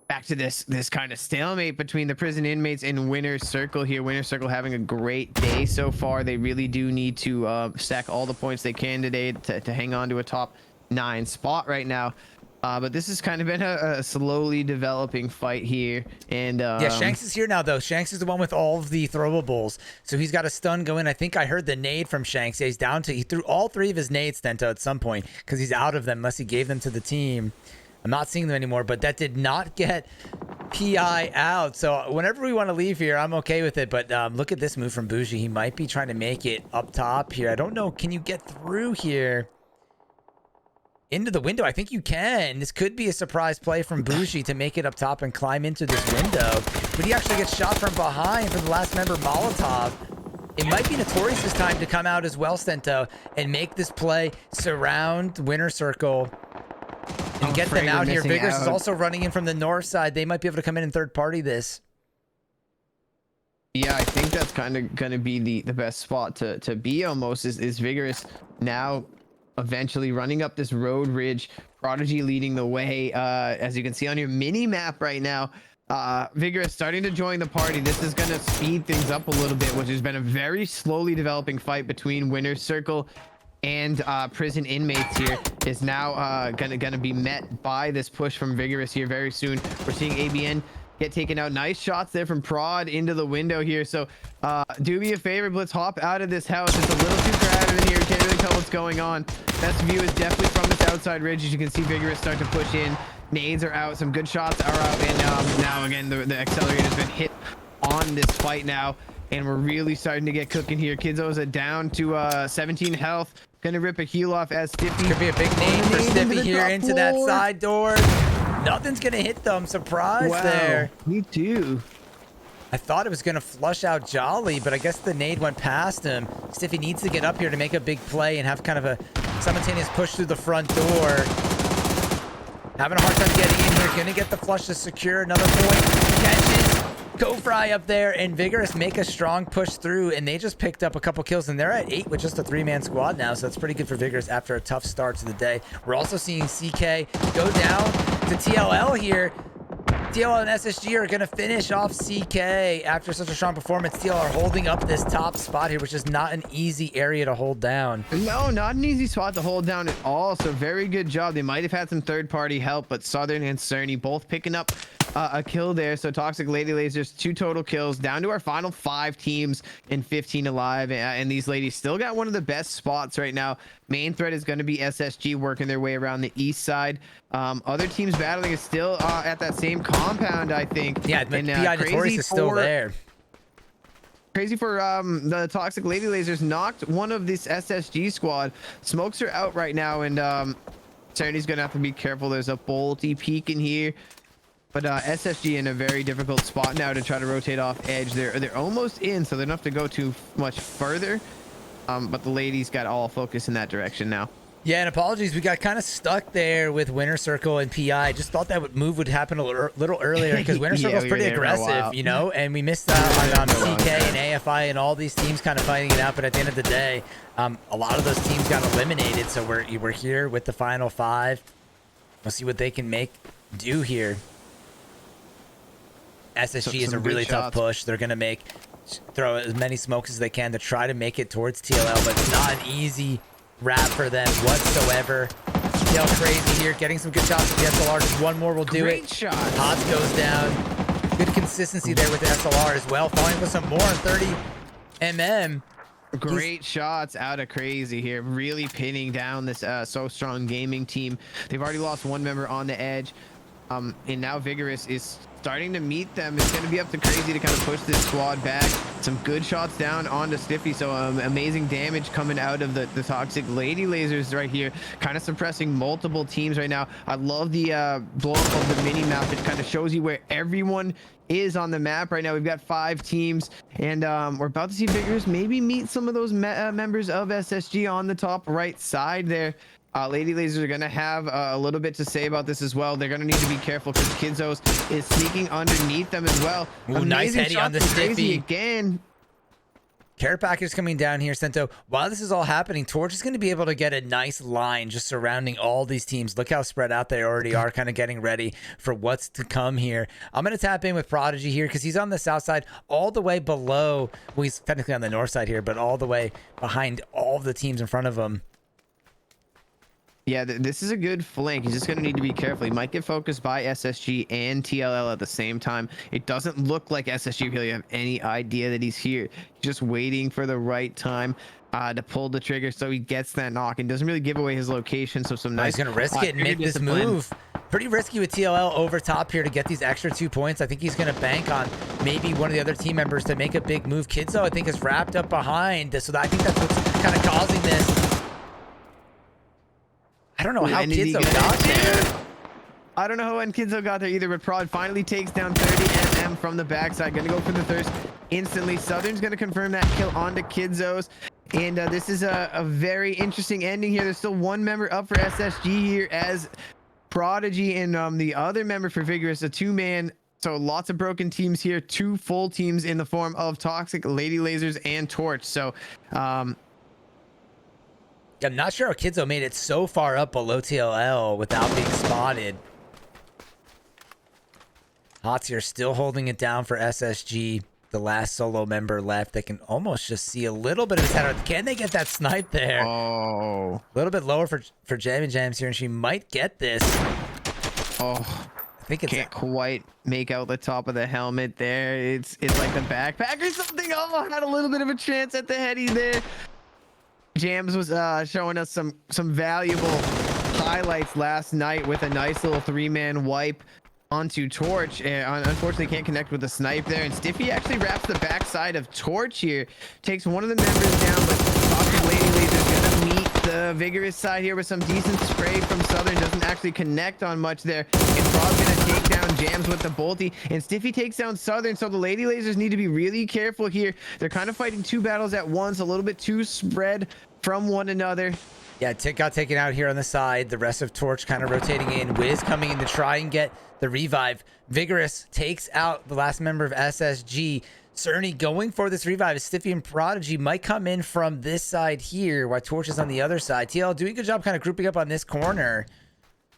S2: back to this kind of stalemate between the prison inmates and Winner's Circle here. Winner's Circle having a great day so far. They really do need to stack all the points they can today to hang on to a top 9 spot right now. But this has kind of been a slowly developing fight here. And
S1: yeah, Shanks is here now, though. Shanks is the one with all of the throwables. So he's got a stun going. I think I heard the nade from Shanks. Yeah, he's down to... He threw all 3 of his nades, Stento, at some point because he's out of them unless he gave them to the team. I'm not seeing them anymore, but that did not get PI out. So whenever we want to leave here, I'm okay with it. But look at this move from Bougie. He might be trying to make it up top here. I don't know. Can you get through here? Into the window, I think you can. This could be a surprise play from Bougie to make it up top and climb into this window. But he actually gets shot from behind from the last member, Molotov. It might be Notorious's time to come out as well, Stento, and make this play, surround Winner's Circle, and get them out here. Vigorous is also running in from the north side. They might be able to come in and third party this.
S2: Yeah, I think that's kind of going to be the best spot to be almost is Vigorous now eventually running up this road ridge. Prodigy leading the way, as you can see on your mini map right now. Vigorous starting to join the party. This is going to speed things up a little bit, which has been a very slowly developing fight between Winner's Circle and prison inmates here. Is now gonna be met by this push from Vigorous here very soon. We're seeing ABN get taken out. Nice shots there from Prod into the window here. So do me a favor, Blitz, hop out of this house. It's a little too crowded in here. You can't really tell what's going on. Best view is definitely from this outside ridge. As you can see, Vigorous start to push in. Nades are out. Some good shots are out. And now again, the accelerator has been hit on this fight now. And we're really starting to get cooking here. Kidzo's down to 17 health. Gonna rip a heal off as Stiffy.
S1: Could be a big name for Stiffy here into that side door. Nothing's gonna hit them. Surprise there.
S2: Me too.
S1: I thought it was gonna flush out Jolly, but I guess the nade went past him. Stiffy needs to get up here to make a big play and have kind of a simultaneous push through the front door. Having a hard time getting in here. Gonna get the flush to secure another point. Catches. Kofry up there and Vigorous make a strong push through, and they just picked up a couple kills, and they're at 8 with just a 3-man squad now, so that's pretty good for Vigorous after a tough start to the day. We're also seeing CK go down to TLL here. TLL and SSG are going to finish off CK after such a strong performance. TLL are holding up this top spot here, which is not an easy area to hold down.
S2: No, not an easy spot to hold down at all, so very good job. They might have had some third-party help, but Southern and Cerny both picking up a kill there. So Toxic Lady Lasers, 2 total kills, down to our final 5 teams and 15 alive. And these ladies still got one of the best spots right now. Main threat is going to be SSG working their way around the east side. Other teams battling is still at that same compound, I think.
S1: Yeah, but PI Notorious is still there.
S2: Crazy for the Toxic Lady Lasers knocked one of this SSG squad. Smokes are out right now, and Cerny's going to have to be careful. There's a bolty peek in here. But SSG in a very difficult spot now to try to rotate off edge. They're almost in, so they don't have to go too much further. But the ladies got all focus in that direction now.
S1: Yeah, and apologies, we got kind of stuck there with Winner's Circle and PI. Just thought that move would happen a little earlier because Winner's Circle is pretty aggressive, you know, and we missed out on CK and AFI and all these teams kind of fighting it out. But at the end of the day, a lot of those teams got eliminated. So we're here with the final 5. We'll see what they can do here. SSG is a really tough push. They're going to throw as many smokes as they can to try to make it towards TLL, but it's not an easy wrap for them whatsoever. TL crazy here, getting some good shots with the SLR. Just one more will do
S2: Great
S1: it.
S2: Shot.
S1: Hots goes down. Good consistency there with the SLR as well. Falling with some more on 30 mm.
S2: Great shots out of Crazy here, really pinning down this So Strong Gaming team. They've already lost 1 member on the edge. And now Vigorous is starting to meet them. It's going to be up to Crazy to kind of push this squad back. Some good shots down onto Stiffy. So amazing damage coming out of the Toxic Lady Lasers right here, kind of suppressing multiple teams right now. I love the blow up of the mini map. It kind of shows you where everyone is on the map right now. We've got 5 teams, and we're about to see Vigorous maybe meet some of those members of SSG on the top right side there. Lady Lasers are going to have a little bit to say about this as well. They're going to need to be careful because Kidzos is sneaking underneath them as well.
S1: Ooh, nice heady on the Stiffy
S2: again.
S1: Care package coming down here, Sento. While this is all happening, Torch is going to be able to get a nice line just surrounding all these teams. Look how spread out they already are, kind of getting ready for what's to come here. I'm going to tap in with Prodigy here because he's on the south side, all the way below. Well, he's technically on the north side here, but all the way behind all the teams in front of him.
S2: Yeah, this is a good flank. He's just going to need to be careful. He might get focused by SSG and TLL at the same time. It doesn't look like SSG really have any idea that he's here. He's just waiting for the right time to pull the trigger so he gets that knock and doesn't really give away his location. So some nice.
S1: He's going to risk it and make this move. Pretty risky with TLL over top here to get these extra 2 points. I think he's going to bank on maybe one of the other team members to make a big move. Kidzo, I think, is wrapped up behind. So I think that's what's kind of causing this. I don't know how Kidzo got there.
S2: I don't know how Kidzo got there either, but Prod finally takes down 30 from the backside. Gonna go for the thirst instantly. Southern's gonna confirm that kill onto Kidzos. And this is a very interesting ending here. There's still 1 member up for SSG here as Prodigy and the other member for Vigorous, a 2-man. So lots of broken teams here. 2 full teams in the form of Toxic, Lady Lasers, and Torch. So
S1: I'm not sure how Kidzo made it so far up below TLL without being spotted. Hots here still holding it down for SSG. The last solo member left. They can almost just see a little bit of his head. Can they get that snipe there?
S2: Oh.
S1: A little bit lower for Jammy Jams here, and she might get this.
S2: Oh.
S1: I think it's
S2: can't quite make out the top of the helmet there. It's like the backpack or something. Oh, had a little bit of a chance at the heady there. Jams was showing us some valuable highlights last night with a nice little 3-man wipe onto Torch. Unfortunately can't connect with the snipe there, and Stiffy actually wraps the backside of Torch here, takes one of the members down, but Toxic Lady Laser's gonna meet the Vigorous side here with some decent spray from Southern. Doesn't actually connect on much there, and Frog's gonna take down Jams with the bolty, and Stiffy takes down Southern. So the Lady Lasers need to be really careful here. They're kind of fighting 2 battles at once, a little bit too spread from one another.
S1: Yeah, Tick got taken out here on the side. The rest of Torch kind of rotating in. Wiz coming in to try and get the revive. Vigorous takes out the last member of SSG. Cerny going for this revive. Stiffy and Prodigy might come in from this side here while Torch is on the other side. TL doing a good job kind of grouping up on this corner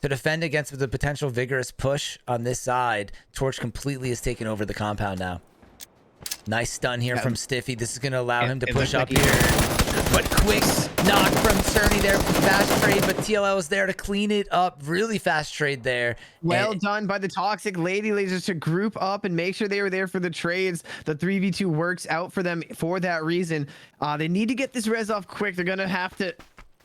S1: to defend against the potential Vigorous push on this side. Torch completely has taken over the compound now. Nice stun here from Stiffy. This is going to allow him to push up here. But quick knock from Cerny there. Fast trade, but TLL is there to clean it up. Really fast trade there.
S2: Well done by the Toxic Lady Lasers to group up and make sure they were there for the trades. The 3v2 works out for them for that reason. They need to get this res off quick. They're going to have to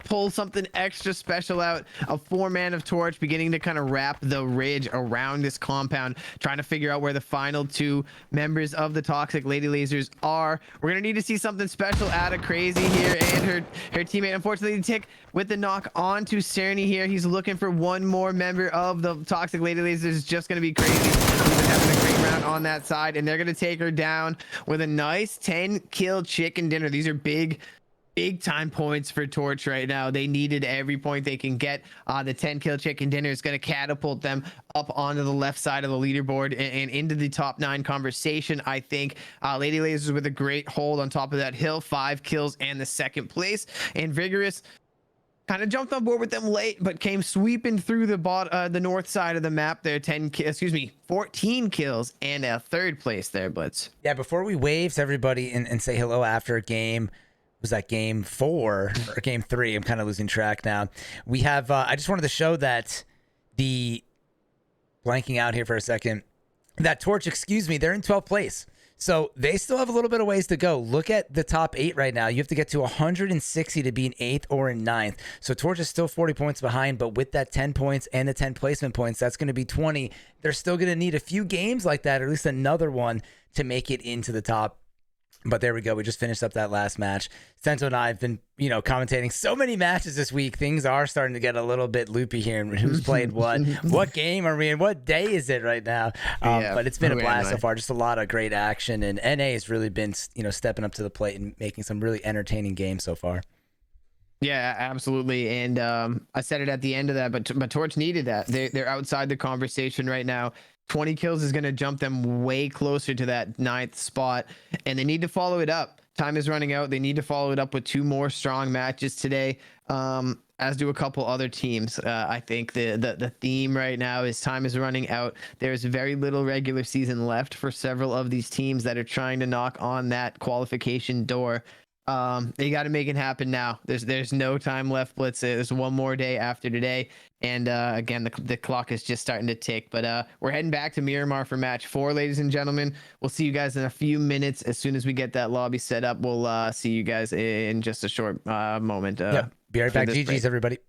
S2: pull something extra special out. A 4-man of Torch beginning to kind of wrap the ridge around this compound, trying to figure out where the final 2 members of the Toxic Lady Lasers are. We're gonna need to see something special out of Crazy here and her teammate. Unfortunately, Tick with the knock onto Cerny here. He's looking for 1 more member of the Toxic Lady Lasers. It's just gonna be Crazy. He's been having a great round on that side, and they're gonna take her down with a nice 10-kill chicken dinner. These are big time points for Torch right now. They needed every point they can get. The 10-kill chicken dinner is going to catapult them up onto the left side of the leaderboard and into the top 9 conversation, I think. Lady Lasers with a great hold on top of that hill, 5 kills and the 2nd place. And Vigorous kind of jumped on board with them late, but came sweeping through the north side of the map there. 14 kills and a 3rd place there, Blitz.
S1: Yeah, before we wave to everybody and say hello after a game, was that game 4 or game 3? I'm kind of losing track now. We have, I just wanted to show that blanking out here for a second, that Torch, they're in 12th place. So they still have a little bit of ways to go. Look at the top 8 right now. You have to get to 160 to be in 8th or in 9th. So Torch is still 40 points behind, but with that 10 points and the 10 placement points, that's going to be 20. They're still going to need a few games like that, or at least another one, to make it into the top. But there we go. We just finished up that last match. Stento and I have been, commentating so many matches this week. Things are starting to get a little bit loopy here. And who's played what? What game are we in? What day is it right now? But it's been a blast so far. Just a lot of great action. And NA has really been, stepping up to the plate and making some really entertaining games so far.
S2: Yeah, absolutely. And I said it at the end of that, but Torch needed that. They're outside the conversation right now. 20 kills is going to jump them way closer to that 9th spot, and they need to follow it up. Time is running out. They need to follow it up with 2 more strong matches today, as do a couple other teams. I think the theme right now is time is running out. There's very little regular season left for several of these teams that are trying to knock on that qualification door. They got to make it happen now. There's no time left, Blitz. There's one more day after today, and again, the clock is just starting to tick. But we're heading back to Miramar for match 4, ladies and gentlemen. We'll see you guys in a few minutes. As soon as we get that lobby set up, we'll see you guys in just a short moment.
S1: Be right back. GG's,
S2: break.
S1: everybody.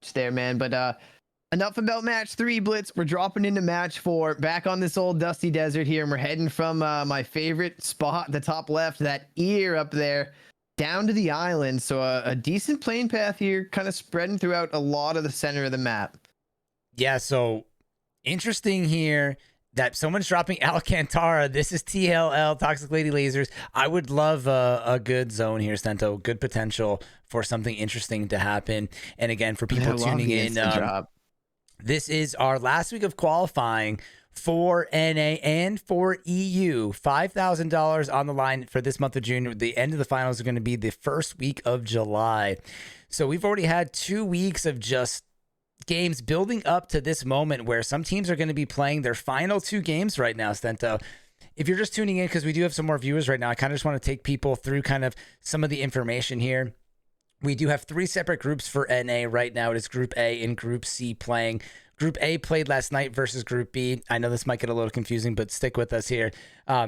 S2: match there, man. But enough about match 3, Blitz. We're dropping into match 4, back on this old dusty desert here, and we're heading from my favorite spot, the top left, that ear up there, down to the island. So a decent plane path here, kind of spreading throughout a lot of the center of the map.
S1: Yeah, so interesting here that someone's dropping Alcantara. This is TLL, Toxic Lady Lasers. I would love a good zone here, Stento. Good potential for something interesting to happen. And again, for people tuning in, this is our last week of qualifying for NA and for EU. $5,000 on the line for this month of June. The end of the finals are going to be the first week of July. So we've already had 2 weeks of just games building up to this moment where some teams are going to be playing their final 2 games right now, Stento. If you're just tuning in, because we do have some more viewers right now, I kind of just want to take people through kind of some of the information here. We do have 3 separate groups for NA right now. It is Group A and Group C playing. Group A played last night versus Group B. I know this might get a little confusing, but stick with us here.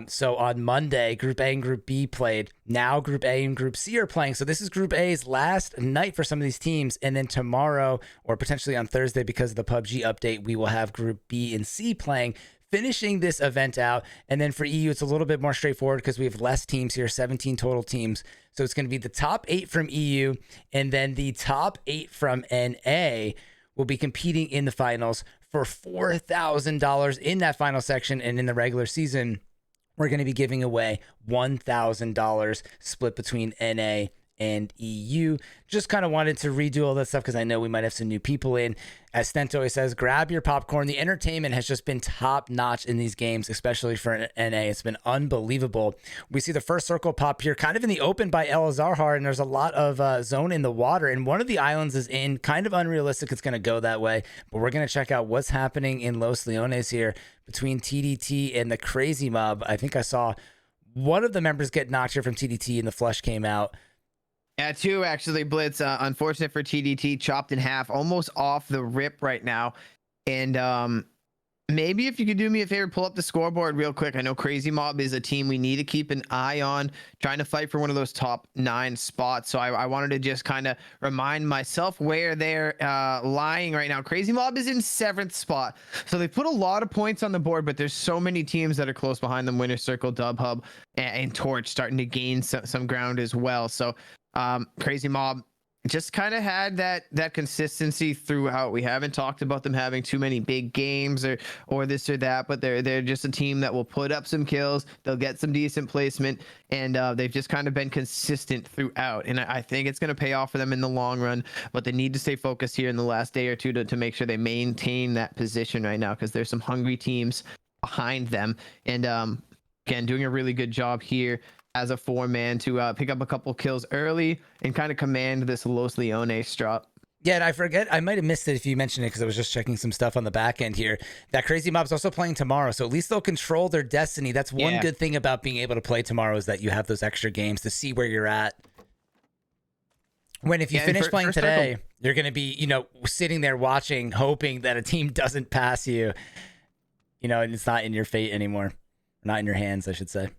S1: So on Monday, Group A and Group B played. Now Group A and Group C are playing. So this is Group A's last night for some of these teams. And then tomorrow, or potentially on Thursday because of the PUBG update, we will have Group B and C playing, finishing this event out. And then for EU, it's a little bit more straightforward because we have less teams here, 17 total teams. So it's going to be the top 8 from EU and then the top 8 from NA will be competing in the finals for $4,000 in that final section. And in the regular season, we're going to be giving away $1,000 split between NA and EU. Just kind of wanted to redo all that stuff because I know we might have some new people in. As Stento always says, grab your popcorn. The entertainment has just been top notch in these games, especially for NA. It's been unbelievable. We see the first circle pop here kind of in the open by El Azarhar, and there's a lot of zone in the water, and one of the islands is in. Kind of unrealistic it's going to go that way, but we're going to check out what's happening in Los Leones here between TDT and the Crazy Mob. I think I saw one of the members get knocked here from TDT and the flush came out.
S2: Yeah, 2 actually, Blitz. Unfortunate for TDT, chopped in half, almost off the rip right now. And maybe if you could do me a favor, pull up the scoreboard real quick. I know Crazy Mob is a team we need to keep an eye on, trying to fight for one of those top 9 spots. So I wanted to just kind of remind myself where they're lying right now. Crazy Mob is in 7th spot. So they put a lot of points on the board, but there's so many teams that are close behind them. Winner Circle, Dub Hub, and Torch starting to gain some ground as well. So Crazy Mob just kind of had that consistency throughout. We haven't talked about them having too many big games or this or that, but they're just a team that will put up some kills. They'll get some decent placement, and they've just kind of been consistent throughout. And I think it's going to pay off for them in the long run, but they need to stay focused here in the last day or two to make sure they maintain that position right now, because there's some hungry teams behind them. And again, doing a really good job here as a 4-man to pick up a couple kills early and kind of command this Los Leones drop.
S1: Yeah, and I forget, I might have missed it if you mentioned it because I was just checking some stuff on the back end here. That Crazy Mob's also playing tomorrow, so at least they'll control their destiny. That's one good thing about being able to play tomorrow, is that you have those extra games to see where you're at. When if you finish playing today, you're going to be, sitting there watching, hoping that a team doesn't pass you, and it's not in your fate anymore. Not in your hands, I should say.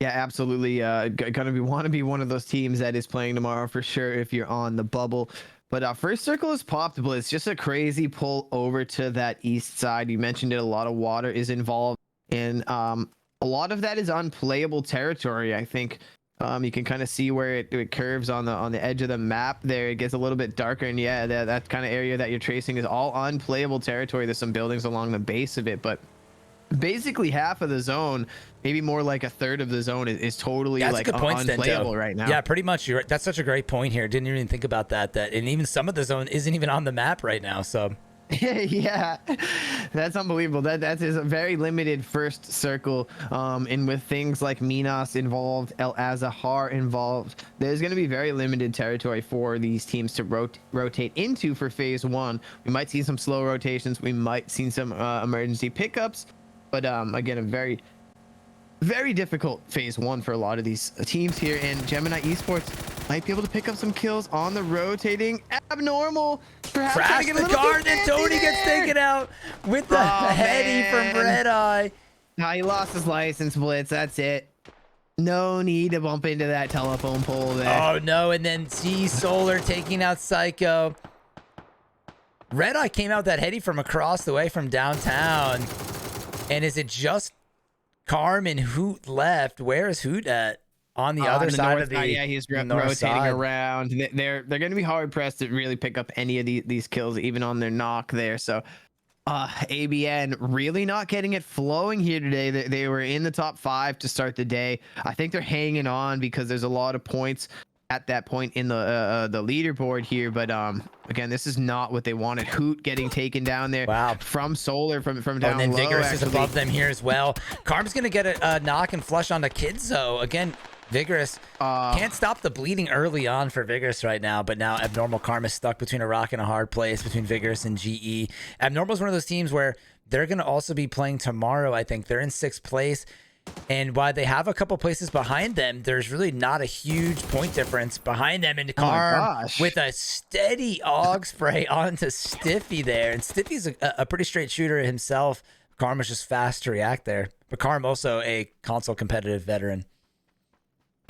S2: Yeah, absolutely. Want to be one of those teams that is playing tomorrow for sure if you're on the bubble. But first circle is popped, but it's just a crazy pull over to that east side. You mentioned it, a lot of water is involved, and a lot of that is unplayable territory. I think you can kind of see where it curves on the edge of the map there. It gets a little bit darker, and yeah, that kind of area that you're tracing is all unplayable territory. There's some buildings along the base of it, but basically half of the zone, maybe more like a third of the zone is totally like unplayable right now.
S1: Yeah, pretty much. That's such a great point here. Didn't even think about that. And even some of the zone isn't even on the map right now. So
S2: yeah, that's unbelievable. That is a very limited first circle. And with things like Minas involved, El Azahar involved, there's going to be very limited territory for these teams to rotate into for phase 1. We might see some slow rotations. We might see some emergency pickups. But again, a very, very difficult phase 1 for a lot of these teams here. And Gemini Esports might be able to pick up some kills on the rotating Abnormal. Perhaps
S1: crash the guard, and Tony gets taken out with the heady from Red Eye.
S2: Nah, he lost his license, Blitz. That's it. No need to bump into that telephone pole there.
S1: Oh, no. And then G Solar taking out Psycho. Red Eye came out that heady from across the way from downtown. And is it just Carm and Hoot left? Where is Hoot at? On the other side
S2: north
S1: of the
S2: side, yeah, he's
S1: north
S2: rotating
S1: side.
S2: around. They're going to be hard pressed to really pick up any of these kills, even on their knock there. So ABN really not getting it flowing here today. They were in the top 5 to start the day. I think they're hanging on because there's a lot of points at that point in the leaderboard here. But again, this is not what they wanted. Hoot getting taken down there.
S1: Wow.
S2: From Solar from down
S1: and then
S2: low,
S1: Vigorous is
S2: actually.
S1: above them here as well. Carm's gonna get a knock and flush onto Kidzo. Again, Vigorous can't stop the bleeding early on for Vigorous right now, but now Abnormal Carm is stuck between a rock and a hard place between Vigorous and GE. Abnormal is one of those teams where they're gonna also be playing tomorrow. I think they're in 6th place. And while they have a couple places behind them, there's really not a huge point difference behind them. And Carm with a steady AUG spray onto Stiffy there. And Stiffy's a pretty straight shooter himself. Carm was just fast to react there. But Carm also a console competitive veteran.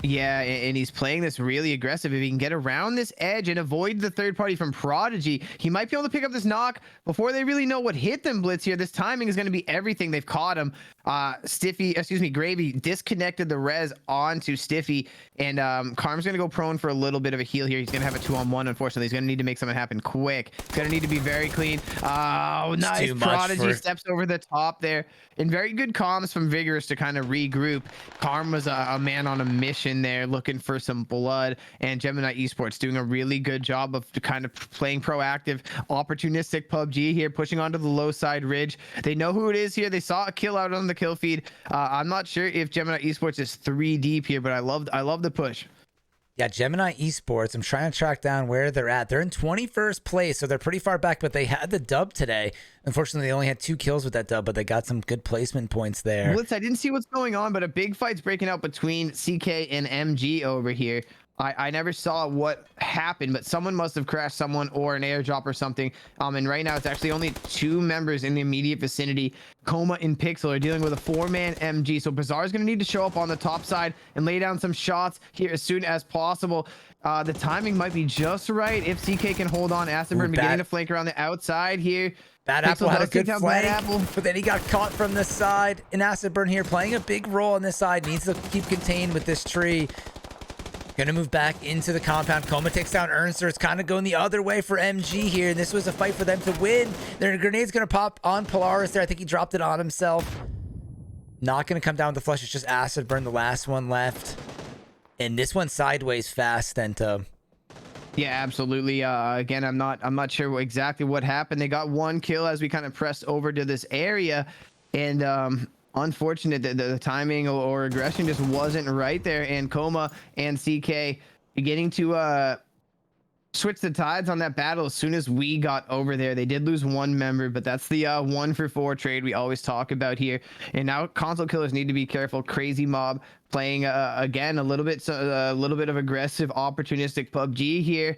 S2: Yeah, and he's playing this really aggressive. If he can get around this edge and avoid the third party from Prodigy, he might be able to pick up this knock before they really know what hit them, Blitz here. This timing is going to be everything. They've caught him. Gravy disconnected the res onto Stiffy, and Carm's going to go prone for a little bit of a heal here. He's going to have a 2-on-1, unfortunately. He's going to need to make something happen quick. He's going to need to be very clean. Oh, nice. Prodigy steps over the top there. And very good comms from Vigorous to kind of regroup. Carm was a man on a mission there, looking for some blood, and Gemini Esports doing a really good job of kind of playing proactive, opportunistic PUBG here, pushing onto the low side ridge. They know who it is here. They saw a kill out on the kill feed. I'm not sure if Gemini Esports is 3 deep here, but I love the push.
S1: Yeah, Gemini Esports, I'm trying to track down where they're at. They're in 21st place, so they're pretty far back, but they had the dub today. Unfortunately, they only had 2 kills with that dub, but they got some good placement points there.
S2: Blitz, I didn't see what's going on, but a big fight's breaking out between CK and MG over here. I never saw what happened, but someone must have crashed someone or an airdrop or something. And right now it's actually only 2 members in the immediate vicinity. Coma and Pixel are dealing with a 4-man MG. So Bazaar is going to need to show up on the top side and lay down some shots here as soon as possible. The timing might be just right if CK can hold on. Acidburn beginning to flank around the outside here.
S1: Bad Apple had a good flank, but then he got caught from the side. And Acidburn here playing a big role on this side. Needs to keep contained with this tree. Gonna move back into the compound. Coma takes down Ernster. It's kind of going the other way for MG here. And this was a fight for them to win. Their grenade's gonna pop on Polaris there. I think he dropped it on himself. Not gonna come down with the flush. It's just Acidburn, the last one left. And this one sideways fast, Stento.
S2: Yeah, absolutely. Again, I'm not sure exactly what happened. They got 1 kill as we kind of pressed over to this area, and unfortunate that the timing or aggression just wasn't right there. And Coma and CK beginning to switch the tides on that battle as soon as we got over there. They did lose 1 member, but that's the 1-for-4 trade we always talk about here. And now console killers need to be careful. Crazy Mob playing again a little bit of aggressive, opportunistic PUBG here,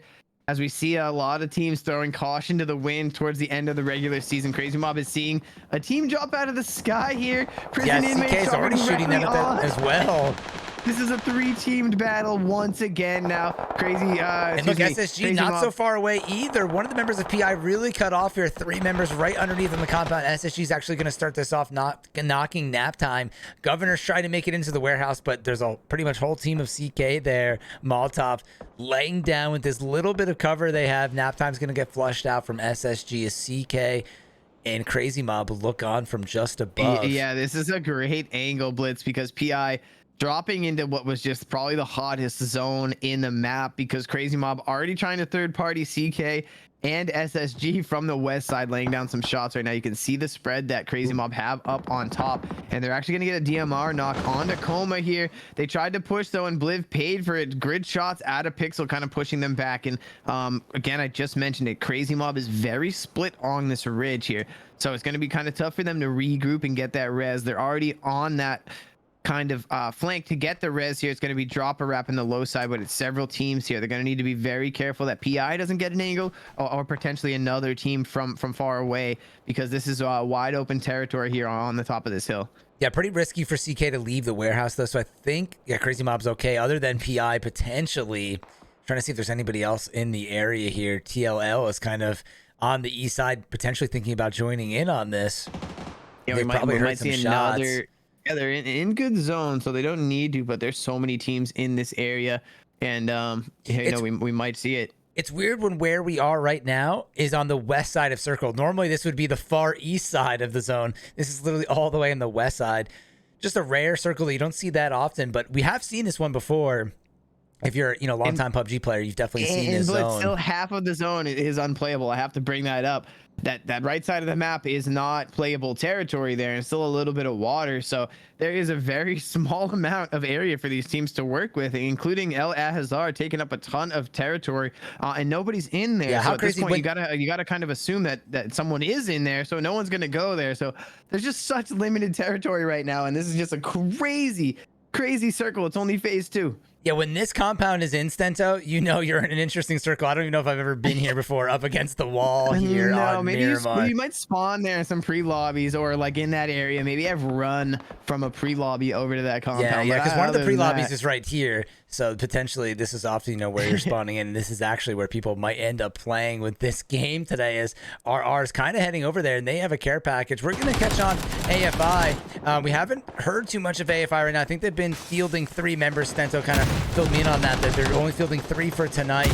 S2: as we see a lot of teams throwing caution to the wind towards the end of the regular season. Crazy Mob is seeing a team drop out of the sky here. Prison inmates
S1: CK's already shooting them at that as well.
S2: This is a 3-teamed battle once again now. Crazy.
S1: And look, SSG not so far away either. One of the members of PI really cut off here. 3 members right underneath in the compound. SSG is actually going to start this off, knocking nap time. Governor's trying to make it into the warehouse, but there's a pretty much whole team of CK there. Molotov laying down with this little bit of cover they have. Nap time's going to get flushed out from SSG as CK and Crazy Mob look on from just above.
S2: Yeah, this is a great angle, Blitz, because PI dropping into what was just probably the hottest zone in the map, because Crazy Mob already trying to third party CK and SSG from the west side, laying down some shots right now. You can see the spread that Crazy Mob have up on top, and they're actually going to get a DMR knock onto Coma here. They tried to push though, and Bliv paid for it. Grid shots out of Pixel, kind of pushing them back. And again, I just mentioned it, Crazy Mob is very split on this ridge here, so it's going to be kind of tough for them to regroup and get that res. They're already on that kind of flank to get the res here. It's going to be drop a wrap in the low side, but it's several teams here. They're going to need to be very careful that PI doesn't get an angle, or potentially another team from far away, because this is wide open territory here on the top of this hill.
S1: Yeah, pretty risky for CK to leave the warehouse though, so I think Crazy Mob's okay, other than PI potentially. Trying to see if there's anybody else in the area here. TLL is kind of on the east side, potentially thinking about joining in on this.
S2: Yeah,
S1: They
S2: we
S1: probably
S2: might
S1: heard
S2: see
S1: some shots.
S2: another. Yeah, they're in good zone, so they don't need to. But there's so many teams in this area, and we might see it.
S1: It's weird when where we are right now is on the west side of circle. Normally this would be the far east side of the zone. This is literally all the way on the west side. Just a rare circle that you don't see that often, but we have seen this one before. If you're, longtime PUBG player, you've definitely seen this zone.
S2: Still half of the zone is unplayable. I have to bring that up. That right side of the map is not playable territory there, and still a little bit of water. So there is a very small amount of area for these teams to work with, including El Ahazar taking up a ton of territory, and nobody's in there.
S1: Yeah,
S2: so
S1: how
S2: at
S1: crazy!
S2: this point, you gotta kind of assume that someone is in there, so no one's gonna go there. So there's just such limited territory right now, and this is just a crazy circle. It's only phase 2.
S1: Yeah, when this compound is in Stento, you're in an interesting circle. I don't even know if I've ever been here before, up against the wall here.
S2: No, maybe
S1: Miramar.
S2: you might spawn there in some pre-lobbies, or like in that area. Maybe I've run from a pre-lobby over to that compound.
S1: Yeah, because one of the
S2: other than
S1: pre-lobbies
S2: that-
S1: is right here. So potentially this is often, where you're spawning in. And this is actually where people might end up playing with this game today, as RR is kind of heading over there, and they have a care package. We're going to catch on AFI. We haven't heard too much of AFI right now. I think they've been fielding 3 members. Stento kind of filled me in on that they're only fielding 3 for tonight.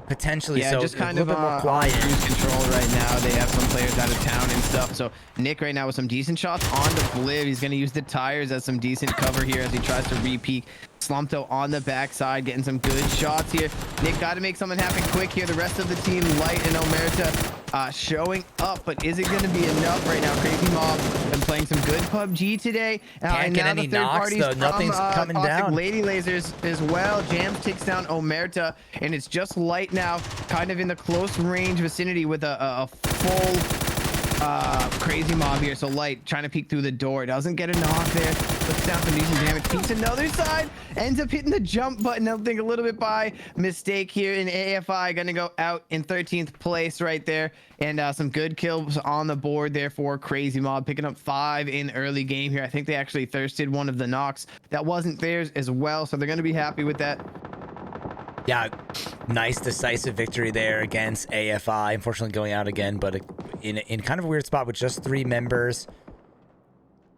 S1: Potentially,
S2: yeah,
S1: so
S2: just kind
S1: a
S2: of
S1: little bit more quiet.
S2: cruise control right now. They have some players out of town and stuff. So Nick right now with some decent shots on the Bliv. He's going to use the tires as some decent cover here as he tries to re-peek. Slumpto on the backside, getting some good shots here. Nick got to make something happen quick here. The rest of the team, Light and Omerta, showing up, but is it going to be enough right now? Crazy Mob been playing some good PUBG today.
S1: Can't get any knocks though. Nothing's coming down.
S2: Lady Lasers as well. Jams takes down Omerta, and it's just Light now, kind of in the close range vicinity with a full Crazy Mob here. So Light trying to peek through the door, doesn't get a knock there, puts down some decent damage, peeks another side, ends up hitting the jump button. I think a little bit by mistake here, in AFI gonna go out in 13th place right there, and some good kills on the board there for Crazy Mob, picking up 5 in early game here. I think they actually thirsted one of the knocks that wasn't theirs as well, so they're gonna be happy with that.
S1: Yeah, nice decisive victory there against AFI. Unfortunately going out again, but in kind of a weird spot with just 3 members.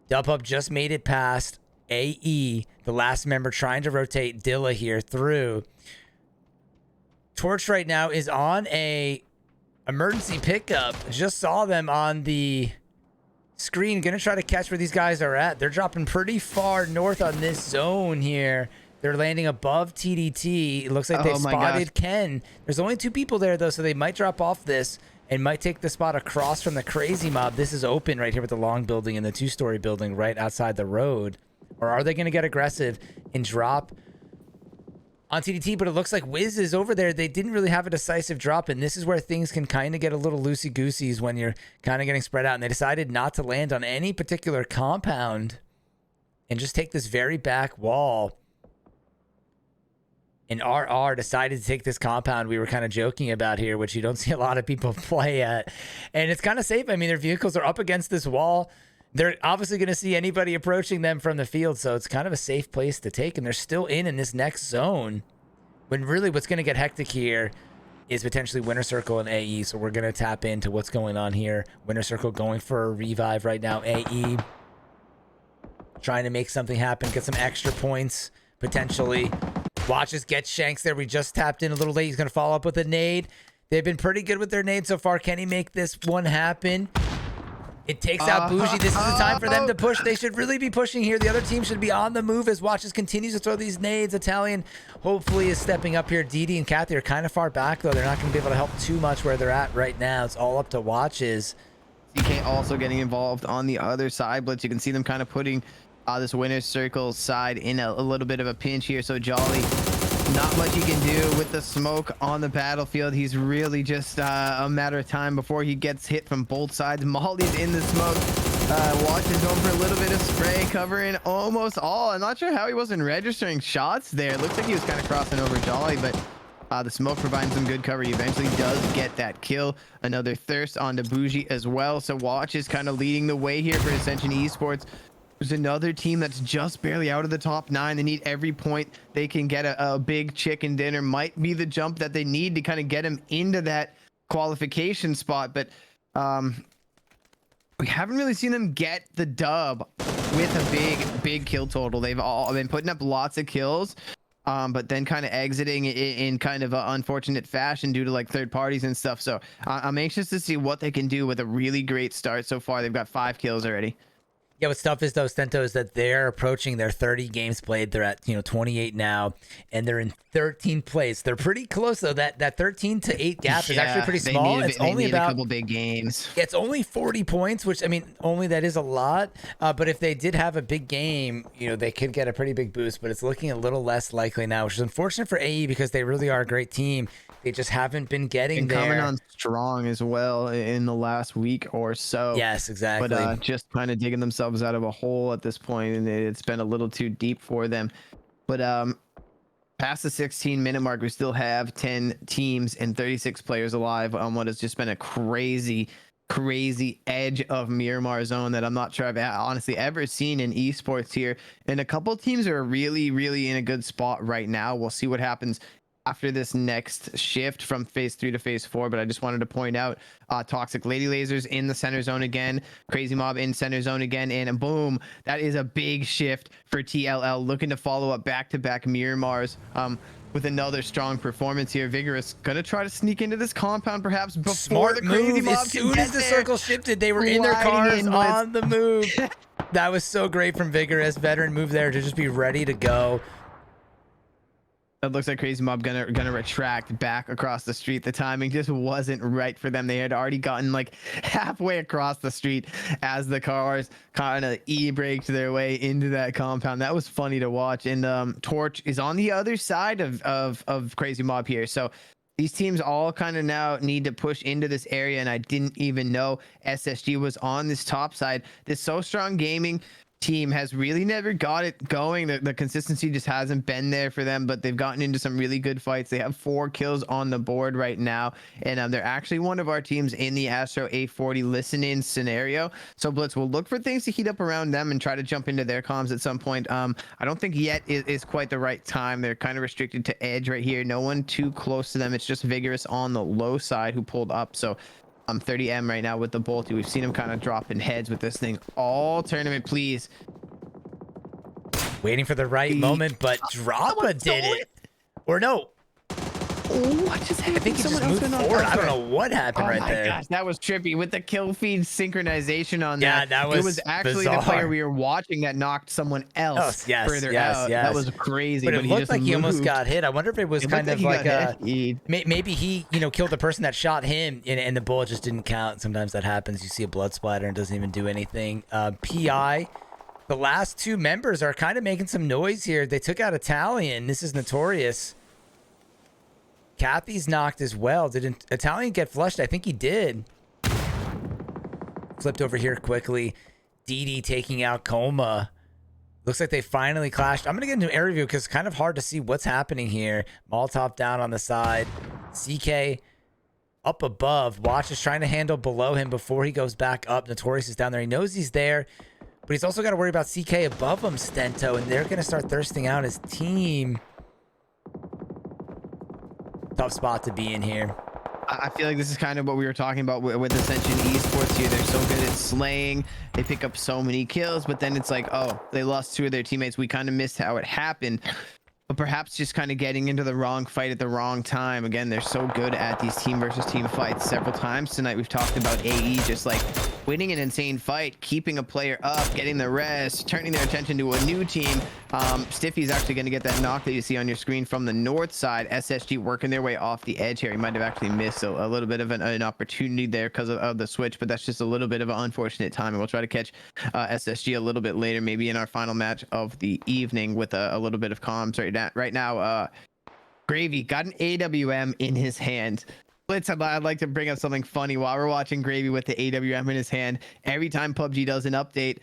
S1: Dubhub just made it past AE, the last member, trying to rotate Dilla here through. Torch right now is on a emergency pickup. Just saw them on the screen. Gonna try to catch where these guys are at. They're dropping pretty far north on this zone here. They're landing above TDT. It looks like they've spotted Ken. There's only 2 people there, though, so they might drop off this and might take the spot across from the Crazy Mob. This is open right here with the long building and the 2-story building right outside the road. Or are they going to get aggressive and drop on TDT? But it looks like Wiz is over there. They didn't really have a decisive drop, and this is where things can kind of get a little loosey-goosey when you're kind of getting spread out. And they decided not to land on any particular compound and just take this very back wall. And RR decided to take this compound we were kind of joking about here, which you don't see a lot of people play at. And it's kind of safe. I mean, their vehicles are up against this wall. They're obviously going to see anybody approaching them from the field, so it's kind of a safe place to take. And they're still in this next zone, when really what's going to get hectic here is potentially Winter Circle and AE. So we're going to tap into what's going on here. Winter Circle going for a revive right now. AE trying to make something happen, get some extra points potentially. Watch us get Shanks there. We just tapped in a little late. He's going to follow up with a nade. They've been pretty good with their nades so far. Can he make this one happen? It takes out Bougie. This is the time for them to push. They should really be pushing here. The other team should be on the move as Watches continues to throw these nades. Italian hopefully is stepping up here. Didi and Kathy are kind of far back, though. They're not going to be able to help too much where they're at right now. It's all up to Watches.
S2: CK also getting involved on the other side. Blitz, you can see them kind of putting this Winner Circle side in a little bit of a pinch here. So Jolly, not much he can do with the smoke on the battlefield. He's really just a matter of time before he gets hit from both sides. Molly's in the smoke. Watch is going for a little bit of spray, covering almost all. I'm not sure how he wasn't registering shots there. It looks like he was kind of crossing over Jolly, but the smoke provides some good cover. He eventually does get that kill. Another thirst onto Bougie as well. So Watch is kind of leading the way here for Ascension Esports. There's another team that's just barely out of the top 9. They need every point they can get. A big chicken dinner might be the jump that they need to kind of get them into that qualification spot, but we haven't really seen them get the dub with a big kill total. They've all been putting up lots of kills, but then kind of exiting in kind of an unfortunate fashion due to like third parties and stuff. So I'm anxious to see what they can do with a really great start so far. They've got 5 kills already.
S1: Yeah, what's tough is though, Stento, is that they're approaching their 30 games played. They're at 28 now, and they're in 13th place. They're pretty close though. That 13 to 8 gap is actually pretty small. It's only about a
S2: couple big games.
S1: It's only 40 points, which I mean, only that is a lot. But if they did have a big game, they could get a pretty big boost. But it's looking a little less likely now, which is unfortunate for AE because they really are a great team. They just haven't been getting there.
S2: Coming on strong as well in the last week or so.
S1: Yes, exactly.
S2: But just kind of digging themselves out of a hole at this point, and it's been a little too deep for them. But past the 16-minute mark, we still have 10 teams and 36 players alive on what has just been a crazy edge of Miramar zone that I'm not sure I've honestly ever seen in esports here. And a couple teams are really in a good spot right now. We'll see what happens after this next shift from phase 3 to phase 4, but I just wanted to point out Toxic Lady Lasers in the center zone again, Crazy Mob in center zone again, and boom, that is a big shift for TLL, looking to follow up back-to-back Miramars with another strong performance here. Vigorous gonna try to sneak into this compound perhaps before
S1: Smart
S2: the Crazy
S1: move.
S2: Mob
S1: As soon as the circle shifted, they were in their cars on the move. That was so great from Vigorous. Veteran move there to just be ready to go.
S2: It looks like Crazy Mob gonna retract back across the street. The timing just wasn't right for them. They had already gotten like halfway across the street as the cars kind of e-braked their way into that compound. That was funny to watch. And Torch is on the other side of Crazy Mob here. So these teams all kind of now need to push into this area, and I didn't even know SSG was on this top side. This So Strong Gaming team has really never got it going. The consistency just hasn't been there for them, but they've gotten into some really good fights. They have 4 kills on the board right now, and they're actually one of our teams in the Astro A40 listen-in scenario. So Blitz will look for things to heat up around them and try to jump into their comms at some point. I don't think yet is quite the right time. They're kind of restricted to edge right here. No one too close to them. It's just Vigorous on the low side who pulled up. So 30M right now with the bolty. We've seen him kind of dropping heads with this thing all tournament. Please,
S1: waiting for the right moment, but Droppa did it. Or no,
S2: what just happened?
S1: I think he just moved forward. I don't know what happened right there.
S2: Gosh, that was trippy with the kill feed synchronization on that.
S1: Yeah, that was
S2: It was actually
S1: bizarre.
S2: the player we were watching that knocked someone else further out.
S1: Yes.
S2: That was crazy.
S1: But it looked like he almost got hit. I wonder if it was kind of like maybe he killed the person that shot him and the bullet just didn't count. Sometimes that happens. You see a blood splatter and it doesn't even do anything. PI, the last 2 members are kind of making some noise here. They took out Italian. This is Notorious. Kathy's knocked as well. Did Italian get flushed? I think he did. Flipped over here quickly. DD taking out Coma. Looks like they finally clashed. I'm going to get into an air review because it's kind of hard to see what's happening here. Molotov down on the side. CK up above. Watch is trying to handle below him before he goes back up. Notorious is down there. He knows he's there, but he's also got to worry about CK above him, Stento, and they're going to start thirsting out his team. Tough spot to be in here.
S2: I feel like this is kind of what we were talking about with Ascension Esports here. They're so good at slaying. They pick up so many kills, but then it's like, oh, they lost 2 of their teammates. We kind of missed how it happened. But perhaps just kind of getting into the wrong fight at the wrong time. Again, they're so good at these team versus team fights. Several times tonight we've talked about AE just like winning an insane fight, keeping a player up, getting the rest, turning their attention to a new team. Stiffy's actually going to get that knock that you see on your screen from the north side. SSG working their way off the edge here. He might have actually missed a little bit of an opportunity there because of the switch, but that's just a little bit of an unfortunate timing. We'll try to catch SSG a little bit later, maybe in our final match of the evening with a little bit of comms right now. Gravy got an AWM in his hand. Blitz, I'd like to bring up something funny while we're watching Gravy with the AWM in his hand. Every time PUBG does an update,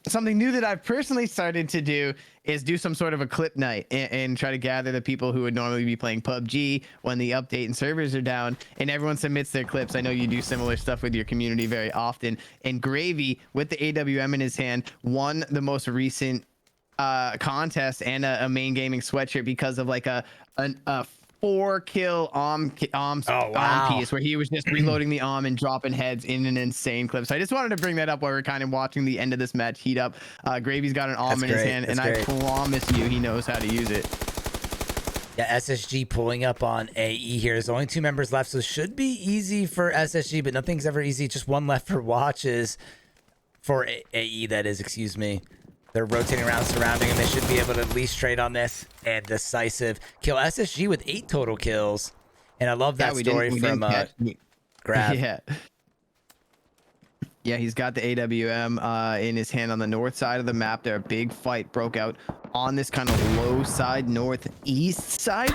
S2: something new that I've personally started to do is do some sort of a clip night and try to gather the people who would normally be playing PUBG when the update and servers are down, and everyone submits their clips. I know you do similar stuff with your community very often. And Gravy with the AWM in his hand won the most recent contest and a main gaming sweatshirt because of like a 4-kill
S1: wow.
S2: piece where he was just reloading the and dropping heads in an insane clip. So I just wanted to bring that up while we're kind of watching the end of this match heat up. Gravy's got an in his hand, and I promise you he knows how to use it.
S1: Yeah, SSG pulling up on AE here. There's only 2 members left, so it should be easy for SSG, but nothing's ever easy. Just 1 left for watches for AE, that is, excuse me. They're rotating around, surrounding him. They should be able to at least trade on this and decisive kill. SSG with 8 total kills. And I love that story from Grab.
S2: Yeah, he's got the AWM in his hand on the north side of the map there. A big fight broke out on this kind of low side, northeast side.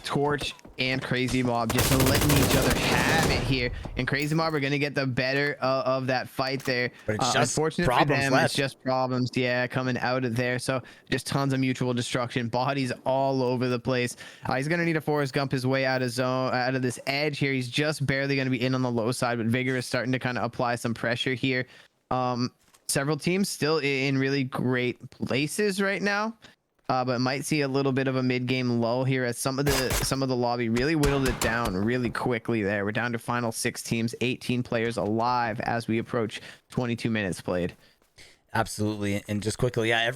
S2: Torch and Crazy Mob just letting each other have it here. And Crazy Mob are going to get the better of that fight there.
S1: But it's just
S2: unfortunate for them, it's just problems, yeah, coming out of there. So just tons of mutual destruction. Bodies all over the place. He's going to need a Forrest Gump his way out of zone, out of this edge here. He's just barely going to be in on the low side, but Vigorous starting to kind of apply some pressure here. Several teams still in really great places right now. But might see a little bit of a mid-game lull here as some of the lobby really whittled it down really quickly there. We're down to final 6 teams, 18 players alive as we approach 22 minutes played.
S1: Absolutely. And just quickly, yeah,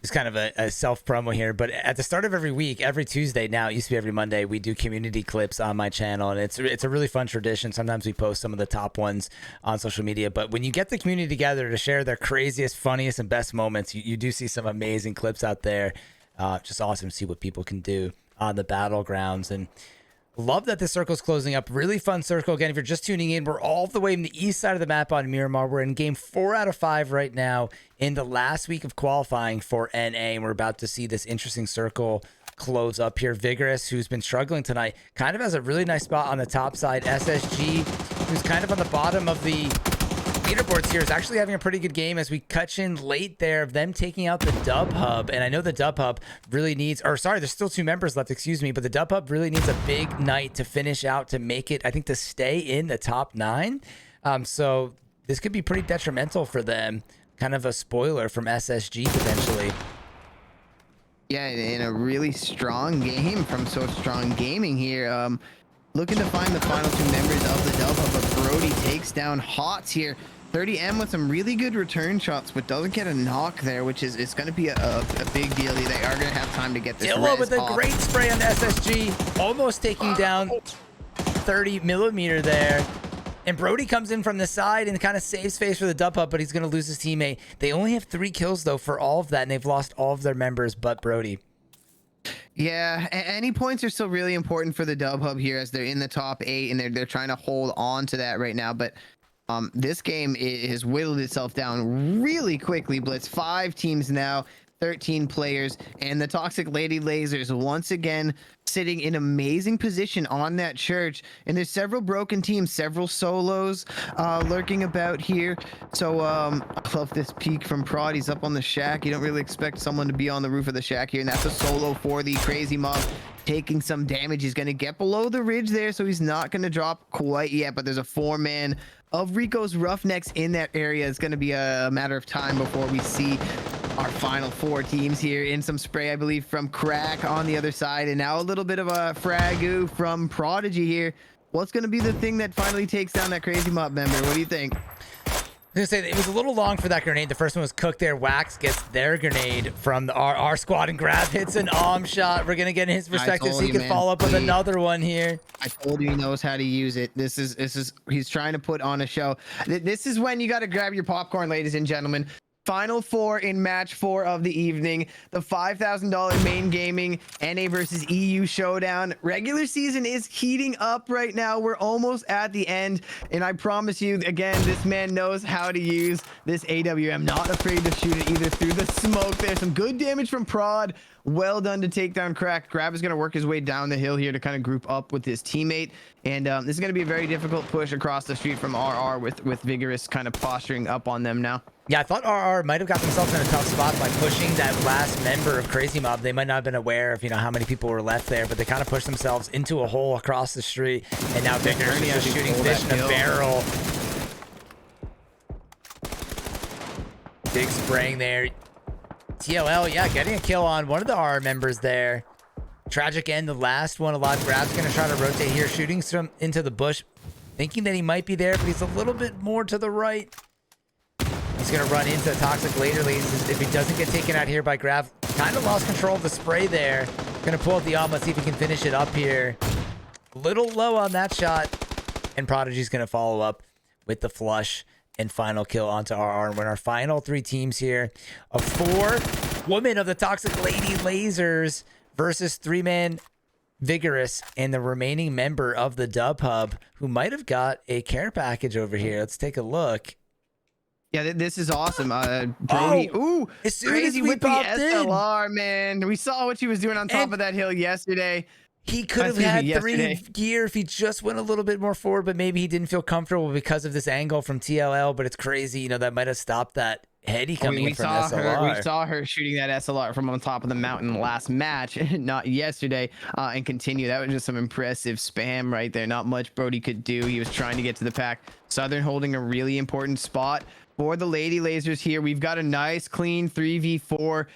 S1: it's kind of a self promo here, but at the start of every week, every Tuesday now, it used to be every Monday, we do community clips on my channel, and it's a really fun tradition. Sometimes we post some of the top ones on social media, but when you get the community together to share their craziest, funniest, and best moments, you do see some amazing clips out there. Just awesome to see what people can do on the battlegrounds. And love that the circle's closing up. Really fun circle. Again, if you're just tuning in, we're all the way in the east side of the map on Miramar. We're in game 4 out of 5 right now in the last week of qualifying for NA. And we're about to see this interesting circle close up here. Vigorous, who's been struggling tonight, kind of has a really nice spot on the top side. SSG, who's kind of on the bottom of the leaderboards here, is actually having a pretty good game as we catch in late there of them taking out the Dub Hub. And I know the Dub Hub really needs, or sorry, there's still 2 members left, excuse me, but the Dub Hub really needs a big night to finish out, to make it, I think, to stay in the top 9. So this could be pretty detrimental for them. Kind of a spoiler from SSG potentially.
S2: Yeah, in a really strong game from So Strong Gaming here. Looking to find the final 2 members of the Dub Hub, but Brody takes down Hots here. 30M with some really good return shots, but doesn't get a knock there, which is it's going to be a big deal. They are going to have time to get this
S1: Dilla with a great spray on the SSG, almost taking down 30mm there. And Brody comes in from the side and kind of saves face for the Dub Hub, but he's going to lose his teammate. They only have 3 kills, though, for all of that, and they've lost all of their members but Brody.
S2: Yeah, any points are still really important for the Dub Hub here as they're in the top 8 and they're trying to hold on to that right now. But this game has whittled itself down really quickly. Blitz 5 teams now, 13 players, and the Toxic Lady Lasers once again sitting in amazing position on that church. And there's several broken teams, several solos lurking about here. So I love this peek from Prod. He's up on the shack. You don't really expect someone to be on the roof of the shack here, and that's a solo for the Crazy Mob. Taking some damage. He's going to get below the ridge there, so he's not going to drop quite yet, but there's a 4-man of Rico's Roughnecks in that area. It's going to be a matter of time before we see our final 4 teams here. In some spray, I believe, from Crack on the other side, and now a little bit of a fragoo from Prodigy here. What's going to be the thing that finally takes down that Crazy Mob member? What do you think?
S1: I was going to say, it was a little long for that grenade. The first one was cooked there. Wax gets their grenade from our squad, and Grab hits an shot. We're going to get in his perspective so he can follow up with another one here.
S2: I told you he knows how to use it. This is he's trying to put on a show. This is when you got to grab your popcorn, ladies and gentlemen. Final 4 in match 4 of the evening. The $5,000 main gaming NA versus EU showdown. Regular season is heating up right now. We're almost at the end. And I promise you, again, this man knows how to use this AWM. Not afraid to shoot it either through the smoke. There's some good damage from Prod. Well done to take down Crack. Grab is going to work his way down the hill here to kind of group up with his teammate. And this is going to be a very difficult push across the street from RR with Vigorous kind of posturing up on them now.
S1: Yeah, I thought RR might have got themselves in a tough spot by pushing that last member of Crazy Mob. They might not have been aware of, how many people were left there, but they kind of pushed themselves into a hole across the street. And now Vigorous is just shooting fish in a barrel. Big spraying there. TLL, yeah, getting a kill on one of the RR members there. Tragic end, the last one alive. Grab's going to try to rotate here, shooting some into the bush, thinking that he might be there, but he's a little bit more to the right. He's going to run into the toxic later lasers. If he doesn't get taken out here by Grab, kind of lost control of the spray there. Going to pull up the arm. Let's see if he can finish it up here. A little low on that shot. And Prodigy's going to follow up with the flush and final kill onto RR. And when our final 3 teams here of 4 women of the Toxic Lady Lasers versus 3-man Vigorous and the remaining member of the Dub Hub who might have got a care package over here. Let's take a look.
S2: Yeah, this is awesome. Brody, ooh,
S1: as soon as
S2: crazy
S1: we
S2: with the
S1: popped in.
S2: SLR, man. We saw what she was doing on top of that hill yesterday.
S1: He could have had 3 gear if he just went a little bit more forward, but maybe he didn't feel comfortable because of this angle from TLL. But it's crazy, you know, that might have stopped that heady coming in from SLR.
S2: We saw her shooting that SLR from on top of the mountain last match, not yesterday, and continue. That was just some impressive spam right there. Not much Brody could do. He was trying to get to the pack. Southern holding a really important spot for the Lady Lasers here. We've got a nice clean 3v4.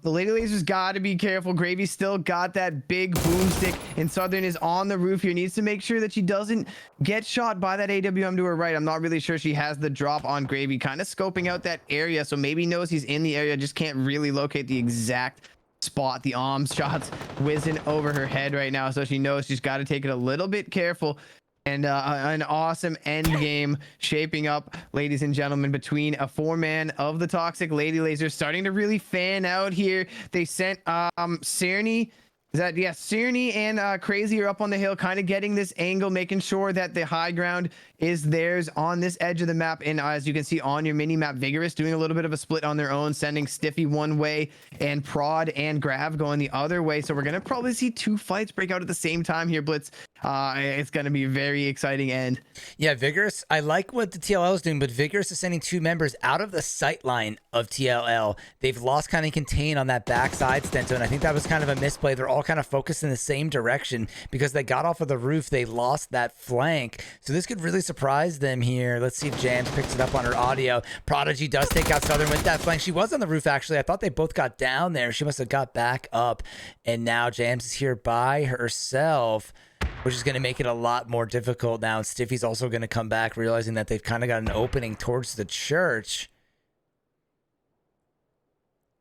S2: The Lady Lasers got to be careful. Gravy still got that big boomstick, and Southern is on the roof here. Needs to make sure that she doesn't get shot by that AWM to her right. I'm not really sure she has the drop on Gravy, kind of scoping out that area, so maybe knows he's in the area, just can't really locate the exact spot. The arms shots whizzing over her head right now, so she knows she's got to take it a little bit careful. And an awesome end game shaping up, ladies and gentlemen, between a 4-man of the Toxic Lady Lasers starting to really fan out here. They sent Cerny. Cerny and Crazy are up on the hill, kind of getting this angle, making sure that the high ground is theirs on this edge of the map. And as you can see on your mini map, Vigorous doing a little bit of a split on their own, sending Stiffy one way and Prod and Grav going the other way. So we're going to probably see 2 fights break out at the same time here, Blitz. It's going to be a very exciting end.
S1: Yeah, Vigorous, I like what the TLL is doing, but Vigorous is sending 2 members out of the sight line of TLL. They've lost kind of contain on that backside, Stento, and I think that was kind of a misplay. They're all kind of focused in the same direction because they got off of the roof. They lost that flank. So this could really surprise them here. Let's see if Jams picks it up on her audio. Prodigy does take out Southern with that flank. She was on the roof, actually. I thought they both got down there. She must have got back up. And now Jams is here by herself, which is going to make it a lot more difficult now. And Stiffy's also going to come back, realizing that they've kind of got an opening towards the church.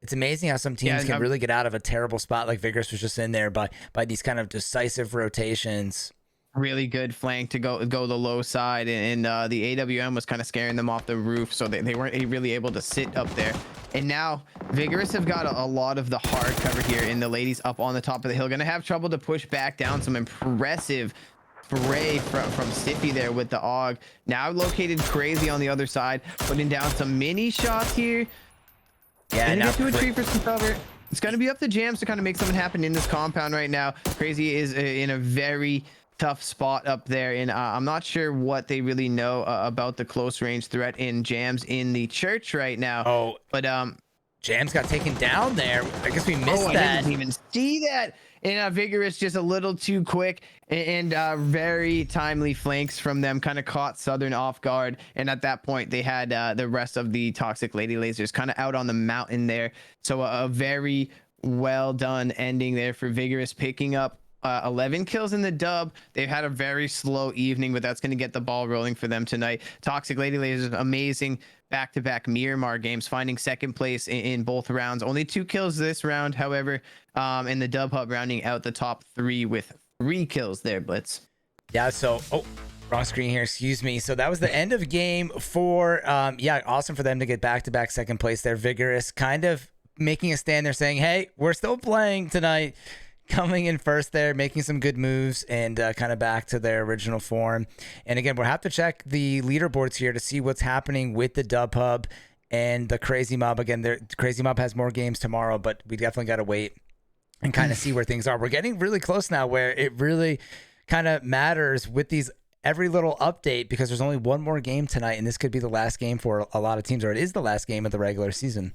S1: It's amazing how some teams can really get out of a terrible spot like Vigorous was just in there by these kind of decisive rotations.
S2: Really good flank to go the low side, and the AWM was kind of scaring them off the roof, so they weren't really able to sit up there. And now Vigorous have got a lot of the hard cover here, and the ladies up on the top of the hill going to have trouble to push back down. Some impressive spray from Stiffy there with the AUG. Now located Crazy on the other side, putting down some mini shots here.
S1: Yeah,
S2: and
S1: now
S2: get to a tree for some cover. It's going to be up to Jams to kind of make something happen in this compound right now. Crazy is in a very tough spot up there, and I'm not sure what they really know about the close range threat in Jams in the church right now.
S1: Oh,
S2: but
S1: Jams got taken down there. I guess we missed that.
S2: I didn't even see that. And Vigorous just a little too quick, and very timely flanks from them kind of caught Southern off guard. And at that point, they had the rest of the Toxic Lady Lasers kind of out on the mountain there. So a very well done ending there for Vigorous, picking up 11 kills in the dub. They've had a very slow evening, but that's going to get the ball rolling for them tonight. Toxic Lady Lasers, amazing back-to-back Miramar games, finding second place in both rounds. Only 2 kills this round, however, and the Dub Hub rounding out the top 3 with 3 kills there, Blitz.
S1: Yeah, so wrong screen here, excuse me. So that was the end of game 4. Yeah, awesome for them to get back-to-back second place there. Vigorous kind of making a stand there, saying, hey, we're still playing tonight. Coming in first there, making some good moves, and kind of back to their original form. And again, we'll have to check the leaderboards here to see what's happening with the Dub Hub and the Crazy Mob. Again, the Crazy Mob has more games tomorrow, but we definitely got to wait and kind of see where things are. We're getting really close now where it really kind of matters with these every little update, because there's only one more game tonight, and this could be the last game for a lot of teams, or it is the last game of the regular season.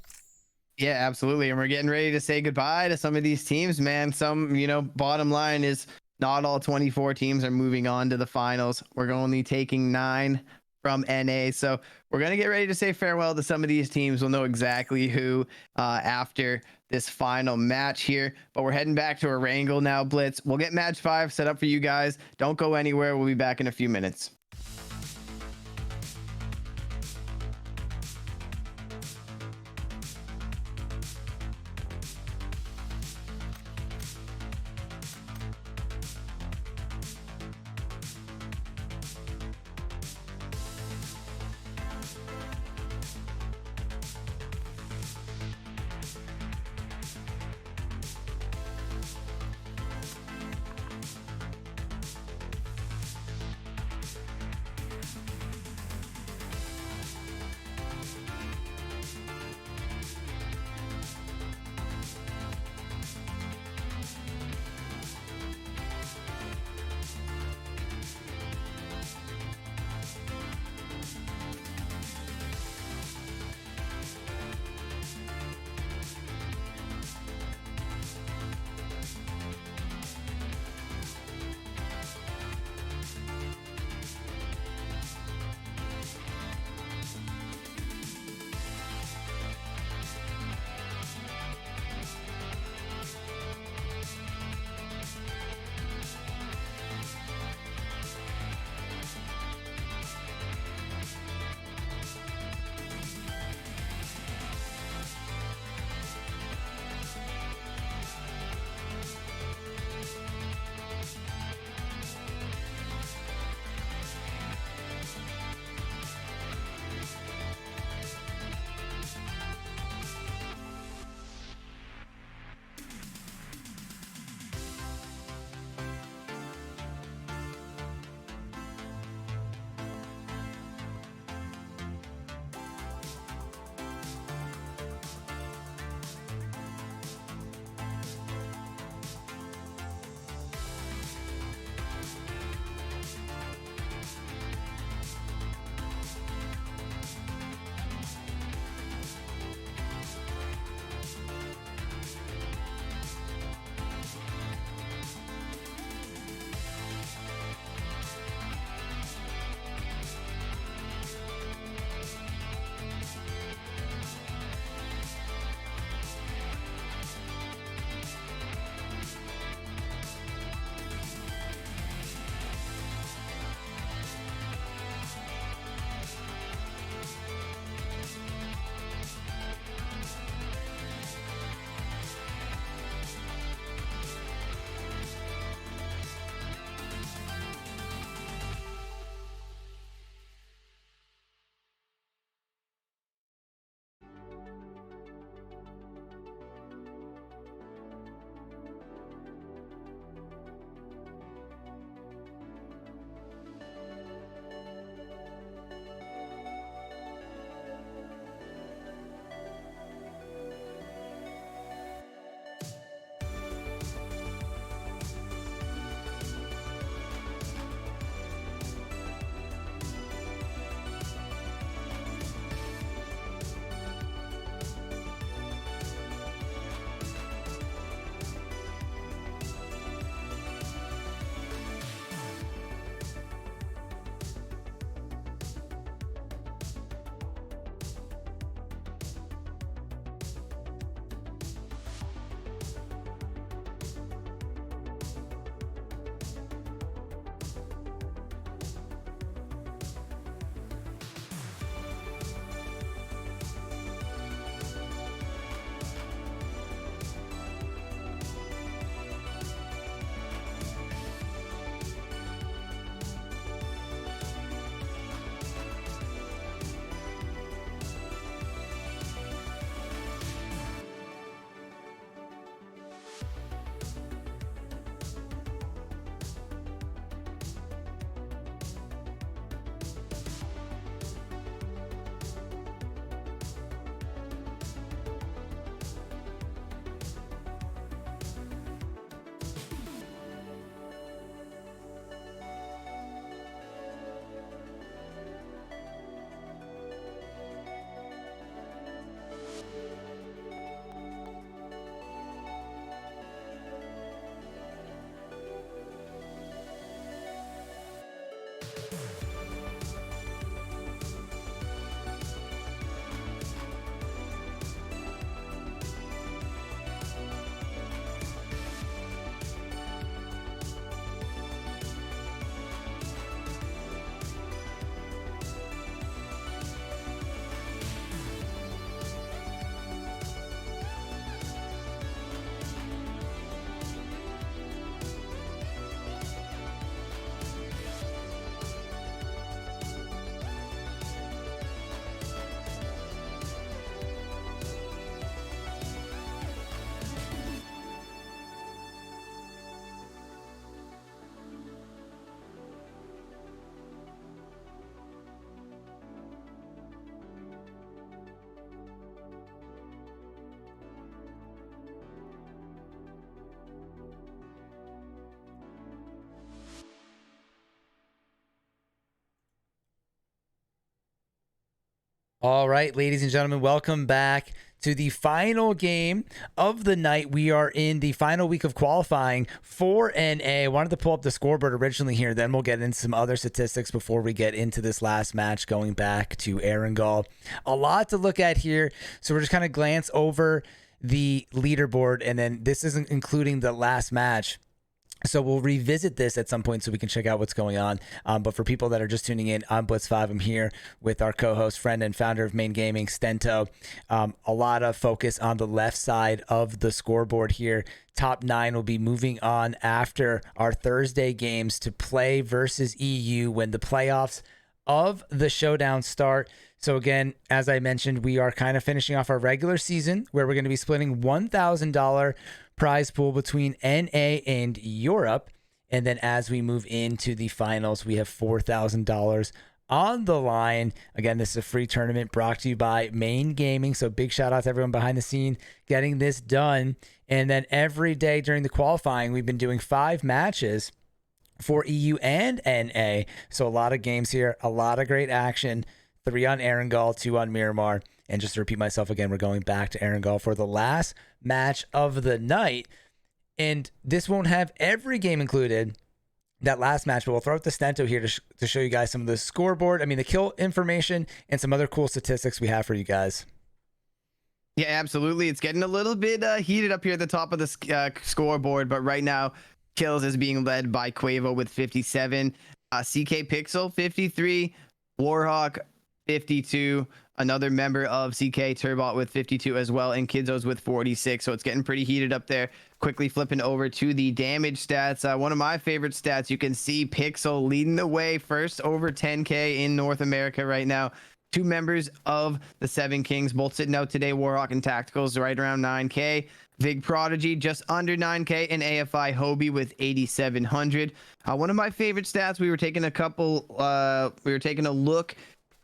S2: Yeah, absolutely. And we're getting ready to say goodbye to some of these teams, man. Some, bottom line is not all 24 teams are moving on to the finals. We're only taking 9 from NA. So we're going to get ready to say farewell to some of these teams. We'll know exactly who after this final match here. But we're heading back to Erangel now, Blitz. We'll get match 5 set up for you guys. Don't go anywhere. We'll be back in a few minutes.
S1: All right, ladies and gentlemen, welcome back to the final game of the night. We are in the final week of qualifying for NA. I wanted to pull up the scoreboard originally here, then we'll get into some other statistics before we get into this last match going back to Erangel. A lot to look at here, so we're just kind of glance over the leaderboard, and then this isn't including the last match. So we'll revisit this at some point so we can check out what's going on. But for people that are just tuning in, I'm Blitz5. I'm here with our co-host, friend, and founder of Main Gaming, Stento. A lot of focus on the left side of the scoreboard here. Top 9 will be moving on after our Thursday games to play versus EU when the playoffs of the Showdown start. So again, as I mentioned, we are kind of finishing off our regular season where we're going to be splitting $1,000 prize pool between NA and Europe. And then as we move into the finals, we have $4,000 on the line. Again, this is a free tournament brought to you by Main Gaming. So big shout out to everyone behind the scene getting this done. And then every day during the qualifying, we've been doing 5 matches for EU and NA. So a lot of games here, a lot of great action. 3 on Erangel, 2 on Miramar. And just to repeat myself again, we're going back to Erangel for the last match of the night. And this won't have every game included, that last match, but we'll throw out the Stento here to show you guys some of the scoreboard. I mean, the kill information and some other cool statistics we have for you guys.
S2: Yeah, absolutely. It's getting a little bit heated up here at the top of the scoreboard, but right now, kills is being led by Quavo with 57, CK Pixel 53, Warhawk 52, another member of CK Turbot with 52 as well, and Kidzo's with 46. So it's getting pretty heated up there. Quickly flipping over to the damage stats. One of my favorite stats, you can see Pixel leading the way, first over 10K in North America right now. 2 members of the 7 Kings, both sitting out today. Warhawk and Tacticals right around 9K. Vig Prodigy just under 9K, and AFI Hobie with 8,700. One of my favorite stats, we were taking a look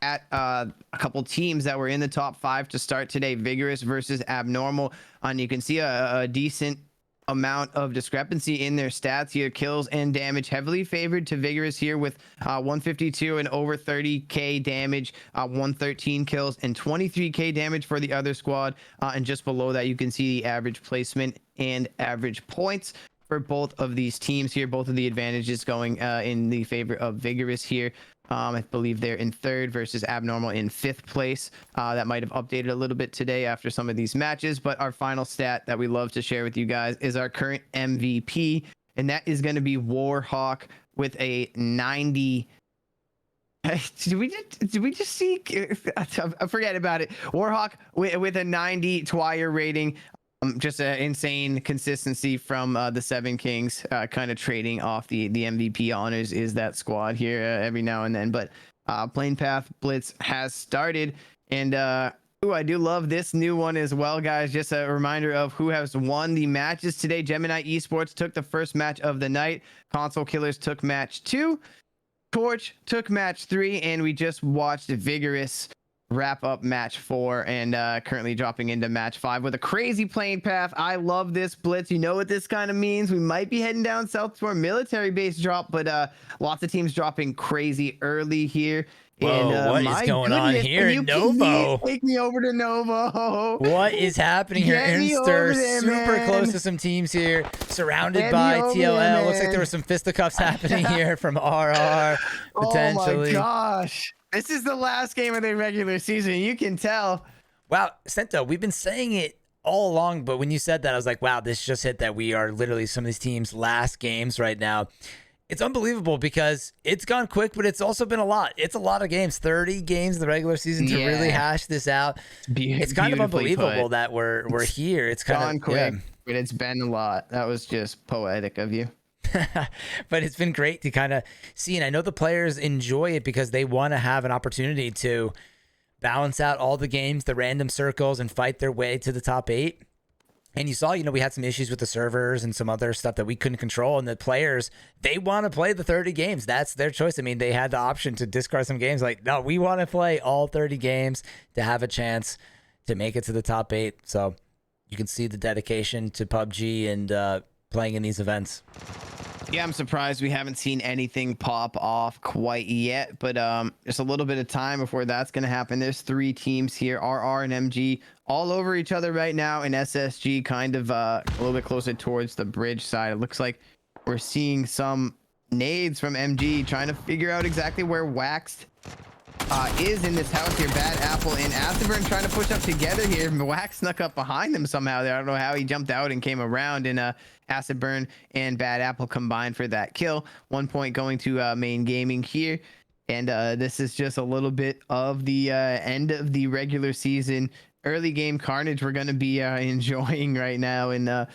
S2: at a couple teams that were in the top 5 to start today. Vigorous versus Abnormal, and you can see a decent amount of discrepancy in their stats here. Kills and damage heavily favored to Vigorous here with 152 and over 30k damage, 113 kills and 23k damage for the other squad, and just below that you can see the average placement and average points for both of these teams here. Both of the advantages going in the favor of Vigorous here. I believe they're in 3rd versus Abnormal in 5th place. That might have updated a little bit today after some of these matches, but our final stat that we love to share with you guys is our current MVP, and that is going to be Warhawk with a 90. Did we just see? I forget about it. Warhawk with a 90 Twire rating. Just an insane consistency from the 7 Kings, kind of trading off the MVP honors is that squad here every now and then. But Plane Path Blitz has started, and I do love this new one as well, guys. Just a reminder of who has won the matches today. Gemini Esports took the first match of the night. Console Killers took match 2. Torch took match 3, and we just watched Vigorous wrap up match 4 and currently dropping into match 5 with a crazy plane path. I love this, Blitz. You know what this kind of means. We might be heading down south to our military base drop, but lots of teams dropping crazy early here.
S1: Whoa,
S2: And,
S1: what is going on here in Novo?
S2: Take me over to Novo.
S1: What is happening here?
S2: Get me
S1: Inster
S2: over there,
S1: super
S2: man.
S1: close to some teams here, surrounded
S2: Get
S1: by
S2: me over
S1: TLL.
S2: there,
S1: Looks like there were some fisticuffs happening here from RR, potentially.
S2: Oh my gosh. This is the last game of the regular season. You can tell.
S1: Wow, Sento, we've been saying it all along, but when you said that, I was like, wow, this just hit that we are literally some of these teams' last games right now. It's unbelievable because it's gone quick, but it's also been a lot. It's a lot of games, 30 games in the regular season to really hash this out. It's kind of unbelievable that we're here. It's kind of
S2: quick, but it's been a lot. That was just poetic of you.
S1: But it's been great to kind of see, and I know the players enjoy it because they want to have an opportunity to balance out all the games, the random circles, and fight their way to the top 8. And you saw, we had some issues with the servers and some other stuff that we couldn't control. And the players, they want to play the 30 games. That's their choice. I mean, they had the option to discard some games. Like, no, we want to play all 30 games to have a chance to make it to the top 8. So you can see the dedication to PUBG and playing in these events.
S2: Yeah, I'm surprised we haven't seen anything pop off quite yet, but just a little bit of time before that's going to happen. There's 3 teams here, RR and MG, all over each other right now, and SSG kind of a little bit closer towards the bridge side. It looks like we're seeing some nades from MG trying to figure out exactly where Waxed is in this house here. Bad Apple and Afterburn trying to push up together here. Wax snuck up behind them somehow there. I don't know how he jumped out and came around, and Acid Burn and Bad Apple combined for that kill. 1 point going to Main Gaming here. And this is just a little bit of the end of the regular season. Early game carnage we're going to be enjoying right now. And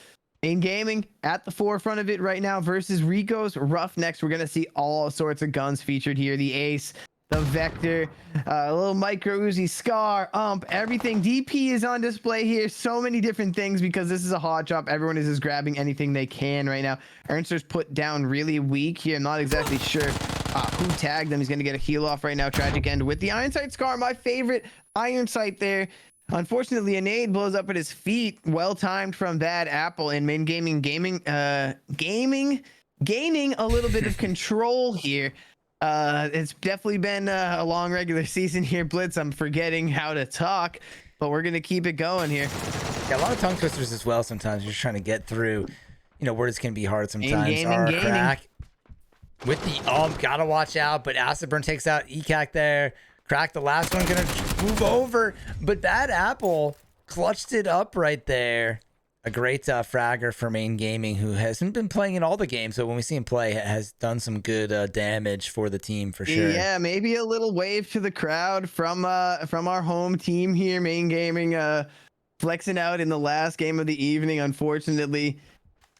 S2: Main Gaming at the forefront of it right now versus Rico's Roughnecks. We're going to see all sorts of guns featured here. The Ace, the Vector, a little micro Uzi, Scar, everything. DP is on display here. So many different things because this is a hot drop. Everyone is just grabbing anything they can right now. Ernster's put down really weak here. I'm not exactly sure who tagged him. He's going to get a heal off right now. Tragic end with the Iron Sight Scar. My favorite Iron Sight there. Unfortunately, a nade blows up at his feet. Well timed from Bad Apple, and Main Gaming gaining a little bit of control here. It's definitely been a long regular season here, Blitz. I'm forgetting how to talk, but we're gonna keep it going here.
S1: Yeah, a lot of tongue twisters as well. Sometimes you're just trying to get through. You know, words can be hard sometimes.
S2: Gaming.
S1: Crack with the gotta watch out. But Acid Burn takes out ECAC there. Crack, the last one, gonna move over, but Bad Apple clutched it up right there. A great fragger for Main Gaming, who hasn't been playing in all the games, but when we see him play, has done some good damage for the team for sure.
S2: Yeah, maybe a little wave to the crowd from our home team here. Main Gaming flexing out in the last game of the evening. Unfortunately,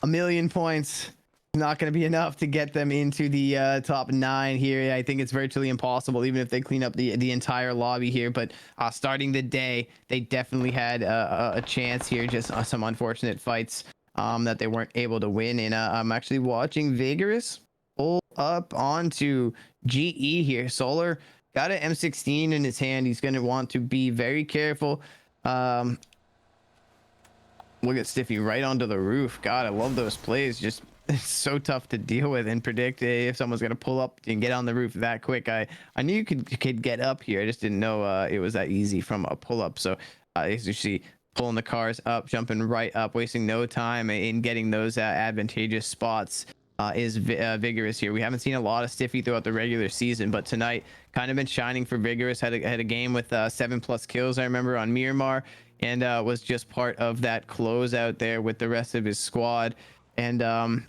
S2: 1 million points not going to be enough to get them into the top 9 here. I think it's virtually impossible, even if they clean up the entire lobby here. But starting the day, they definitely had a chance here. Just some unfortunate fights that they weren't able to win. And I'm actually watching Vigorous pull up onto GE here. Solar got an M16 in his hand. He's going to want to be very careful. Look at Stiffy right onto the roof. God, I love those plays. Just it's so tough to deal with and predict if someone's gonna pull up and get on the roof that quick. I knew you could get up here. I just didn't know it was that easy from a pull up. So as you see, pulling the cars up, jumping right up, wasting no time in getting those advantageous spots is Vigorous here. We haven't seen a lot of Stiffy throughout the regular season, but tonight kind of been shining for Vigorous. Had a game with 7+ kills, I remember, on Miramar, and was just part of that closeout there with the rest of his squad. And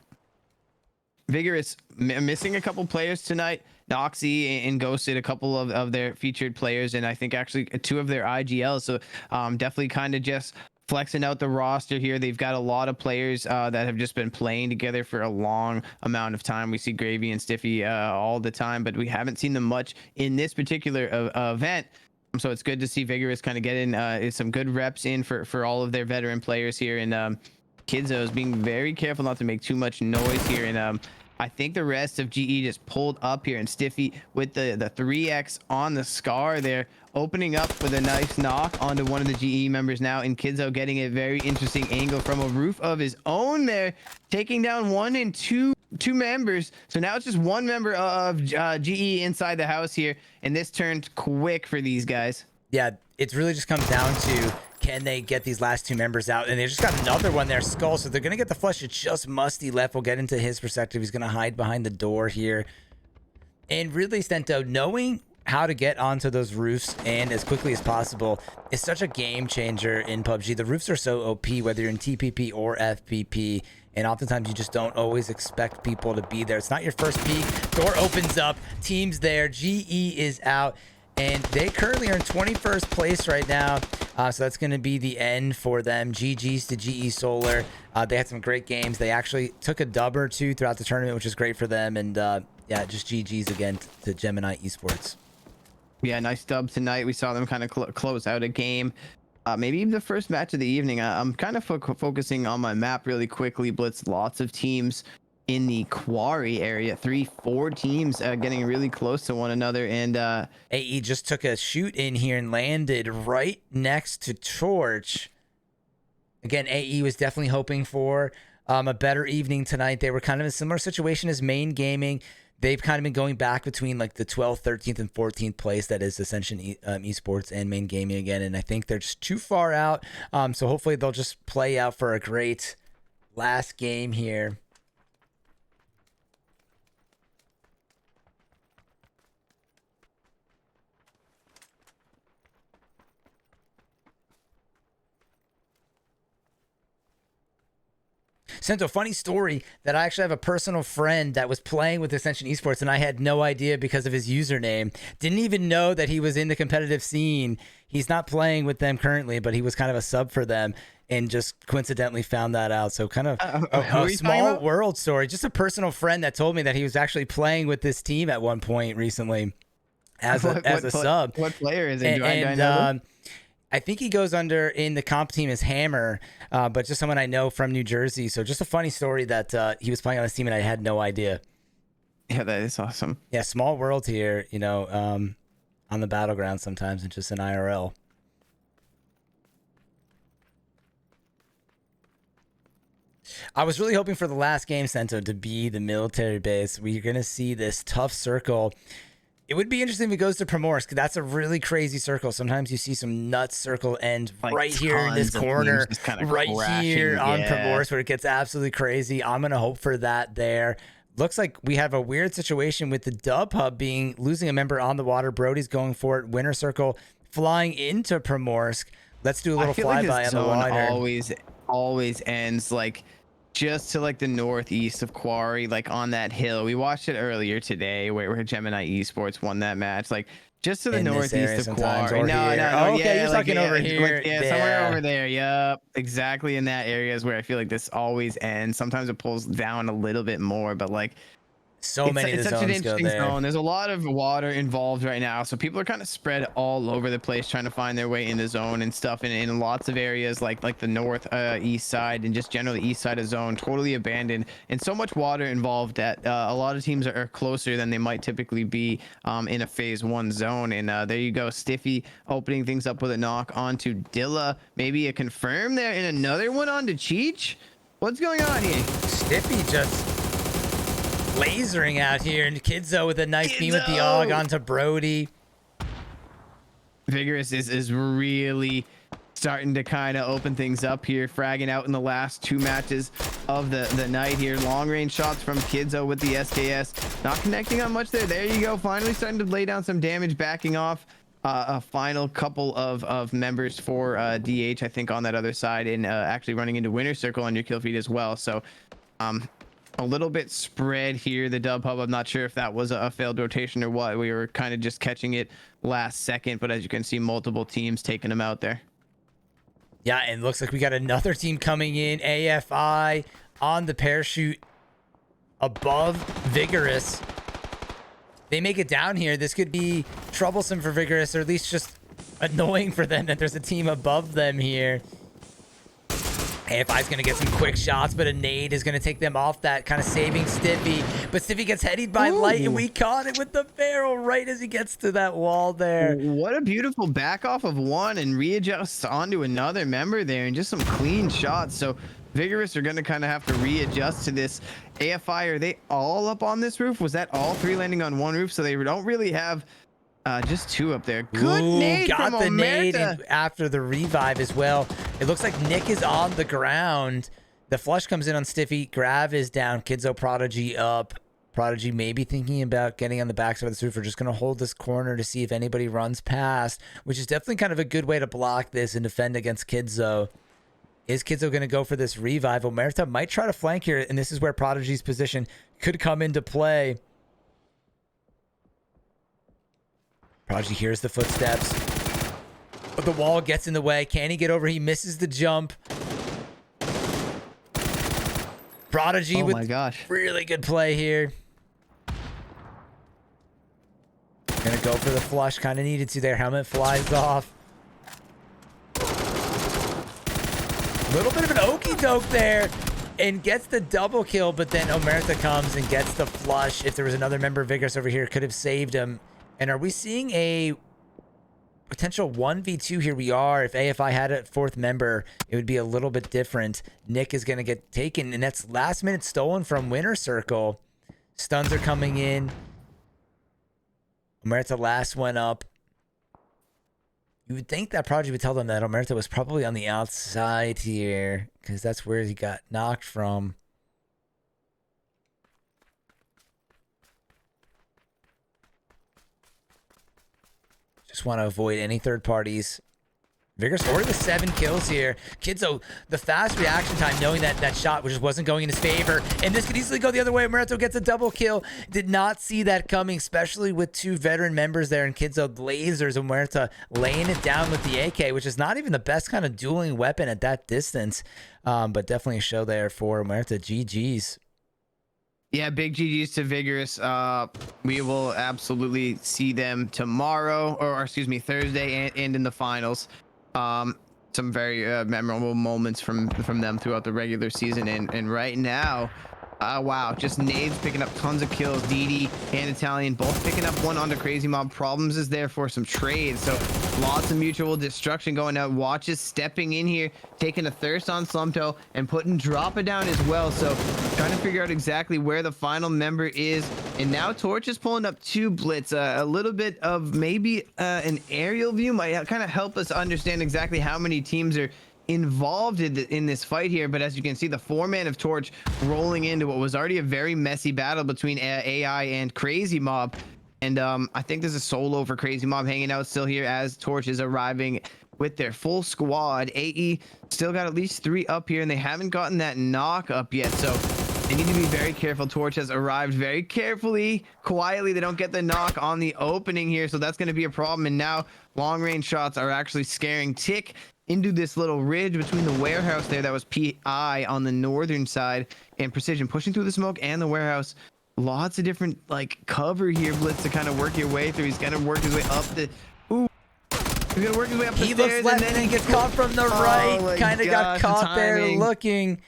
S2: Vigorous missing a couple players tonight. Noxy and Ghosted, a couple of their featured players, and I think actually 2 of their IGLs. So definitely kind of just flexing out the roster here. They've got a lot of players that have just been playing together for a long amount of time. We see Gravy and Stiffy all the time, but we haven't seen them much in this particular event. So it's good to see Vigorous kind of get in some good reps in for all of their veteran players here. And Kidzo is being very careful not to make too much noise here. And I think the rest of GE just pulled up here, and Stiffy with the 3x on the Scar there, opening up with a nice knock onto one of the GE members now, and Kidzo getting a very interesting angle from a roof of his own there, taking down 1 and 2 members. So now it's just 1 member of GE inside the house here, and this turned quick for these guys.
S1: Yeah, it's really just comes down to, can they get these last 2 members out? And they just got another one there, Skull. So they're going to get the flush. It's just Musty left. We'll get into his perspective. He's going to hide behind the door here. And really, Stento, knowing how to get onto those roofs and as quickly as possible is such a game changer in PUBG. The roofs are so OP, whether you're in TPP or FPP. And oftentimes you just don't always expect people to be there. It's not your first peek. Door opens up. Team's there. GE is out. And they currently are in 21st place right now. So that's going to be the end for them. GG's to GE Solar. They had some great games. They actually took a dub or 2 throughout the tournament, which is great for them. And yeah, just GG's again to Gemini Esports.
S2: Yeah, nice dub tonight. We saw them kind of close out a game. Maybe even the first match of the evening. I'm kind of focusing on my map really quickly. Blitz, lots of teams in the quarry area. 3-4 teams getting really close to one another. And
S1: AE just took a shoot in here and landed right next to Torch. Again, AE was definitely hoping for a better evening tonight. They were kind of in a similar situation as Main Gaming. They've kind of been going back between like the 12th, 13th, and 14th place that is Ascension Esports and Main Gaming again. And I think they're just too far out. So hopefully they'll just play out for a great last game here. Sento, funny story that I actually have a personal friend that was playing with Ascension Esports, and I had no idea because of his username. Didn't even know that he was in the competitive scene. He's not playing with them currently, but he was kind of a sub for them, and just coincidentally found that out. So kind of a small world story. Just a personal friend that told me that he was actually playing with this team at one point recently as a sub.
S2: What player is it?
S1: I think he goes under in the comp team as Hammer, but just someone I know from New Jersey. So just a funny story that he was playing on this team and I had no idea.
S2: Yeah, that is awesome.
S1: Yeah, small world here, you know, on the battleground sometimes and just in IRL. I was really hoping for the last game, Sento, to be the military base. We're going to see this tough circle. It would be interesting if it goes to Primorsk. That's a really crazy circle. Sometimes you see some nuts circle end like right here in this corner, right here on Primorsk, where it gets absolutely crazy. I'm going to hope for that there. Looks like we have a weird situation with the Dub Hub losing a member on the water. Brody's going for it. Winter circle flying into Primorsk. Let's do a little flyby on the water.
S2: Always ends like just to like the northeast of Quarry, like on that hill. We watched it earlier today where Gemini Esports won that match. Like just to the northeast of Quarry.
S1: No, okay, you're talking over here.
S2: Somewhere over there. Yep, exactly in that area is where I feel like this always ends. Sometimes it pulls down a little bit more, but like
S1: so many of the zones go there. It's such an interesting zone.
S2: There's a lot of water involved right now, so people are kind of spread all over the place trying to find their way in the zone and stuff. And in lots of areas like the north east side and just generally east side of zone, totally abandoned, and so much water involved that a lot of teams are closer than they might typically be in a phase 1 zone. And there you go, Stiffy opening things up with a knock onto Dilla, maybe a confirm there, and another one onto Cheech. What's going on here?
S1: Stiffy just lasering out here, and Kidzo with a nice beam with the AUG onto Brody.
S2: Vigorous is really starting to kind of open things up here, fragging out in the last 2 matches of the night here. Long range shots from Kidzo with the SKS, not connecting on much there. There you go, finally starting to lay down some damage, backing off a final couple of members for DH, I think, on that other side, and actually running into Winter Circle on your kill feed as well. So a little bit spread here, the Dub Hub. I'm not sure if that was a failed rotation or what. We were kind of just catching it last second, but as you can see, multiple teams taking them out there.
S1: Yeah, and looks like we got another team coming in. AFI on the parachute above Vigorous. They make it down here. This could be troublesome for Vigorous, or at least just annoying for them that there's a team above them here. AFI's going to get some quick shots, but a nade is going to take them off that, kind of saving Stiffy. But Stiffy gets headied by Light, and we caught it with the barrel right as he gets to that wall there.
S2: What a beautiful back off of one and readjusts onto another member there, and just some clean shots. So Vigorous are going to kind of have to readjust to this. AFI, are they all up on this roof? Was that all 3 landing on one roof? So they don't really have just 2 up there. Good nade
S1: got
S2: from
S1: the
S2: Omerta.
S1: nade after the revive as well. It looks like Nick is on the ground. The flush comes in on Stiffy. Grav is down. Kidzo Prodigy up. Prodigy maybe thinking about getting on the backside of this roof. We're just going to hold this corner to see if anybody runs past, which is definitely kind of a good way to block this and defend against Kidzo. Is Kidzo going to go for this revive? Omerta might try to flank here, and this is where Prodigy's position could come into play. Prodigy hears the footsteps, but the wall gets in the way. Can he get over? He misses the jump. Prodigy with
S2: my gosh,
S1: really good play here. Gonna go for the flush. Kind of needed to there. Helmet flies off. Little bit of an okey doke there, and gets the double kill. But then Omerta comes and gets the flush. If there was another member of Vigorous over here, could have saved him. And are we seeing a potential 1v2 here we are. If AFI had a fourth member, it would be a little bit different. Nick is going to get taken, and that's last minute stolen from Winner Circle. Stuns are coming in. Omerta last one up. You would think that Prodigy would tell them that Omerta was probably on the outside here, because that's where he got knocked from. Just want to avoid any third parties. Vigorous already with 7 kills here. Kidzo, the fast reaction time, knowing that that shot just wasn't going in his favor. And this could easily go the other way. Muerto gets a double kill. Did not see that coming, especially with 2 veteran members there. And Kidzo lasers Muerto laying it down with the AK, which is not even the best kind of dueling weapon at that distance. But definitely a show there for Muerto. GG's.
S2: Yeah, big GG's to Vigorous. We will absolutely see them tomorrow, or excuse me, Thursday, and in the finals. Some very memorable moments from them throughout the regular season, and right now, wow, just nades picking up tons of kills. DD and Italian both picking up one onto Crazy Mob. Problems is there for some trades, so lots of mutual destruction going out. Watches stepping in here, taking a thirst on Slumto and putting Drop It down as well. So trying to figure out exactly where the final member is. And now Torch is pulling up 2 Blitz. A little bit of maybe an aerial view might kind of help us understand exactly how many teams are involved in this fight here. But as you can see, the 4-man of Torch rolling into what was already a very messy battle between AI and Crazy Mob. And I think there's a solo for Crazy Mob hanging out still here as Torch is arriving with their full squad. AE still got at least 3 up here, and they haven't gotten that knock up yet, so they need to be very careful. Torch has arrived very carefully, quietly. They don't get the knock on the opening here, so that's going to be a problem. And now long range shots are actually scaring Tick into this little ridge between the warehouse there. That was PI on the northern side, and Precision pushing through the smoke and the warehouse. Lots of different like cover here, Blitz, to kind of work your way through. He's gonna work his way up the he's gonna work his way up the
S1: He
S2: stairs,
S1: looks left and then he gets caught from the right. Kind of got caught there looking.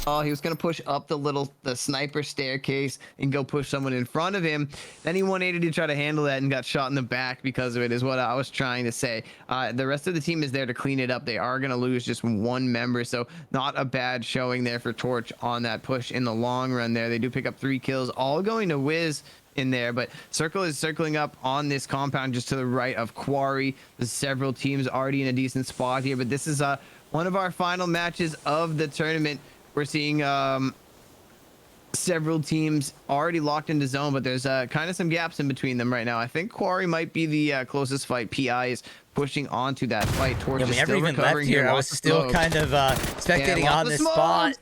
S2: Oh, he was gonna push up the sniper staircase and go push someone in front of him. Then he 180 to try to handle that and got shot in the back because of it, is what I was trying to say. The rest of the team is there to clean it up. They are gonna lose just 1 member, so not a bad showing there for Torch on that push in the long run there. They do pick up 3 kills, all going to Wiz in there, but Circle is circling up on this compound just to the right of Quarry. There's several teams already in a decent spot here, but this is one of our final matches of the tournament. We're seeing several teams already locked into zone, but there's kind of some gaps in between them right now. I think Quarry might be the closest fight. PI is pushing onto that fight. Torch is still recovering here.
S1: I was still kind of spectating on this spot.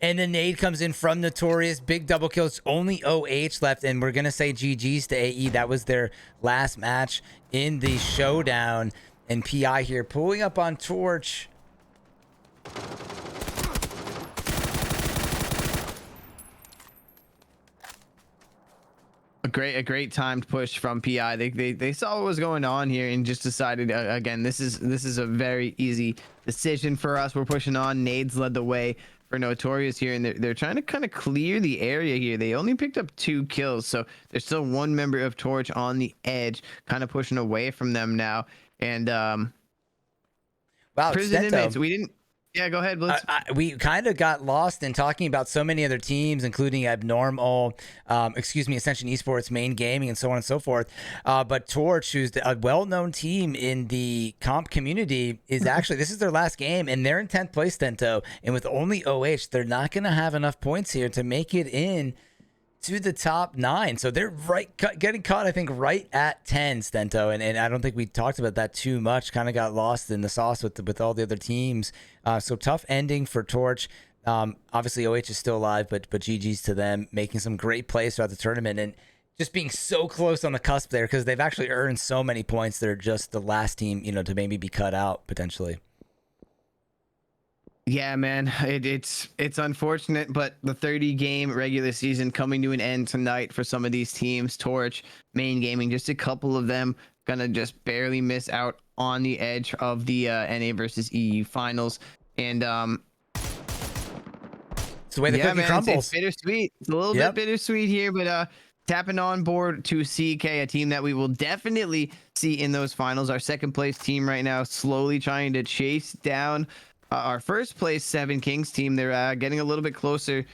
S1: And the nade comes in from Notorious. Big double kill. It's only OH left, and we're going to say GG's to AE. That was their last match in the showdown. And PI here pulling up on Torch.
S2: A great timed push from PI. They saw what was going on here and just decided, again, this is a very easy decision for us. We're pushing on. Nades led the way for Notorious here, and they're trying to kind of clear the area here. They only picked up 2 kills, so there's still 1 member of Torch on the edge, kind of pushing away from them now. And
S1: wow,
S2: prison inmates, we didn't. Yeah, go ahead, Blitz.
S1: We kind of got lost in talking about so many other teams, including Abnormal, Ascension Esports, Main Gaming, and so on and so forth. But Torch, who's a well-known team in the comp community, is actually, this is their last game, and they're in 10th place, Stento. And with only OH, they're not going to have enough points here to make it in to the top 9. So they're getting caught, I think, right at 10, Stento. And I don't think we talked about that too much. Kind of got lost in the sauce with all the other teams. So tough ending for Torch. Obviously, OH is still alive, but GG's to them, making some great plays throughout the tournament and just being so close on the cusp there, because they've actually earned so many points. They're just the last team, to maybe be cut out potentially.
S2: Yeah, man, it's unfortunate, but the 30-game regular season coming to an end tonight for some of these teams. Torch, Main Gaming, just a couple of them gonna just barely miss out on the edge of the NA versus EU finals. And
S1: it's the way the cookie crumbles.
S2: It's bittersweet. It's a little bit bittersweet here, but tapping on board to CK, a team that we will definitely see in those finals. Our second place team right now slowly trying to chase down our first place Seven Kings team. They're getting a little bit closer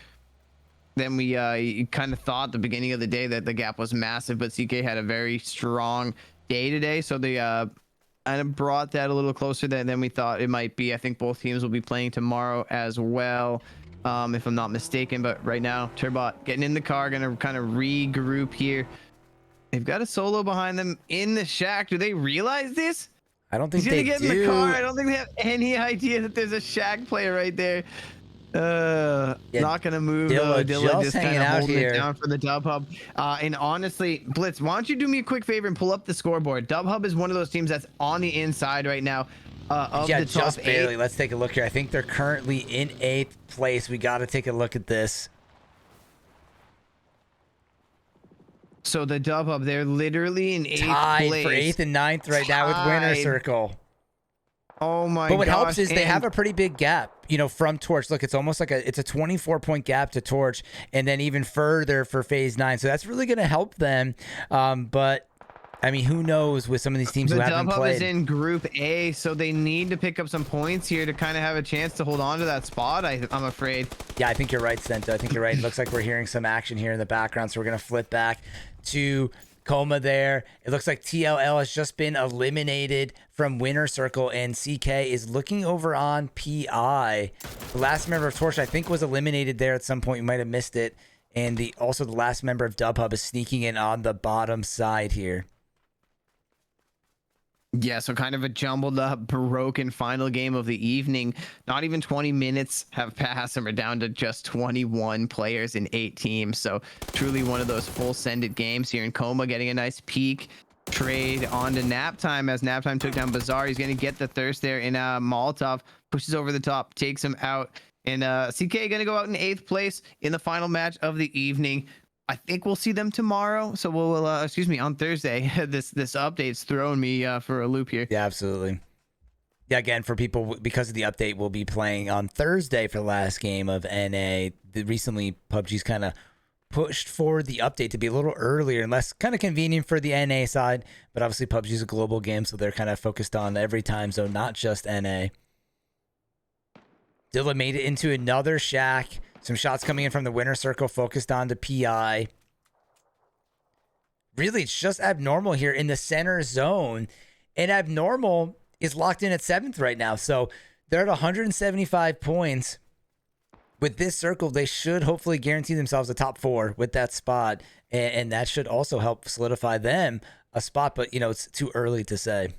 S2: than we kind of thought at the beginning of the day, that the gap was massive, but CK had a very strong day today, so they kind of brought that a little closer than we thought it might be. I think both teams will be playing tomorrow as well, if I'm not mistaken. But right now, Turbot getting in the car, gonna kind of regroup here. They've got a solo behind them in the shack. Do they realize this?
S1: I don't think
S2: He's gonna
S1: they
S2: get
S1: do.
S2: in the car. I don't think they have any idea that there's a shack player right there. Not gonna move though. Dilla just
S1: hanging
S2: kind of
S1: out
S2: holding
S1: here.
S2: it down for the Dub Hub. And honestly, Blitz, why don't you do me a quick favor and pull up the scoreboard? Dub Hub is one of those teams that's on the inside right now of the top
S1: just barely.
S2: 8.
S1: Let's take a look here. I think they're currently in 8th place. We got to take a look at this.
S2: So the Dub Hub, they're literally in 8th
S1: Tied
S2: place.
S1: for 8th and 9th right now with Winner
S2: Tied.
S1: Circle.
S2: Oh my god!
S1: But what helps is they have a pretty big gap, you know, from Torch. Look, it's almost like it's a 24-point gap to Torch, and then even further for Phase 9. So that's really going to help them. But I mean, who knows with some of these teams who
S2: the
S1: haven't
S2: Dub Hub
S1: played.
S2: is in Group A, so they need to pick up some points here to kind of have a chance to hold on to that spot. I'm afraid.
S1: Yeah, I think you're right, Sento. I think you're right. It looks like we're hearing some action here in the background, so we're going to flip back to Coma there. It looks like TLL has just been eliminated from Winner Circle, and CK is looking over on PI. The last member of Torch, I think, was eliminated there at some point. You might have missed it. And also the last member of Dub Hub is sneaking in on the bottom side here.
S2: Yeah, so kind of a jumbled up, broken final game of the evening. Not even 20 minutes have passed, and we're down to just 21 players in 8 teams. So truly one of those full-sended games here in Coma, getting a nice peek. Trade on to Nap Time as Nap Time took down Bazaar. He's going to get the thirst there in Molotov. Pushes over the top, takes him out. And CK going to go out in 8th place in the final match of the evening. I think we'll see them tomorrow. So we'll, on Thursday. This update's throwing me for a loop here.
S1: Yeah, absolutely. Yeah, again, for people, because of the update, we'll be playing on Thursday for the last game of NA. Recently, PUBG's kind of pushed for the update to be a little earlier and less kind of convenient for the NA side. But obviously, PUBG's a global game, so they're kind of focused on every time zone, not just NA. Dilla made it into another shack. Some shots coming in from the Winner Circle, focused on to PI. Really, it's just Abnormal here in the center zone. And Abnormal is locked in at 7th right now. So they're at 175 points. With this circle, they should hopefully guarantee themselves a top 4 with that spot. And that should also help solidify them a spot. But, you know, it's too early to say.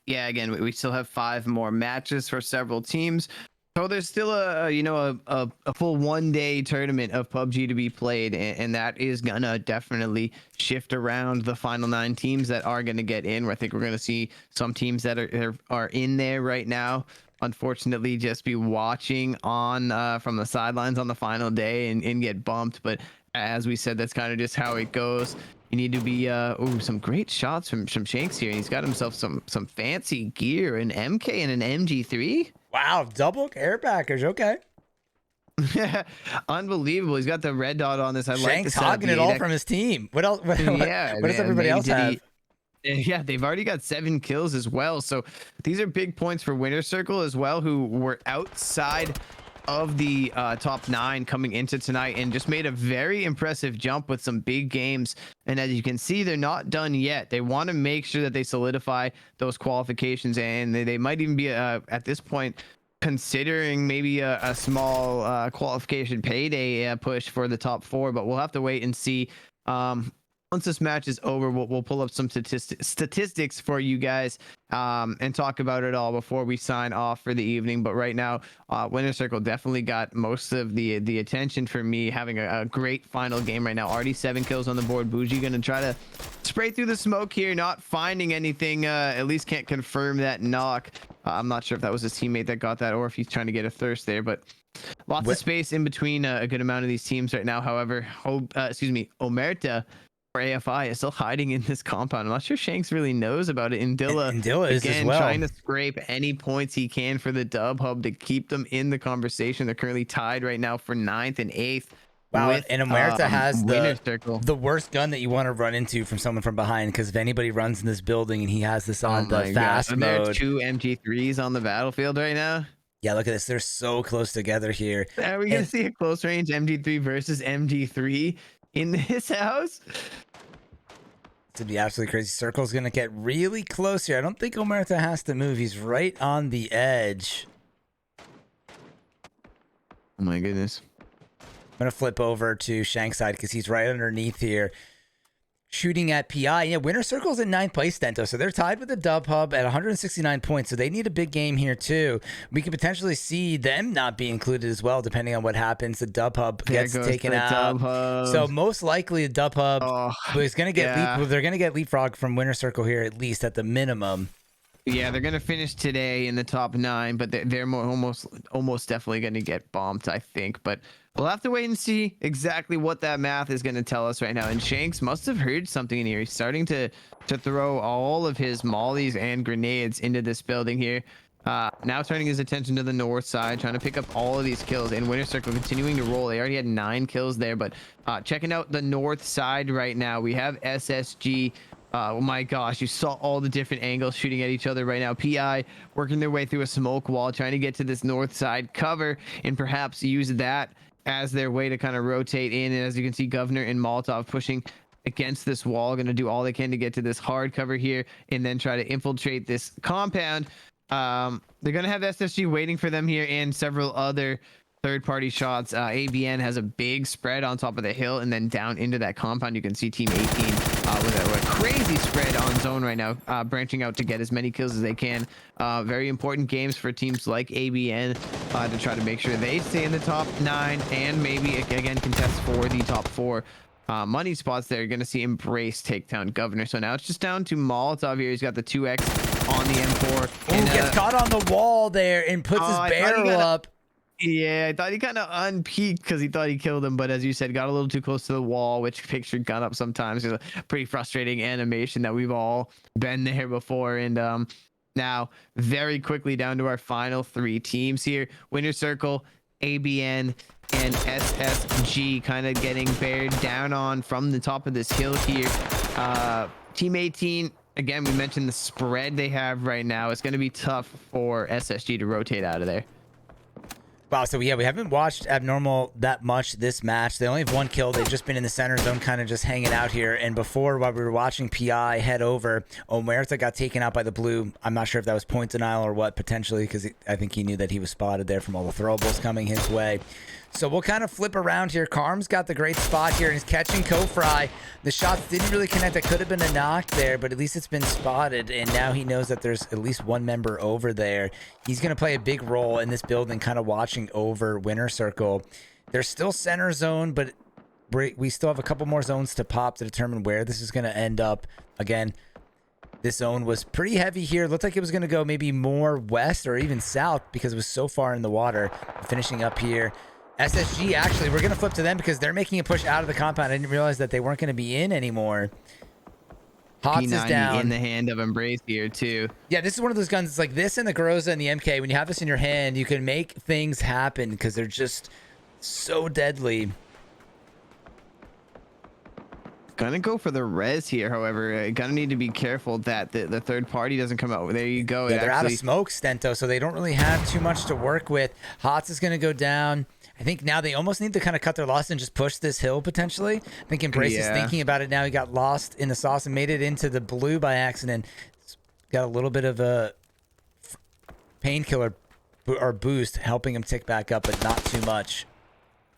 S2: Yeah, again, we still have 5 more matches for several teams. So there's still a full 1-day tournament of PUBG to be played, and that is gonna definitely shift around the final 9 teams that are gonna get in. Where I think we're gonna see some teams that are in there right now, unfortunately, just be watching on from the sidelines on the final day and get bumped. But as we said, that's kind of just how it goes. You need to be some great shots from Shanks here. He's got himself some fancy gear, an MK and an MG3.
S1: Wow, double air package. Okay.
S2: Unbelievable. He's got the red dot on this. I like
S1: Shanks
S2: the setup.
S1: hogging it all from his team. What else? What does everybody else have?
S2: Yeah, they've already got 7 kills as well. So these are big points for Winner Circle as well, who were outside of the top 9 coming into tonight and just made a very impressive jump with some big games. And as you can see, they're not done yet. They want to make sure that they solidify those qualifications, and they might even be at this point considering maybe a small qualification payday push for the top 4, but we'll have to wait and see. Once this match is over, we'll pull up some statistics for you guys and talk about it all before we sign off for the evening. But right now, Winner Circle definitely got most of the attention for me, having a great final game right now. Already 7 kills on the board. Bougie going to try to spray through the smoke here, not finding anything. At least can't confirm that knock. I'm not sure if that was his teammate that got that or if he's trying to get a thirst there, but lots of space in between a good amount of these teams right now. However, Omerta or AFI is still hiding in this compound. I'm not sure Shanks really knows about it. And Dilla
S1: is
S2: again
S1: as well,
S2: trying to scrape any points he can for the Dub Hub to keep them in the conversation. They're currently tied right now for 9th and 8th.
S1: Wow,
S2: with,
S1: and Omerta has
S2: winner circle.
S1: the worst gun that you want to run into from someone from behind, because if anybody runs in this building and he has this on the fast
S2: And there are
S1: mode.
S2: 2 MG3s on the battlefield right now.
S1: Yeah, look at this. They're so close together here.
S2: Are we gonna see a close range MG3 versus MG3 in this house?
S1: To be absolutely crazy. Circle's going to get really close here. I don't think Omerta has to move. He's right on the edge.
S2: Oh my goodness.
S1: I'm going to flip over to Shankside because he's right underneath here. Shooting at PI. Yeah, Winner Circle's in 9th place, Stento. So they're tied with the Dub Hub at 169 points. So they need a big game here, too. We could potentially see them not be included as well, depending on what happens. The Dub Hub gets taken out. So most likely the Dub Hub is going to get they're going to get leapfrog from Winner Circle here, at least at the minimum.
S2: Yeah, they're gonna finish today in the top 9, but they're almost definitely gonna get bombed, I think. But we'll have to wait and see exactly what that math is gonna tell us right now. And Shanks must have heard something in here. He's starting to throw all of his mollies and grenades into this building here. Now turning his attention to the north side, trying to pick up all of these kills. And Winner Circle continuing to roll. They already had 9 kills there, but checking out the north side right now, we have SSG. Oh my gosh, you saw all the different angles shooting at each other right now. PI working their way through a smoke wall, trying to get to this north side cover and perhaps use that as their way to kind of rotate in. And as you can see, Governor and Molotov pushing against this wall, going to do all they can to get to this hard cover here and then try to infiltrate this compound. They're going to have SSG waiting for them here and several other third-party shots. ABN has a big spread on top of the hill and then down into that compound. You can see Team 18 with a crazy spread on zone right now, branching out to get as many kills as they can. Very important games for teams like ABN to try to make sure they stay in the top 9 and maybe again contest for the top 4 money spots. They're going to see Embrace take down Governor. So now it's just down to Molotov here. He's got the 2x on the M4 and
S1: gets caught on the wall there and puts his barrel up.
S2: Yeah, I thought he kind of unpeaked because he thought he killed him, but as you said, got a little too close to the wall, which picks your gun up sometimes. It's a pretty frustrating animation that we've all been there before. And now very quickly down to our final 3 teams here. Winner Circle, ABN, and SSG kind of getting bared down on from the top of this hill here. Team 18, again, we mentioned the spread they have right now. It's going to be tough for SSG to rotate out of there.
S1: Wow, so yeah, we haven't watched Abnormal that much this match. They only have 1 kill. They've just been in the center zone, kind of just hanging out here. And before, while we were watching PI head over, Omerta got taken out by the blue. I'm not sure if that was point denial or what, potentially, because I think he knew that he was spotted there from all the throwables coming his way. So we'll kind of flip around here. Carm's got the great spot here, and he's catching Kofry. The shots didn't really connect. That could have been a knock there, but at least it's been spotted, and now he knows that there's at least 1 member over there. He's going to play a big role in this building, kind of watching over Winner Circle. They're still center zone, but we still have a couple more zones to pop to determine where this is going to end up. Again, this zone was pretty heavy here. Looked like it was going to go maybe more west or even south because it was so far in the water. Finishing up here. SSG, actually, we're going to flip to them because they're making a push out of the compound. I didn't realize that they weren't going to be in anymore. Hots is down.
S2: In the hand of Embrace here, too.
S1: Yeah, this is one of those guns. It's like this and the Groza and the MK. When you have this in your hand, you can make things happen because they're just so deadly.
S2: Gonna go for the res here, however. Gonna need to be careful that the third party doesn't come out. There you go.
S1: Yeah, they're out of smoke, Stento, so they don't really have too much to work with. Hots is going to go down. I think now they almost need to kind of cut their loss and just push this hill, potentially. I think Embrace is thinking about it now. He got lost in the sauce and made it into the blue by accident. It's got a little bit of a painkiller or boost, helping him tick back up, but not too much.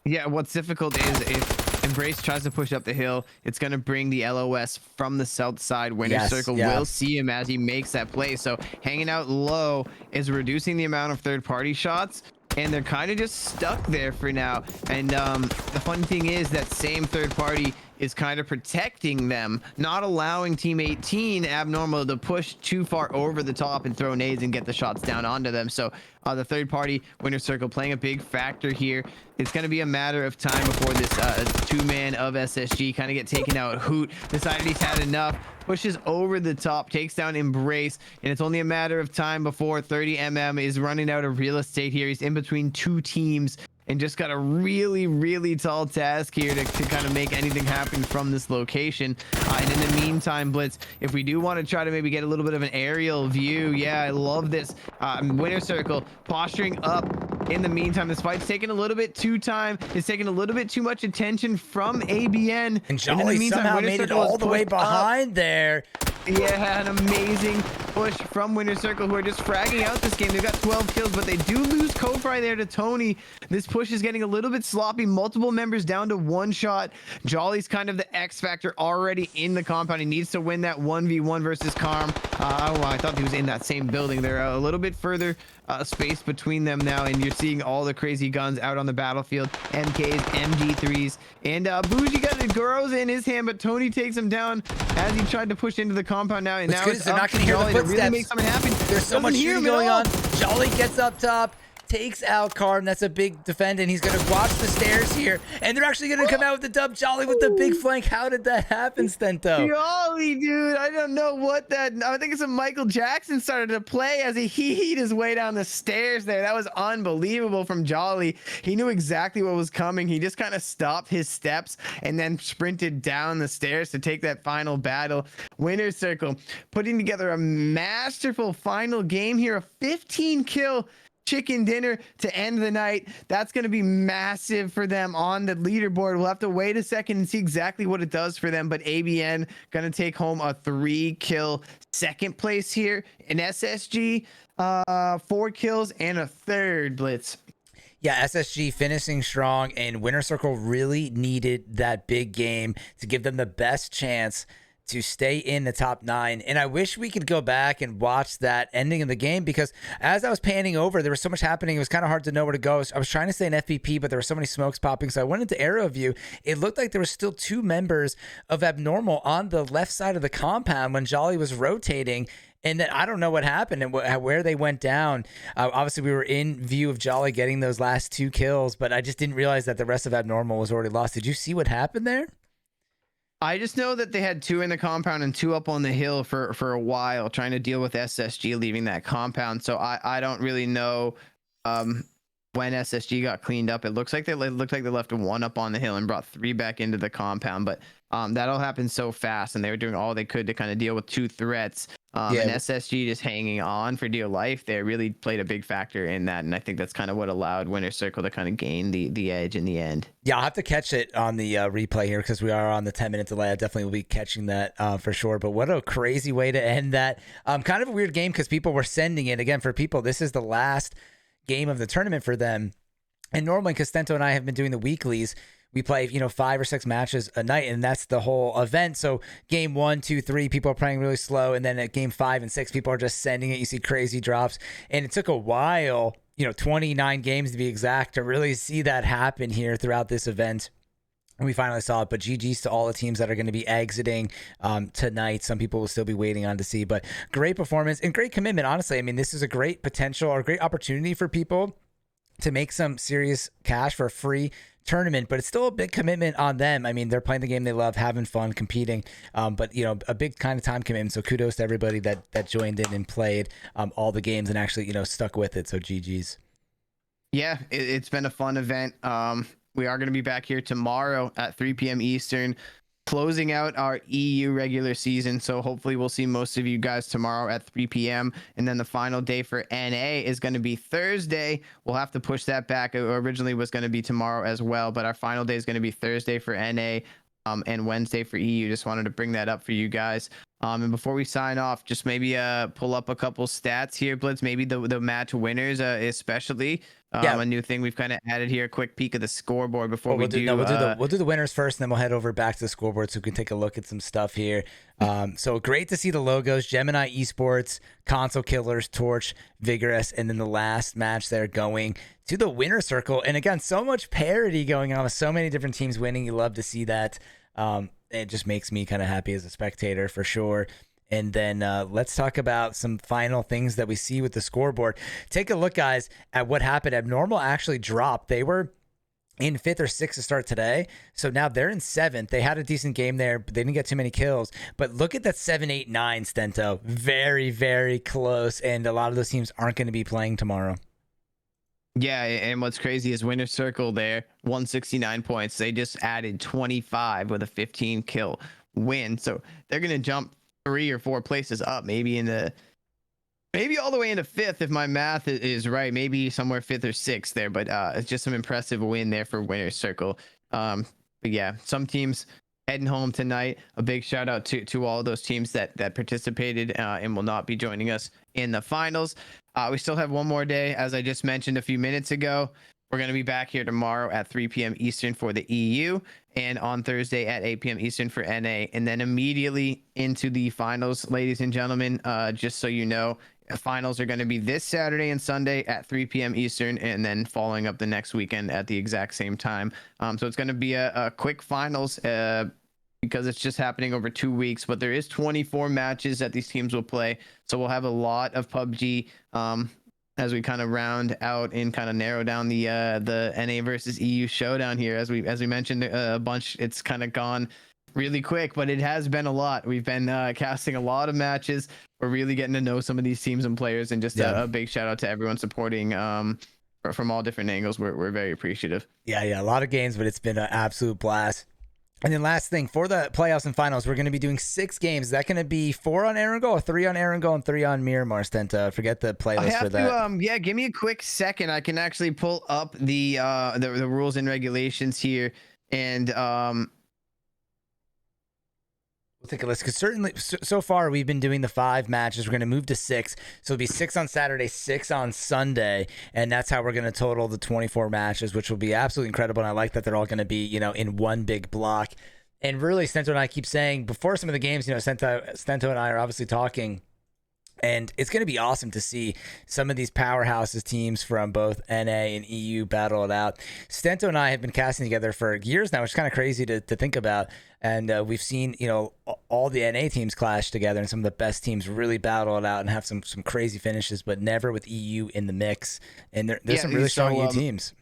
S2: Yeah, what's difficult is if Embrace tries to push up the hill, it's going to bring the LOS from the south side. Winner Circle will see him as he makes that play. So hanging out low is reducing the amount of third-party shots, and they're kind of just stuck there for now. And the fun thing is that same third party is kind of protecting them, not allowing Team 18 Abnormal to push too far over the top and throw nades and get the shots down onto them. So the third party, Winner Circle, playing a big factor here. It's going to be a matter of time before this 2-man of SSG kind of get taken out. Hoot decided he's had enough, pushes over the top, takes down Embrace, and it's only a matter of time before 30mm is running out of real estate here. He's in between 2 teams, and just got a really, really tall task here to kind of make anything happen from this location. And in the meantime, Blitz, if we do want to try to maybe get a little bit of an aerial view, yeah, I love this. Winner Circle posturing up. In the meantime, this fight's taking a little bit too time. It's taking a little bit too much attention from ABN.
S1: And Jolly somehow made it all the way behind there.
S2: Yeah, an amazing push from Winner Circle, who are just fragging out this game. They've got 12 kills, but they do lose Kofri there to Tony. This push is getting a little bit sloppy. Multiple members down to one shot. Jolly's kind of the X factor already in the compound. He needs to win that 1v1 versus Karm. Oh, I thought he was in that same building. They're a little bit further space between them now, and you're seeing all the crazy guns out on the battlefield. MKs, MG3s, and Bougie got the Guros in his hand, but Tony takes him down as he tried to push into the compound now. And
S1: What's
S2: now
S1: good
S2: it's
S1: is they're
S2: up
S1: not
S2: to
S1: going to hear
S2: Jolly
S1: the
S2: to really
S1: footsteps.
S2: make something happen.
S1: There's so much shooting going on. Jolly gets up top, takes out Karm. That's a big defend, and he's going to watch the stairs here. And they're actually going to come out with the dub. Jolly with the big flank. How did that happen, Stento?
S2: Jolly, dude, I don't know what that. I think it's a Michael Jackson started to play as he heat his way down the stairs there. That was unbelievable from Jolly. He knew exactly what was coming. He just kind of stopped his steps and then sprinted down the stairs to take that final battle. Winner Circle putting together a masterful final game here. A 15 kill chicken dinner to end the night. That's going to be massive for them on the leaderboard. We'll have to wait a second and see exactly what it does for them, but ABN going to take home a 3-kill second place here. In SSG, 4 kills and a third, Blitz.
S1: Yeah, SSG finishing strong, and Winner Circle really needed that big game to give them the best chance to stay in the top 9. And I wish we could go back and watch that ending of the game, because as I was panning over, there was so much happening. It was kind of hard to know where to go. I was trying to stay in FPP, but there were so many smokes popping. So I went into aerial view. It looked like there were still 2 members of Abnormal on the left side of the compound when Jolly was rotating. And then I don't know what happened and where they went down. Obviously, we were in view of Jolly getting those last 2 kills, but I just didn't realize that the rest of Abnormal was already lost. Did you see what happened there?
S2: I just know that they had 2 in the compound and 2 up on the hill for a while, trying to deal with SSG leaving that compound. So I don't really know when SSG got cleaned up. It looks like they left 1 up on the hill and brought 3 back into the compound. But that all happened so fast, and they were doing all they could to kind of deal with 2 threats. And SSG just hanging on for dear life there really played a big factor in that, and I think that's kind of what allowed Winner Circle to kind of gain the edge in the end.
S1: Yeah, I'll have to catch it on the replay here because we are on the 10-minute delay. I definitely will be catching that for sure. But what a crazy way to end that. Kind of a weird game because people were sending it. Again, for people, this is the last game of the tournament for them. And normally, because Stento and I have been doing the weeklies, we play, 5 or 6 matches a night, and that's the whole event. So game 1, 2, 3, people are playing really slow, and then at game 5 and 6, people are just sending it. You see crazy drops, and it took a while, 29 games to be exact, to really see that happen here throughout this event. And we finally saw it, but GG's to all the teams that are going to be exiting tonight. Some people will still be waiting on to see, but great performance and great commitment. Honestly, I mean, this is a great potential or great opportunity for people to make some serious cash for a free tournament, but it's still a big commitment on them. I mean, they're playing the game they love, having fun, competing, but a big kind of time commitment. So kudos to everybody that joined in and played all the games and actually stuck with it. So GG's.
S2: Yeah, it's been a fun event. We are going to be back here tomorrow at 3 p.m. Eastern, closing out our EU regular season. So hopefully we'll see most of you guys tomorrow at 3 p.m. And then the final day for NA is going to be Thursday. We'll have to push that back. It originally was going to be tomorrow as well, but our final day is going to be Thursday for NA and Wednesday for EU. Just wanted to bring that up for you guys. And before we sign off, just maybe pull up a couple stats here, Blitz. Maybe the match winners, especially. A new thing we've kind of added here. A quick peek of the scoreboard before we'll do
S1: the winners first, and then we'll head over back to the scoreboard so we can take a look at some stuff here. So great to see the logos: Gemini Esports, Console Killers, Torch, Vigorous, and then the last match they're going to the winner circle. And again, so much parity going on with so many different teams winning. You love to see that. It just makes me kind of happy as a spectator for sure. And then let's talk about some final things that we see with the scoreboard. Take a look, guys, at what happened. Abnormal actually dropped. They were in 5th or 6th to start today. So now they're in 7th. They had a decent game there, but they didn't get too many kills. But look at that 7, 8, 9, Stento. Very, very close. And a lot of those teams aren't going to be playing tomorrow.
S2: Yeah, and what's crazy is Winner Circle there, 169 points. They just added 25 with a 15 kill win. So they're gonna jump 3 or 4 places up, maybe all the way into 5th if my math is right. Maybe somewhere 5th or 6th there, but it's just some impressive win there for Winner Circle. But yeah, some teams heading home tonight. A big shout out to all those teams that participated and will not be joining us in the finals. We still have one more day, as I just mentioned a few minutes ago. We're going to be back here tomorrow at 3 p.m. Eastern for the EU, and on Thursday at 8 p.m. Eastern for NA, and then immediately into the finals, ladies and gentlemen. Just so you know, finals are going to be this Saturday and Sunday at 3 p.m. Eastern, and then following up the next weekend at the exact same time. So it's going to be a quick finals because it's just happening over 2 weeks, but there is 24 matches that these teams will play. So we'll have a lot of PUBG as we kind of round out and kind of narrow down the NA versus EU showdown here. As we mentioned a bunch, it's kind of gone really quick, but it has been a lot. We've been casting a lot of matches. We're really getting to know some of these teams and players, and just a big shout out to everyone supporting from all different angles. We're very appreciative.
S1: Yeah, a lot of games, but it's been an absolute blast. And then last thing, for the playoffs and finals, we're going to be doing 6 games. Is that going to be 4 on Erangel or 3 on Erangel and 3 on Miramar, Stenta? Forget the playlist for that.
S2: Give me a quick second. I can actually pull up the rules and regulations here, and
S1: we'll take a list, because certainly so far we've been doing the 5 matches. We're going to move to 6, so it'll be 6 on Saturday, 6 on Sunday, and that's how we're going to total the 24 matches, which will be absolutely incredible. And I like that they're all going to be, in one big block. And really, Stento and I keep saying before some of the games, Stento and I are obviously talking, and it's going to be awesome to see some of these powerhouses teams from both NA and EU battle it out. Stento and I have been casting together for years now, which is kind of crazy to think about. And we've seen, all the NA teams clash together, and some of the best teams really battle it out and have some crazy finishes, but never with EU in the mix. And there's some really strong EU teams.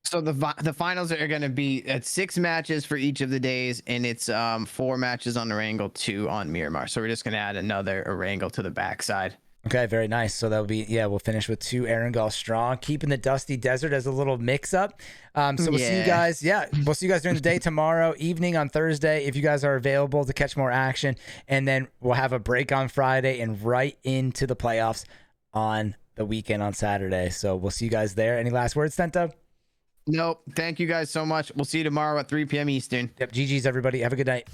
S2: So the finals are going to be at 6 matches for each of the days, and it's 4 matches on Erangel, 2 on Miramar. So we're just going to add another Erangel to the backside.
S1: Okay, very nice. So that'll be, we'll finish with 2 Erangel strong, keeping the Dusty Desert as a little mix up. So we'll see you guys. Yeah, we'll see you guys during the day tomorrow, evening on Thursday, if you guys are available to catch more action. And then we'll have a break on Friday and right into the playoffs on the weekend on Saturday. So we'll see you guys there. Any last words, Stento?
S2: Nope. Thank you guys so much. We'll see you tomorrow at 3 p.m. Eastern.
S1: Yep. GG's, everybody. Have a good night.